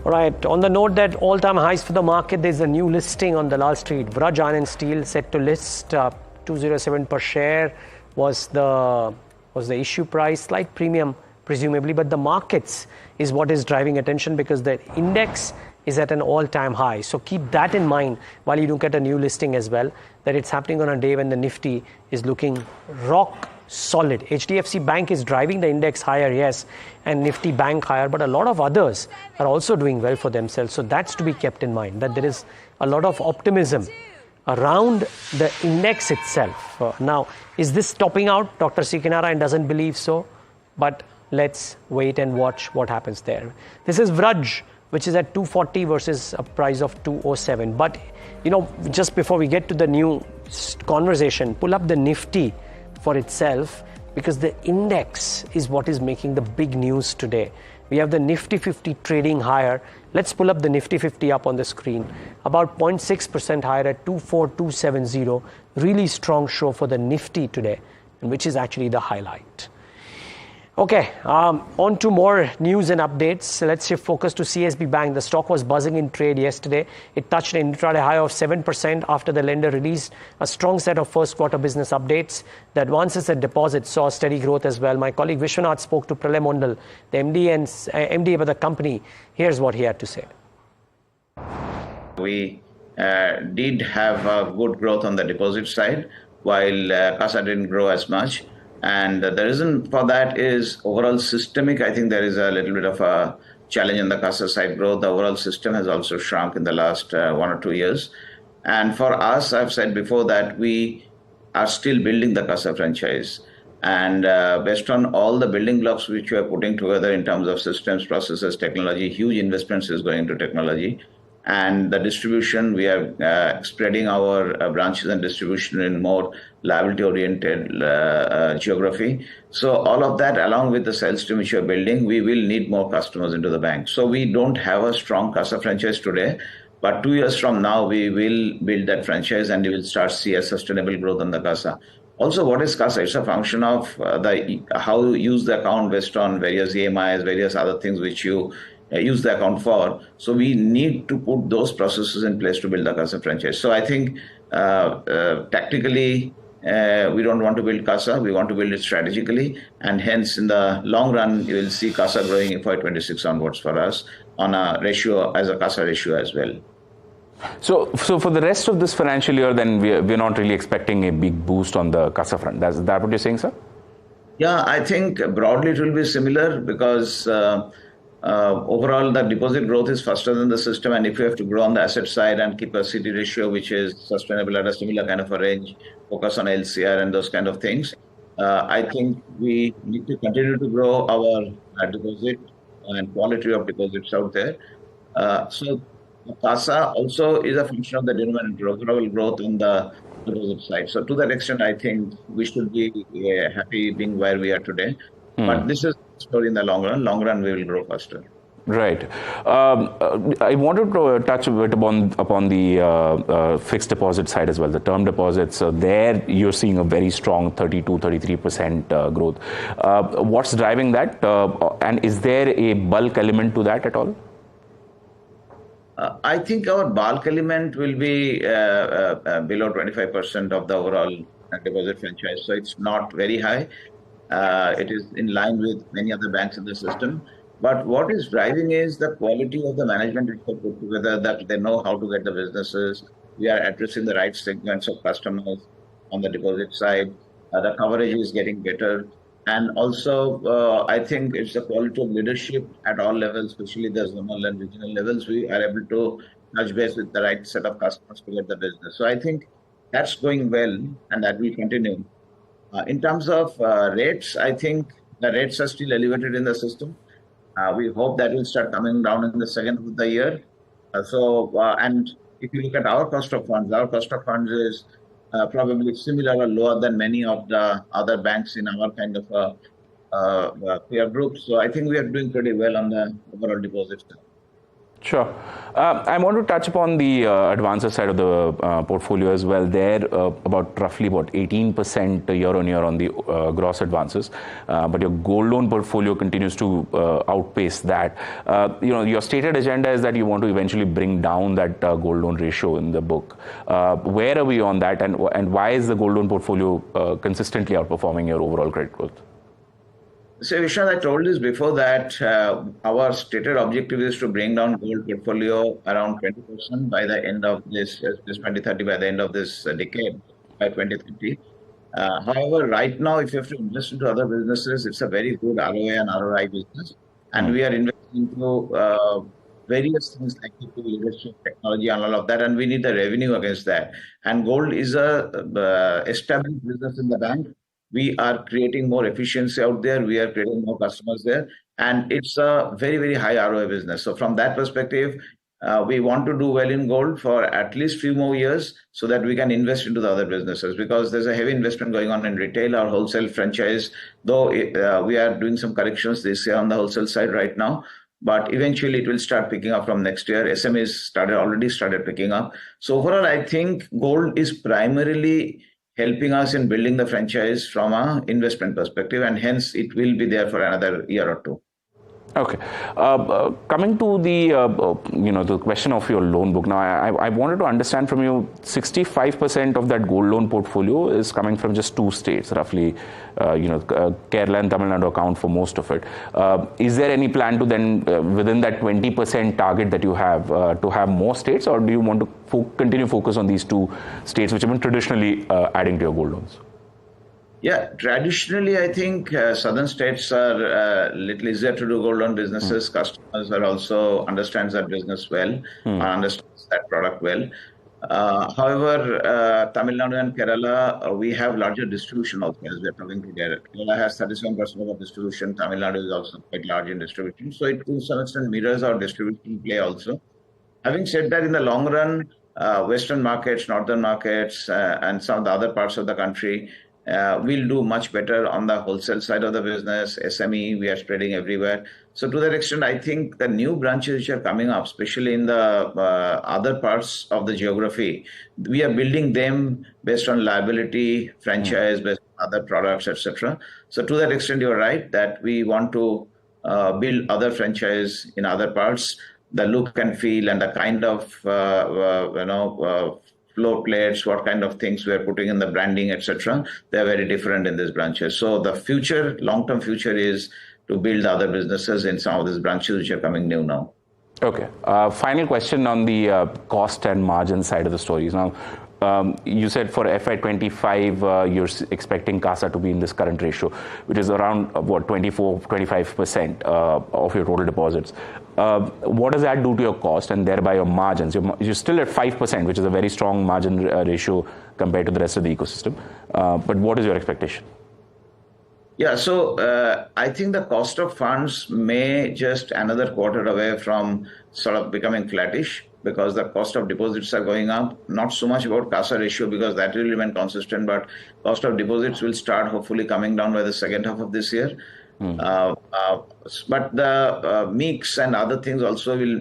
Right. On the note that all-time highs for the market, there's a new listing on Dalal Street. Vraj Iron and Steel set to list 207 per share was the issue price, slight premium presumably, but the markets is what is driving attention because the index is at an all-time high. So keep that in mind while you look at a new listing as well, that it's happening on a day when the Nifty is looking rock solid. HDFC Bank is driving the index higher, yes, and Nifty Bank higher, but a lot of others are also doing well for themselves. So that's to be kept in mind, that there is a lot of optimism around the index itself. Now, is this topping out? Dr. Sikinara doesn't believe so, but let's wait and watch what happens there. This is Vraj, which is at 240 versus a price of 207. But, just before we get to the new conversation, pull up the Nifty for itself, because the index is what is making the big news today. We have the Nifty 50 trading higher. Let's pull up the Nifty 50 up on the screen. About 0.6% higher at 24270. Really strong show for the Nifty today, which is actually the highlight. Okay, on to more news and updates. Let's shift focus to CSB Bank. The stock was buzzing in trade yesterday. It touched an intraday high of 7% after the lender released a strong set of first quarter business updates. The advances and deposits saw steady growth as well. My colleague Vishwanath spoke to Pralay Mondal, the MD of the company. Here's what he had to say. We did have a good growth on the deposit side, while CASA didn't grow as much. And the reason for that is overall systemic. I think there is a little bit of a challenge in the CASA side growth. The overall system has also shrunk in the last 1 or 2 years. And for us, I've said before that we are still building the CASA franchise. And based on all the building blocks which we are putting together in terms of systems, processes, technology, huge investments is going into technology. And the distribution, we are spreading our branches and distribution in more liability-oriented geography. So all of that, along with the sales team which we are building, we will need more customers into the bank. So we don't have a strong CASA franchise today, but 2 years from now, we will build that franchise and you will start to see a sustainable growth on the CASA. Also, what is CASA? It's a function of how you use the account based on various EMIs, various other things which you use the account for. So we need to put those processes in place to build the CASA franchise. So I think tactically, we don't want to build CASA. We want to build it strategically. And hence, in the long run, you will see CASA growing in FY26 onwards for us on a ratio as a CASA ratio as well. So for the rest of this financial year, then we're not really expecting a big boost on the CASA front. That's that what you're saying, sir? Yeah, I think broadly it will be similar because overall the deposit growth is faster than the system. And if you have to grow on the asset side and keep a CD ratio, which is sustainable at a similar kind of a range, focus on LCR and those kind of things, I think we need to continue to grow our deposit and quality of deposits out there. So CASA also is a function of the denominator, overall growth on the deposit side. So to that extent, I think we should be happy being where we are today. But this is the story in the long run. Long run, we will grow faster. Right. I wanted to touch a bit upon the fixed deposit side as well, the term deposits. There you're seeing a very strong 32-33% growth. What's driving that? And is there a bulk element to that at all? I think our bulk element will be below 25% of the overall deposit franchise. So it's not very high. It is in line with many other banks in the system. But what is driving is the quality of the management which they put together, that they know how to get the businesses. We are addressing the right segments of customers on the deposit side. The coverage is getting better. And also, I think it's the quality of leadership at all levels, especially the zonal and regional levels. We are able to touch base with the right set of customers to get the business. So I think that's going well, and that will continue. In terms of rates, I think the rates are still elevated in the system. We hope that will start coming down in the second half of the year. And if you look at our cost of funds is probably similar or lower than many of the other banks in our kind of peer group. So I think we are doing pretty well on the overall deposits. Sure. I want to touch upon the advances side of the portfolio as well. There, about roughly 18% year on year on the gross advances, but your gold loan portfolio continues to outpace that. Your stated agenda is that you want to eventually bring down that gold loan ratio in the book. Where are we on that, and why is the gold loan portfolio consistently outperforming your overall credit growth? So, Vishal, I told this before that our stated objective is to bring down gold portfolio around 20% by the end of this 2030, by the end of this decade, by 2030. However, right now, if you have to invest into other businesses, it's a very good ROA and ROI business. And we are investing into various things like people, leadership, technology, and all of that. And we need the revenue against that. And gold is a established business in the bank. We are creating more efficiency out there. We are creating more customers there. And it's a very, very high ROI business. So from that perspective, we want to do well in gold for at least few more years so that we can invest into the other businesses, because there's a heavy investment going on in retail. Our wholesale franchise, though we are doing some corrections this year on the wholesale side right now, but eventually it will start picking up from next year. SMEs already started picking up. So overall, I think gold is primarily helping us in building the franchise from an investment perspective, and hence it will be there for another year or two. Okay. Coming to the question of your loan book now, I wanted to understand from you, 65% of that gold loan portfolio is coming from just two states, roughly. Kerala and Tamil Nadu account for most of it. Is there any plan to then, within that 20% target that you have, to have more states, or do you want to continue focus on these two states which have been traditionally adding to your gold loans? Yeah, traditionally, I think southern states are a little easier to do gold loan businesses. Customers are also understands that business well, understands that product well. However, Tamil Nadu and Kerala, we have larger distribution also as we are talking together. Kerala has 37% of distribution. Tamil Nadu is also quite large in distribution. So it to some extent mirrors our distribution play also. Having said that, in the long run, Western markets, Northern markets, and some of the other parts of the country, we'll do much better on the wholesale side of the business. SME, we are spreading everywhere. So to that extent, I think the new branches which are coming up, especially in the other parts of the geography, we are building them based on liability, franchise, based on other products, etc. So to that extent, you're right that we want to build other franchise in other parts. The look and feel and the kind of floor plates, what kind of things we are putting in the branding, etc. They are very different in these branches. So the future, long-term future, is to build other businesses in some of these branches which are coming new now. Okay. Final question on the cost and margin side of the stories. Now, you said for FY25, you're expecting CASA to be in this current ratio, which is around 24-25% of your total deposits. What does that do to your cost and thereby your margins? You're still at 5%, which is a very strong margin ratio compared to the rest of the ecosystem. But what is your expectation? Yeah, so I think the cost of funds may just another quarter away from sort of becoming flattish, because the cost of deposits are going up. Not so much about CASA ratio, because that will remain consistent, but cost of deposits will start hopefully coming down by the second half of this year. But the mix and other things also will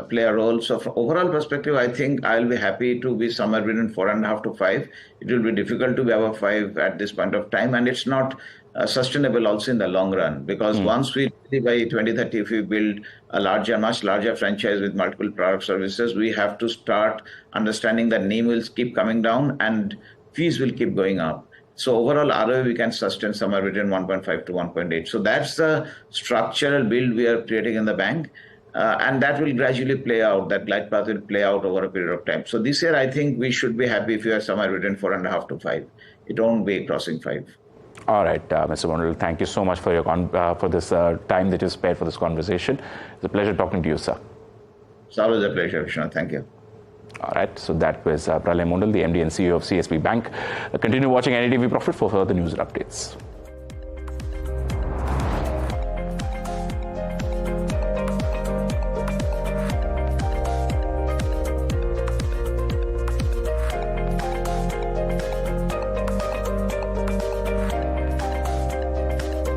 play a role. So from overall perspective, I think I'll be happy to be somewhere between 4.5 to 5. It will be difficult to be above 5 at this point of time, and it's not sustainable also in the long run, because once we, by 2030, if we build a much larger franchise with multiple product services, we have to start understanding that NIM will keep coming down and fees will keep going up. So overall ROE we can sustain somewhere between 1.5 to 1.8. So that's the structural build we are creating in the bank. And that will gradually play out, that glide path will play out over a period of time. So this year, I think we should be happy if we are somewhere between 4.5 to 5. It won't be crossing 5. All right, Mr. Mondal, thank you so much for your for this time that you spared for this conversation. It's a pleasure talking to you, sir. It's always a pleasure, Vishnu. Thank you. All right, so that was Pralay Mondal, the MD and CEO of CSB Bank. Continue watching NDTV Profit for further news and updates.